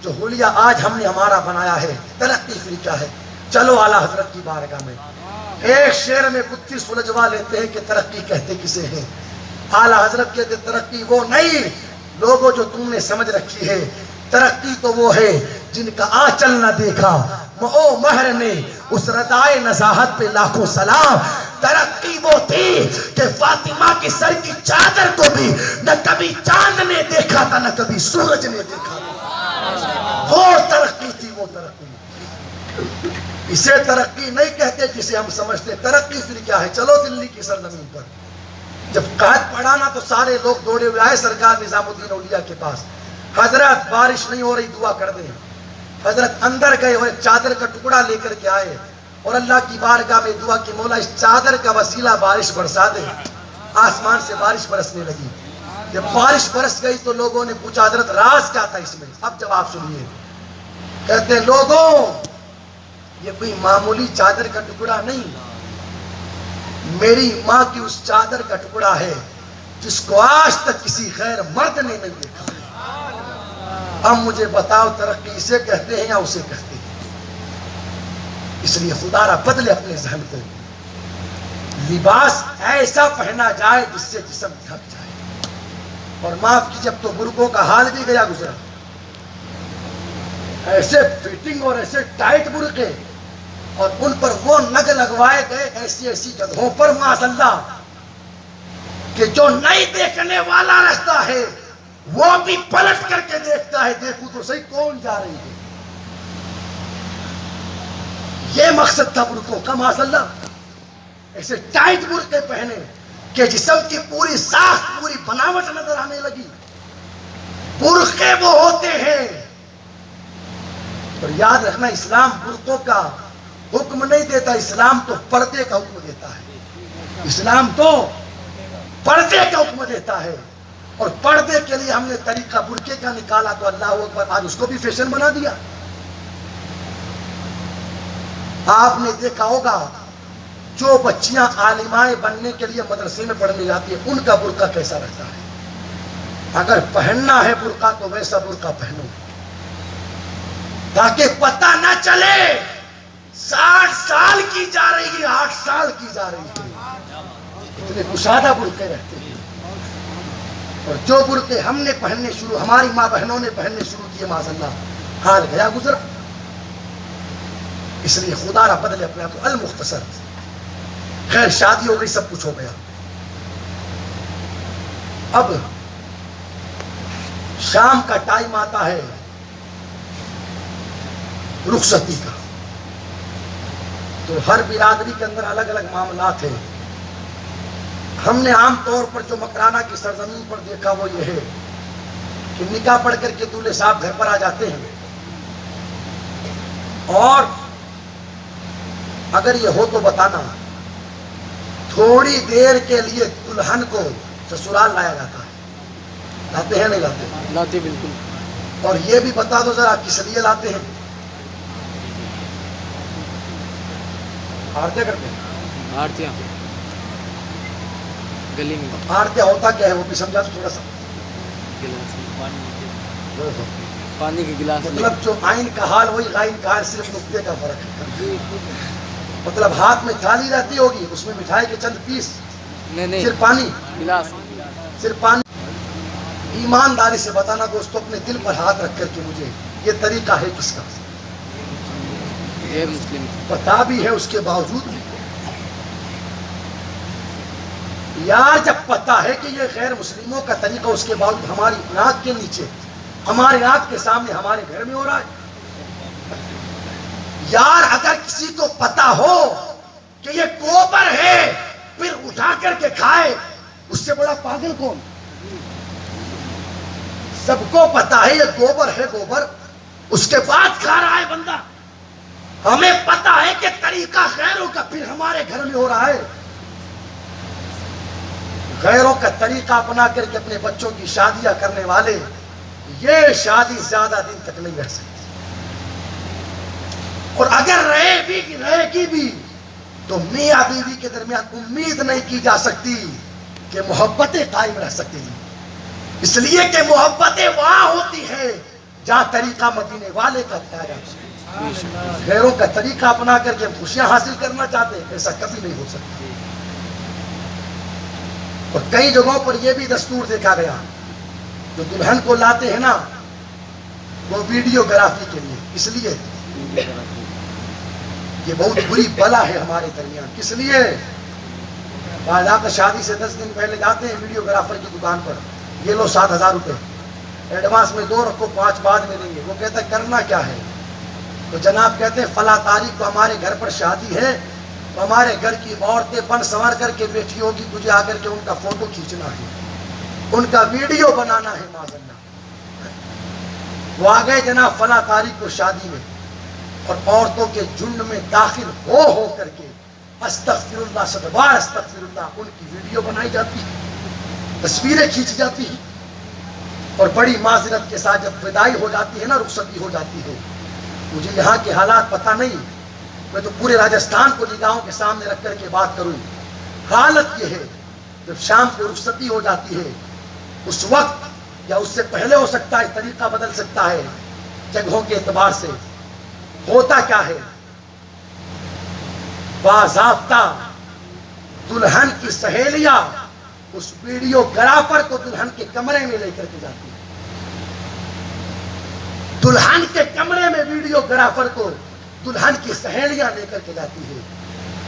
جو حلیہ آج ہم نے ہمارا بنایا ہے. ترقی پھر کیا ہے؟ چلو اعلیٰ حضرت کی بارگاہ میں ایک شعر میں بتی سلجھوا لیتے ہیں کہ ترقی کہتے کسے ہیں. اعلیٰ حضرت کہتے ترقی وہ نہیں لوگوں جو تم نے سمجھ رکھی ہے. ترقی تو وہ ہے جن کا آنچل نہ دیکھا او مہر نے اس ردائے نزاہت پہ لاکھوں سلام. ترقی وہ تھی کہ فاطمہ کی سر کی چادر کو بھی نہ کبھی چاند نے دیکھا تھا نہ کبھی سورج نے دیکھا تھا. وہ ترقی تھی, وہ ترقی. اسے ترقی نہیں کہتے جسے ہم سمجھتے. ترقی پھر کیا ہے؟ چلو دلی کی سرزمین پر جب قحط پڑا نا تو سارے لوگ دوڑے ہوئے آئے سرکار نظام الدین اولیاء کے پاس. حضرت بارش نہیں ہو رہی, دعا کر دیں. حضرت اندر گئے اور ایک چادر کا ٹکڑا لے کر کے آئے اور اللہ کی بارگاہ میں دعا کی مولا اس چادر کا وسیلہ بارش برسا دے. آسمان سے بارش برسنے لگی. جب بارش برس گئی تو لوگوں نے پوچھا حضرت راز کیا تھا اس میں؟ اب جواب سنیے. کہتے ہیں لوگوں یہ کوئی معمولی چادر کا ٹکڑا نہیں, میری ماں کی اس چادر کا ٹکڑا ہے جس کو آج تک کسی غیر مرد نے نہیں دیکھا. اب مجھے بتاؤ ترقی اسے کہتے ہیں یا اسے کہتے ہیں؟ اس لیے خدا را بدلے اپنے ذہن کو. لباس ایسا پہنا جائے جس سے جسم ڈھک جائے. اور معاف کی جب تو برقعوں کا حال بھی گیا گزرا. ایسے فٹنگ اور ایسے ٹائٹ برقعے اور ان پر وہ نگ لگوائے گئے ایسی ایسی جگہوں پر معاذ اللہ کہ جو نہیں دیکھنے والا رہتا ہے وہ بھی پلٹ کر کے دیکھتا ہے دیکھوں تو صحیح کون جا رہی ہے. یہ مقصد تھا برقعوں کا معاذ اللہ. ایسے ٹائٹ برقعے پہنے کہ جسم کی پوری ساخت پوری بناوٹ نظر آنے لگی. برقعے وہ ہوتے ہیں. اور یاد رکھنا اسلام برقعوں کا حکم نہیں دیتا, اسلام تو پردے کا حکم دیتا ہے. اسلام تو پردے کا حکم دیتا ہے. اور پردے کے لیے ہم نے طریقہ برقعے کا نکالا تو اللہ اکبر آج اس کو بھی فیشن بنا دیا. آپ نے دیکھا ہوگا جو بچیاں عالمائیں بننے کے لیے مدرسے میں پڑھنے جاتی ہیں ان کا برقع کیسا رہتا ہے. اگر پہننا ہے برقع تو ویسا برقع پہنو تاکہ پتہ نہ چلے 60 سال کی جا رہی ہے 8 سال کی جا رہی ہے. اتنے کشادہ برقعے رہتے ہیں. اور جو برقعے ہم نے پہننے شروع ہماری ماں بہنوں نے پہننے شروع کیے معاذ اللہ حال گیا گزرا. اس لیے خدا را بدلے اپنے آپ کو. المختصر خیر شادی ہو گئی سب کچھ ہو گیا. اب شام کا ٹائم آتا ہے رخصتی کا. تو ہر برادری کے اندر الگ الگ معاملات ہیں. ہم نے عام طور پر جو مکرانہ کی سرزمین پر دیکھا وہ یہ ہے کہ نکاح پڑھ کر کے دولہے صاحب گھر پر آ جاتے ہیں اور اگر یہ ہو تو بتانا تھوڑی دیر کے لیے دلہن کو سسرال لایا جاتا ہے. لاتے ہیں نہیں لاتے؟ لاتے بالکل. اور یہ بھی بتا دو ذرا کس لیے لاتے ہیں؟ آرتیاں کرتے ہیں. آرتیاں گلی میں. آرتیاں ہوتا کیا ہے وہ بھی سمجھا تو تھوڑا سا. پانی کے گلاس. مطلب جو آئین کا حال وہی غائن کا حال, صرف نقطے کا فرق ہے. مطلب ہاتھ میں تھالی رہتی ہوگی اس میں مٹھائی کے چند پیس, نہیں صرف پانی, گلاس, صرف پانی. ایمانداری سے بتانا دوستو اپنے دل پر ہاتھ رکھ کر کے مجھے یہ طریقہ ہے کس کا؟ غیر مسلم. پتا بھی ہے اس کے باوجود بھی یار جب پتا ہے کہ یہ غیر مسلموں کا طریقہ اس کے باوجود ہماری ناک کے نیچے ہمارے آنکھ کے سامنے ہمارے گھر میں ہو رہا ہے. یار اگر کسی کو پتا ہو کہ یہ گوبر ہے پھر اٹھا کر کے کھائے اس سے بڑا پاگل کون؟ سب کو پتا ہے یہ گوبر ہے گوبر, اس کے بعد کھا رہا ہے بندہ. ہمیں پتا ہے کہ طریقہ غیروں کا پھر ہمارے گھر میں ہو رہا ہے. غیروں کا طریقہ اپنا کر کے اپنے بچوں کی شادیاں کرنے والے یہ شادی زیادہ دن تک نہیں رہ سکتی. اور اگر رہے گی بھی تو میاں بیوی کے درمیان امید نہیں کی جا سکتی کہ محبتیں قائم رہ سکتی ہیں. اس لیے کہ محبتیں وہاں ہوتی ہیں جہاں طریقہ مدینے والے کا اپنایا جاتا ہے. غیروں کا طریقہ اپنا کر کے خوشیاں حاصل کرنا چاہتے ہیں، ایسا کبھی نہیں ہو سکتا. اور کئی جگہوں پر یہ بھی دستور دیکھا گیا، جو دلہن کو لاتے ہیں نا وہ ویڈیو گرافی کے لیے. اس لیے یہ بہت بری بلا ہے ہمارے درمیان. کس لیے؟ بعض آپ شادی سے 10 دن پہلے جاتے ہیں ویڈیو گرافر کی دکان پر، یہ لو 7,000 روپے ایڈوانس میں 2 رکھو 5 بعد میں دیں گے. وہ کہتا ہے کرنا کیا ہے؟ تو جناب کہتے ہیں فلاں تاریخ کو ہمارے گھر پر شادی ہے، تو ہمارے گھر کی عورتیں بن سنور کر کے بیٹھی ہوگی، تجھے آ کر کے ان کا فوٹو کھینچنا ہے، ان کا ویڈیو بنانا ہے. معذاللہ وہ آ گئے جناب فلاں تاریخ کو شادی میں، اور عورتوں کے جھنڈ میں داخل ہو کر کے استغفر اللہ صدبار استغفر اللہ ان کی ویڈیو بنائی جاتی ہے، تصویریں کھینچی جاتی ہیں. اور بڑی معذرت کے ساتھ جب وداعی ہو جاتی ہے نا، رخصتی ہو جاتی ہے، مجھے یہاں کے حالات پتہ نہیں، میں تو پورے راجستھان کو نگاہوں کے سامنے رکھ کر کے بات کروں. حالت یہ ہے جب شام کو رخصتی ہو جاتی ہے، اس وقت یا اس سے پہلے ہو سکتا ہے، طریقہ بدل سکتا ہے جگہوں کے اعتبار سے. ہوتا کیا ہے؟ باضابطہ دلہن کی سہیلیاں اس ویڈیو گرافر کو دلہن کے کمرے میں لے کر کے جاتی ہے. دلہن کے کمرے میں ویڈیو گرافر کو دلہن کی سہیلیاں لے کر کے جاتی ہے.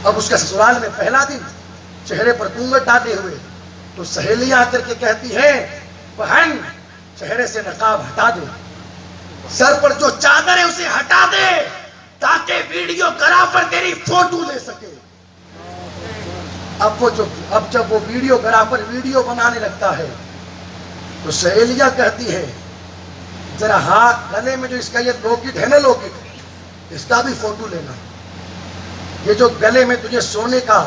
اب اس کا سسرال میں پہلا دن، چہرے پر گھونگھٹ ڈالے ہوئے، تو سہیلیاں آ کر کے کہتی ہے بہن چہرے سے نقاب ہٹا دے، سر پر جو چادر ہے اسے ہٹا دے تاکہ ویڈیو گرافر تیری فوٹو لے سکے. اب جب وہ ویڈیو گرافر ویڈیو بنانے لگتا ہے تو سہیلیاں کہتی ہے ذرا ہاتھ گلے میں جو اس کا یہ لوکٹ ہے نا، لوکٹ اس کا بھی فوٹو لینا. یہ جو گلے میں تجھے سونے کا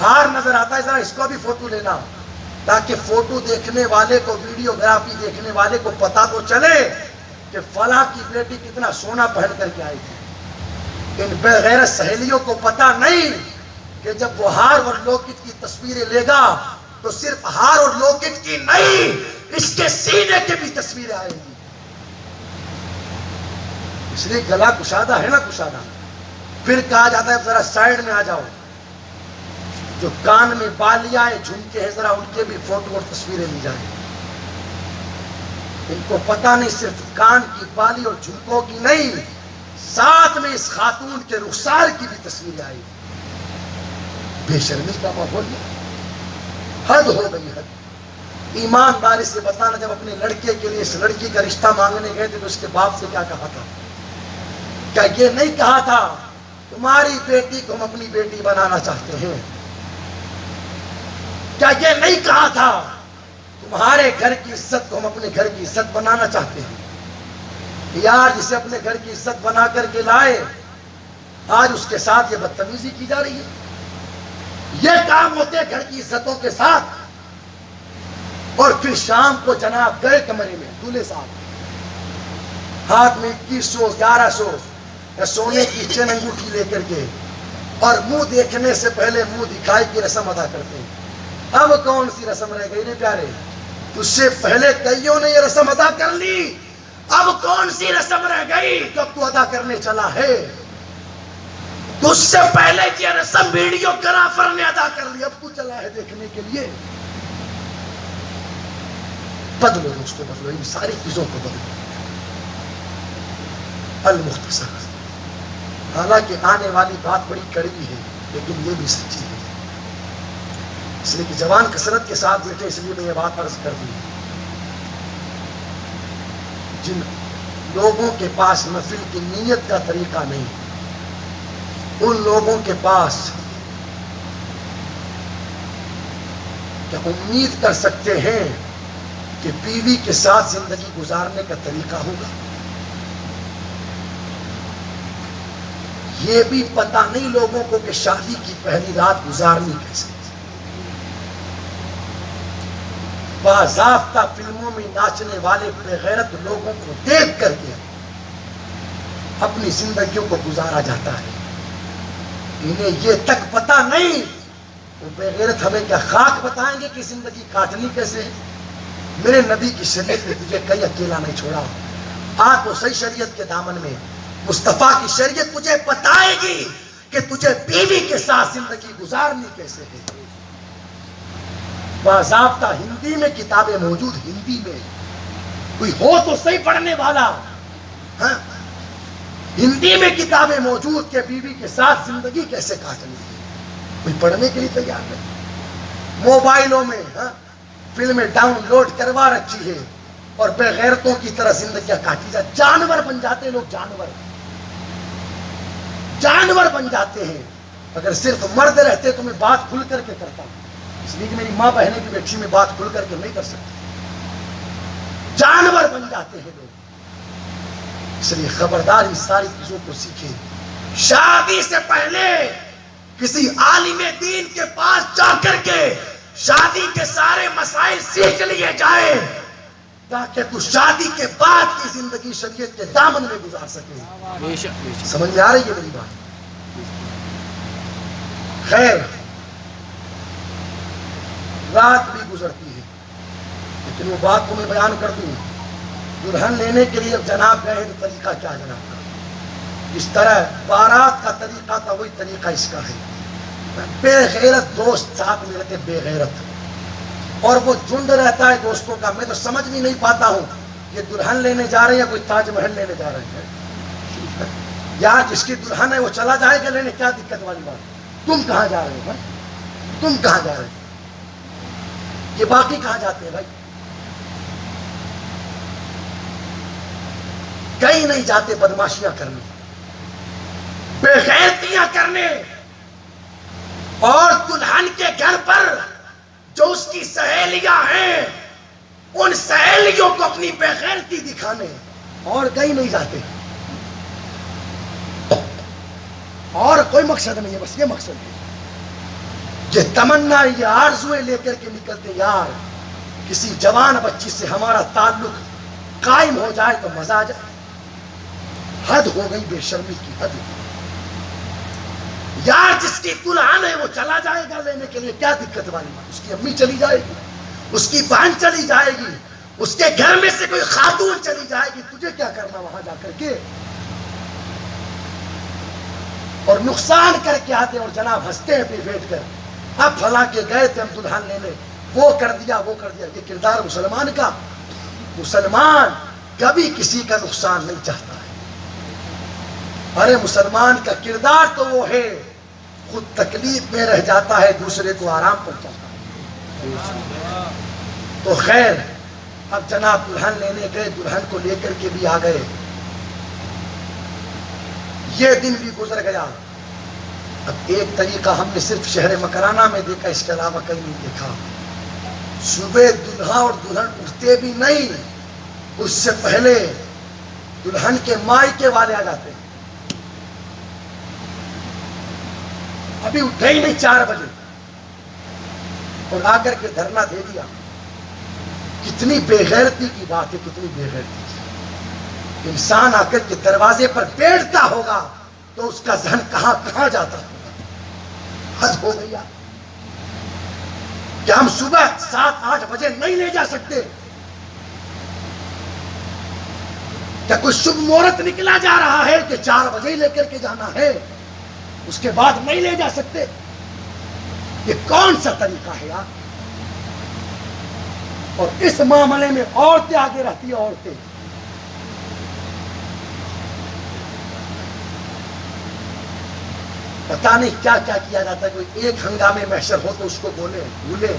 ہار نظر آتا ہے ذرا اس کا بھی فوٹو لینا، تاکہ فوٹو دیکھنے والے کو، ویڈیو گرافی دیکھنے والے کو پتا تو چلے کہ فلاں کی بیٹی کتنا سونا پہن کر کے آئی تھی. ان بے غیرت سہیلیوں کو پتا نہیں کہ جب وہ ہار اور لوکٹ کی تصویریں لے گا تو صرف ہار اور لوکٹ کی نہیں، اس کے سینے کی بھی تصویریں آئیں گی. اس لیے گلا کشادہ ہے نا، کشادہ. پھر کہا جاتا ہے ذرا سائیڈ میں آ جاؤ، جو کان میں بالیاں ہیں، جھمکے ہیں، ذرا ان کے بھی فوٹو اور تصویریں لی جائیں. ان کو پتا نہیں صرف کان کی بالی اور جھمکوں کی نہیں، ساتھ میں اس خاتون کے رخسار کی بھی تصویریں آئی. بے شرمی کا ماحول ہے، حد ہو گئی حد. ایمانداری سے بتانا، جب اپنے لڑکے کے لیے اس لڑکی کا رشتہ مانگنے گئے تھے تو اس کے باپ سے کیا کہا تھا؟ کیا یہ نہیں کہا تھا تمہاری بیٹی کو ہم اپنی بیٹی بنانا چاہتے ہیں؟ کیا یہ نہیں کہا تھا تمہارے گھر کی عزت کو ہم اپنے گھر کی عزت بنانا چاہتے ہیں؟ یار جسے اپنے گھر کی عزت بنا کر کے لائے، آج اس کے ساتھ یہ بدتمیزی کی جا رہی ہے. یہ کام ہوتے ہیں گھر کی عزتوں کے ساتھ. اور پھر شام کو جناب گئے کمرے میں، دولہے صاحب ہاتھ میں 2100 1100 یا سونے کی چین انگوٹھی لے کر کے، اور منہ دیکھنے سے پہلے منہ دکھائی کی رسم ادا کرتے ہیں. اب کون سی رسم رہ گئی نے پیارے؟ اس سے پہلے کئیوں نے یہ رسم ادا کر لی، اب کون سی رسم رہ گئی جب تو ادا کرنے چلا ہے؟ تو اس سے پہلے یہ رسم ویڈیو گرافر نے ادا کر لی، اب تو چلا ہے دیکھنے کے لیے. بدلو دوستو، بدلو ان ساری چیزوں کو بدلو. المختصر، حالانکہ آنے والی بات بڑی کڑوی ہے لیکن یہ بھی سچی ہے، اس لیے کہ جوان کثرت کے ساتھ بیٹھے، اس لیے میں یہ بات عرض کر دی. جن لوگوں کے پاس محفل کی نیت کا طریقہ نہیں، ان لوگوں کے پاس کیا امید کر سکتے ہیں کہ بیوی کے ساتھ زندگی گزارنے کا طریقہ ہوگا؟ یہ بھی پتہ نہیں لوگوں کو کہ شادی کی پہلی رات گزارنی کیسے. باضابطہ فلموں میں ناچنے والے بے غیرت لوگوں کو دیکھ کر کے اپنی زندگیوں کو گزارا جاتا ہے. انہیں یہ تک پتہ نہیں، وہ بے غیرت ہمیں کیا خاک بتائیں گے کہ زندگی کاٹنی کیسے ہے. میرے نبی کی شریعت نے تجھے کہیں اکیلا نہیں چھوڑا. آ تو صحیح شریعت کے دامن میں. مصطفیٰ کی شریعت تجھے بتائے گی کہ تجھے بیوی کے ساتھ زندگی گزارنی کیسے ہے. باضابطہ ہندی میں کتابیں موجود, ہندی میں کوئی ہو تو صحیح پڑھنے والا. ہاں ہندی میں کتابیں موجود کہ بیوی کے ساتھ زندگی کیسے کاٹنی ہے. کوئی پڑھنے کے لیے تیار نہیں. موبائلوں میں فلمیں ڈاؤن لوڈ کروا رکھی ہے اور بے غیرتوں کی طرح زندگیاں کاٹی جائے. جانور بن جاتے ہیں لوگ, جانور بن جاتے ہیں. اگر صرف مرد رہتے تو میں بات کھل کر کے کرتا ہوں, اس لیے کہ میری ماں بہنیں بھی بیٹھی, میں بات کھل کر کے نہیں کر سکتا. جانور بن جاتے ہیں لوگ. اس لیے خبردار ان ساری چیزوں کو سیکھیں. شادی سے پہلے کسی عالم دین کے پاس جا کر کے شادی کے سارے مسائل سیکھ لیے جائیں تاکہ تو شادی کے بعد کی زندگی شریعت کے دامن میں گزار سکے. سمجھ میں آ رہی ہے میری بات؟ خیر, رات بھی گزرتی ہے لیکن وہ بات کو میں بیان کر دوں. دلہن لینے کے لیے جناب گئے تو طریقہ کیا جناب کا؟ اس طرح بارات کا طریقہ تھا وہی طریقہ اس کا ہے. بے غیرت دوست ساتھ میں رہتے, بے غیرت, اور وہ جھنڈ رہتا ہے دوستوں کا. میں تو سمجھ بھی نہیں پاتا ہوں یہ دلہن لینے جا رہے ہیں یا کوئی تاج محل لینے جا رہے ہیں. یا جس کی دلہن ہے وہ چلا جائے گا لینے, کیا دقت والی بات. تم کہاں جا رہے ہو؟ تم کہاں جا رہے ہو؟ یہ باقی کہاں جاتے ہیں بھائی؟ کہیں نہیں جاتے بدماشیاں کرنے, بے غیرتیاں کرنے. اور دلہن کے گھر پر جو اس کی سہیلیاں ہیں ان سہیلیوں کو اپنی بے غیرتی دکھانے, اور کہیں نہیں جاتے. اور کوئی مقصد نہیں ہے, بس یہ مقصد ہے. یہ تمنا, یہ آرزویں لے کر کے نکلتے, یار کسی جوان بچی سے ہمارا تعلق قائم ہو جائے تو مزہ آ جائے. حد ہو گئی بے شرمی کی, حد. یار جس کی دلہن ہے وہ چلا جائے گا لینے کے لیے, کیا دقت والی بات. اس کی امی چلی جائے گی, اس کی بہن چلی جائے گی, اس کے گھر میں سے کوئی خاتون چلی جائے گی, تجھے کیا کرنا وہاں جا کر کے. اور نقصان کر کے آتے اور جناب ہنستے ہیں پہ بیٹھ کر, اب پھلا کے گئے تھے ہم دلہن لینے, وہ کر دیا وہ کر دیا. یہ کردار مسلمان کا. مسلمان کبھی کسی کا نقصان نہیں چاہتا ہے. ارے مسلمان کا کردار تو وہ ہے خود تکلیف میں رہ جاتا ہے, دوسرے کو آرام پہنچاتا ہے. تو خیر, اب جناب دلہن لینے گئے, دلہن کو لے کر کے بھی آ گئے. یہ دن بھی گزر گیا. اب ایک طریقہ ہم نے صرف شہر مکرانہ میں دیکھا, اس کے علاوہ کہیں نہیں دیکھا. صبح دلہا اور دلہن اٹھتے بھی نہیں, اس سے پہلے دلہن کے مائکے والے آ جاتے ہیں. ابھی اٹھے ہی نہیں 4 بجے اور آ کر کے دھرنا دے دیا. کتنی بے غیرتی کی بات ہے, کتنی بے غیرتی. انسان آ کر کے دروازے پر بیٹھتا ہوگا تو اس کا ذہن کہاں کہاں جاتا ہوگا. حد ہو گئی کہ ہم صبح 7-8 بجے نہیں لے جا سکتے. کیا کوئی شبھ مہورت نکلا جا رہا ہے کہ 4 بجے ہی لے کر کے جانا ہے, اس کے بعد نہیں لے جا سکتے؟ یہ کون سا طریقہ ہے یار؟ اور اس معاملے میں عورتیں آگے رہتی ہیں. عورتیں پتہ نہیں کیا کیا کیا جاتا ہے. کوئی ایک ہنگامے محشر ہو تو اس کو بولے بھولے,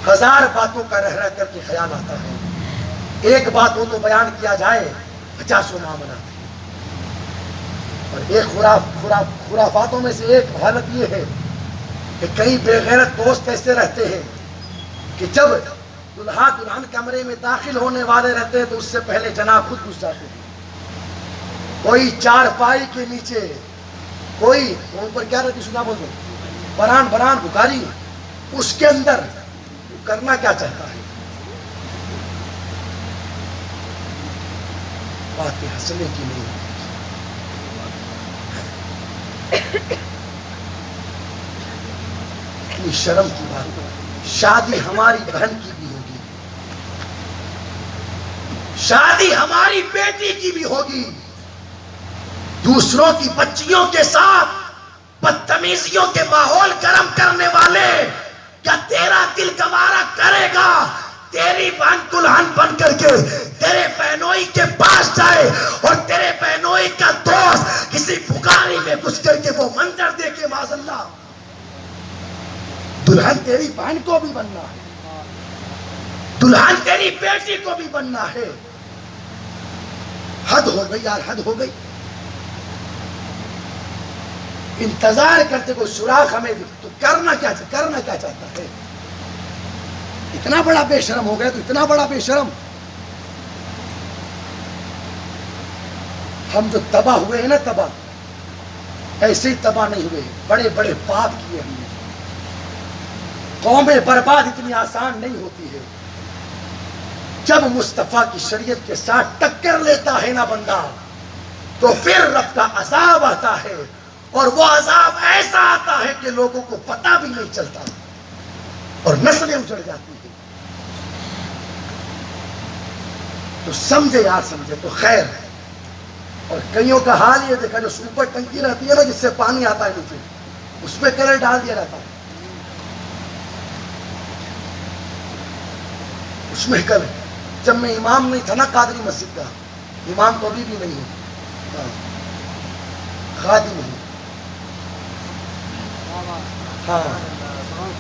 1000 باتوں کا رہ رہ کر کے خیال آتا ہے. ایک بات ہو تو بیان کیا جائے 50 معاملات. اور ایک خرافاتوں میں سے ایک حالت یہ ہے کہ کئی بے غیرت دوست ایسے رہتے ہیں کہ جب دلہا دلہن کمرے میں داخل ہونے والے رہتے ہیں تو اس سے پہلے جناب خود گھس جاتے ہیں. کوئی چارپائی کے نیچے, کوئی اوپر کیا رہتی سنا بولتے بران بخاری, اس کے اندر کرنا کیا چاہتا ہے. باتیں ہنسنے کی نہیں, اتنی شرم کی بات. شادی ہماری بہن کی بھی ہوگی, شادی ہماری بیٹی کی بھی ہوگی، دوسروں کی بچیوں کے ساتھ بدتمیزیوں کے ماحول گرم کرنے والے کیا تیرا دل گوارا کرے گا تیری بہن دلہن بن کر کے تیرے بہنوئی کے پاس جائے اور تیرے بہنوئی کا دوست کسی بھگاری میں گھس کر کے وہ منظر دیکھے؟ معاذ اللہ. دلہن تیری بہن کو بھی بننا ہے، دلہن تیری بیٹی کو بھی بننا ہے. حد ہو گئی یار، حد ہو گئی. انتظار کرتے کوئی سوراخ ہمیں تو کرنا کیا چاہتا ہے؟ اتنا بڑا بے شرم ہو گیا، تو اتنا بڑا بے شرم. ہم جو تباہ ہوئے ہیں نا، تباہ ایسے ہی تباہ نہیں ہوئے، بڑے بڑے پاپ کیے ہم نے. قومیں برباد اتنی آسان نہیں ہوتی ہے. جب مصطفیٰ کی شریعت کے ساتھ ٹکر لیتا ہے نا بندہ، تو پھر رب کا عذاب آتا ہے، اور وہ عذاب ایسا آتا ہے کہ لوگوں کو پتہ بھی نہیں چلتا اور نسلیں اجڑ جاتی ہیں. تو سمجھے یار، سمجھے تو خیر ہے. اور کئیوں کا حال یہ دیکھا، جو سوپر ٹنکی رہتی ہے نا، جس سے پانی آتا ہے نیچے، اس میں کلر ڈال دیا جاتا ہے. اس میں کلر. جب میں امام نہیں تھا نا قادری مسجد کا، امام تو ابھی بھی نہیں ہوں، خادم ہوں. ہاں،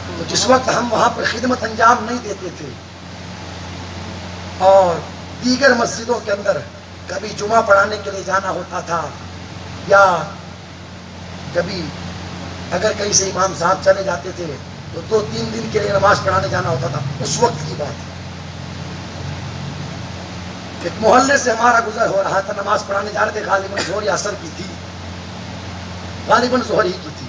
تو جس وقت ہم وہاں پر خدمت انجام نہیں دیتے تھے اور دیگر مسجدوں کے اندر کبھی جمعہ پڑھانے کے لیے جانا ہوتا تھا، یا کبھی اگر کہیں سے امام صاحب چلے جاتے تھے تو 2-3 دن کے لیے نماز پڑھانے جانا ہوتا تھا. اس وقت کی بات ہے. ایک محلے سے ہمارا گزر ہو رہا تھا، نماز پڑھانے جا رہے تھے، غالباً ظہر یا عصر کی تھی، غالباً ظہر ہی کی تھی.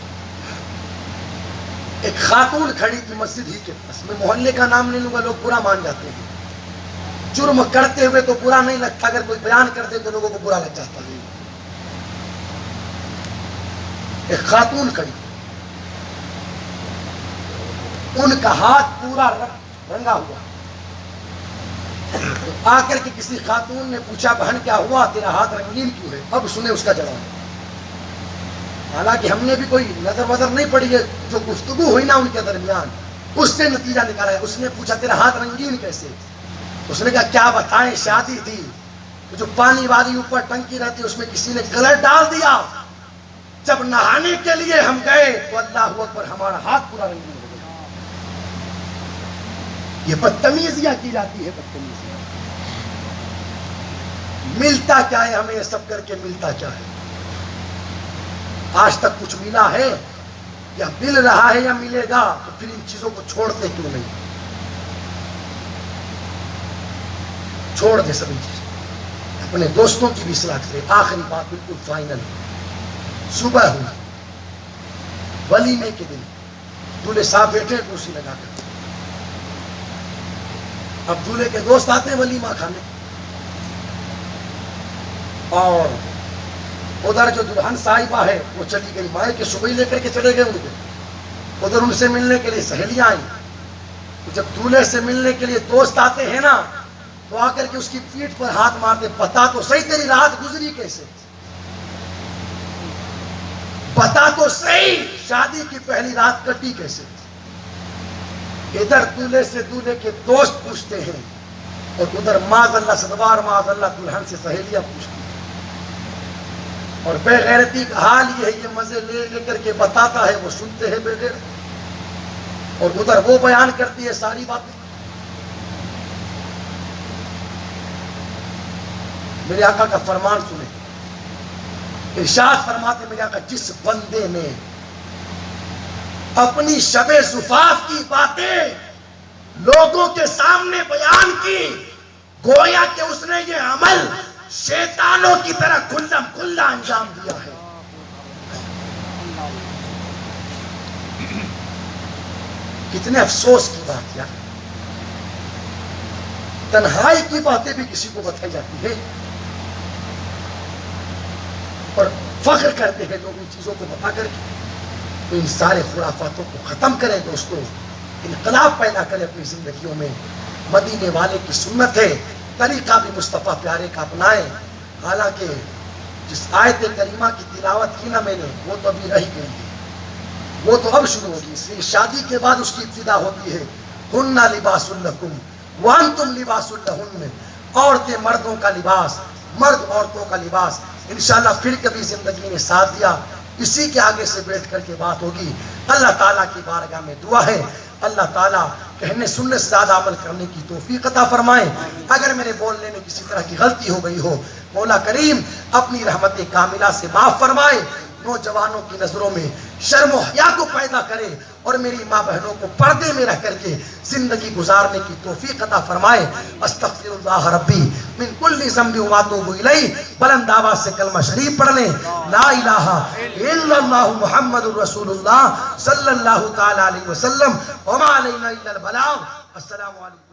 ایک خاتون کھڑی تھی مسجد ہی کے پاس. میں محلے کا نام نہیں لوں گا، لوگ برا مان جاتے ہیں. جرم کرتے ہوئے تو برا نہیں لگتا، اگر کوئی بیان کر دے تو لوگوں کو برا لگ جاتا ہے. ایک خاتون کھڑی، ان کا ہاتھ پورا رنگا ہوا. آ کر کے کسی خاتون نے پوچھا، بہن کیا ہوا، تیرا ہاتھ رنگین کیوں ہے؟ اب سنے اس کا جواب. حالانکہ ہم نے بھی کوئی نظر وظر نہیں پڑی ہے، جو گفتگو ہوئی نا ان کے درمیان، اس سے نتیجہ نکالا ہے. اس نے پوچھا تیرا ہاتھ رنگین کیسے؟ اس نے کہا کیا بتائیں، شادی تھی، جو پانی والی اوپر ٹنکی رہتی اس میں کسی نے کلر ڈال دیا. جب نہانے کے لیے ہم گئے تو اللہ اکبر، ہمارا ہاتھ پورا رنگین ہو گیا. یہ بدتمیزیاں کی جاتی ہے، بدتمیزیاں. ملتا کیا ہے ہمیں یہ سب کر کے؟ ملتا کیا ہے؟ آج تک کچھ ملا ہے یا مل رہا ہے یا ملے گا؟ تو پھر ان چیزوں کو چھوڑتے کیوں نہیں؟ چھوڑ دے سبھی چیزیں، اپنے دوستوں کی بھی اصلاح کرے. آخری بات بالکل فائنل. صبح ہوئی ولیمے کے دن، دولہے صاحب بیٹھے کرسی لگا کر. اب دولہے کے دوست آتے ہیں ولیمہ کھانے، اور ادھر جو دلہن صاحبہ ہے وہ چلی گئی مائیں کے، صبح لے کر کے چلے گئے ان کو. ادھر ان سے ملنے کے لیے سہیلیاں آئیں. تو جب دولہے سے ملنے کے لیے دوست آتے ہیں نا، تو آ کر کے اس کی پیٹھ پر ہاتھ مارتے، بتا تو صحیح تیری رات گزری کیسے، بتا تو صحیح شادی کی پہلی رات کٹی کیسے. ادھر دولہے سے دولہے کے دوست پوچھتے ہیں، اور ادھر معاذ اللہ صدوار معاذ اللہ دلہن سے سہیلیاں پوچھتی ہیں. اور بے غیرتی کا حال یہ ہے، یہ مزے لے لے کر کے بتاتا ہے، وہ سنتے ہیں بے غیرت، اور ادھر وہ بیان کرتی ہے ساری باتیں. میرے آقا کا فرمان سنیں، ارشاد فرماتے میرے آقا، جس بندے نے اپنی شب زفاف کی باتیں لوگوں کے سامنے بیان کی، گویا کہ اس نے یہ عمل شیطانوں کی طرح کھلم کھلا انجام دیا ہے. کتنے افسوس کی بات یار. تنہائی کی باتیں بھی کسی کو بتائی جاتی ہے، اور فخر کرتے ہیں لوگ ان چیزوں کو بتا کر کے. تو ان سارے خرافاتوں کو ختم کریں دوستوں، انقلاب پیدا کریں اپنی زندگیوں میں. مدینے والے کی سنت ہے طریقہ بھی مصطفیٰ پیارے کا اپنائیں. حالانکہ جس آیت کریمہ کی تلاوت کی نا میں نے وہ تو ابھی رہ گئی ہے, وہ تو اب شروع ہوگی. اس لیے شادی کے بعد اس کی ابتدا ہوتی ہے ہن لباس لکم وانتم لباس لہن. عورتیں مردوں کا لباس, مرد عورتوں کا لباس. انشاءاللہ پھر کبھی زندگی نے ساتھ دیا اسی کے آگے سے بیٹھ کر کے بات ہوگی. اللہ تعالیٰ کی بارگاہ میں دعا ہے اللہ تعالیٰ کہنے سننے سے زیادہ عمل کرنے کی توفیق عطا فرمائے. اگر میرے بولنے میں کسی طرح کی غلطی ہو گئی ہو مولا کریم اپنی رحمت کاملہ سے معاف فرمائے. نوجوانوں کی نظروں میں شرم و حیا کو پیدا کرے اور میری ماں بہنوں کو پردے میں رہ کر کے زندگی گزارنے کی توفیق عطا فرمائے. استغفر اللہ ربی من کل ذنب و اتوب الیہ. بلند آواز سے کلمہ شریف پڑھ لیں, لا الہ الا اللہ محمد رسول اللہ صلی اللہ تعالی علیہ وسلم وما علینا الا البلاغ. السلام علیکم.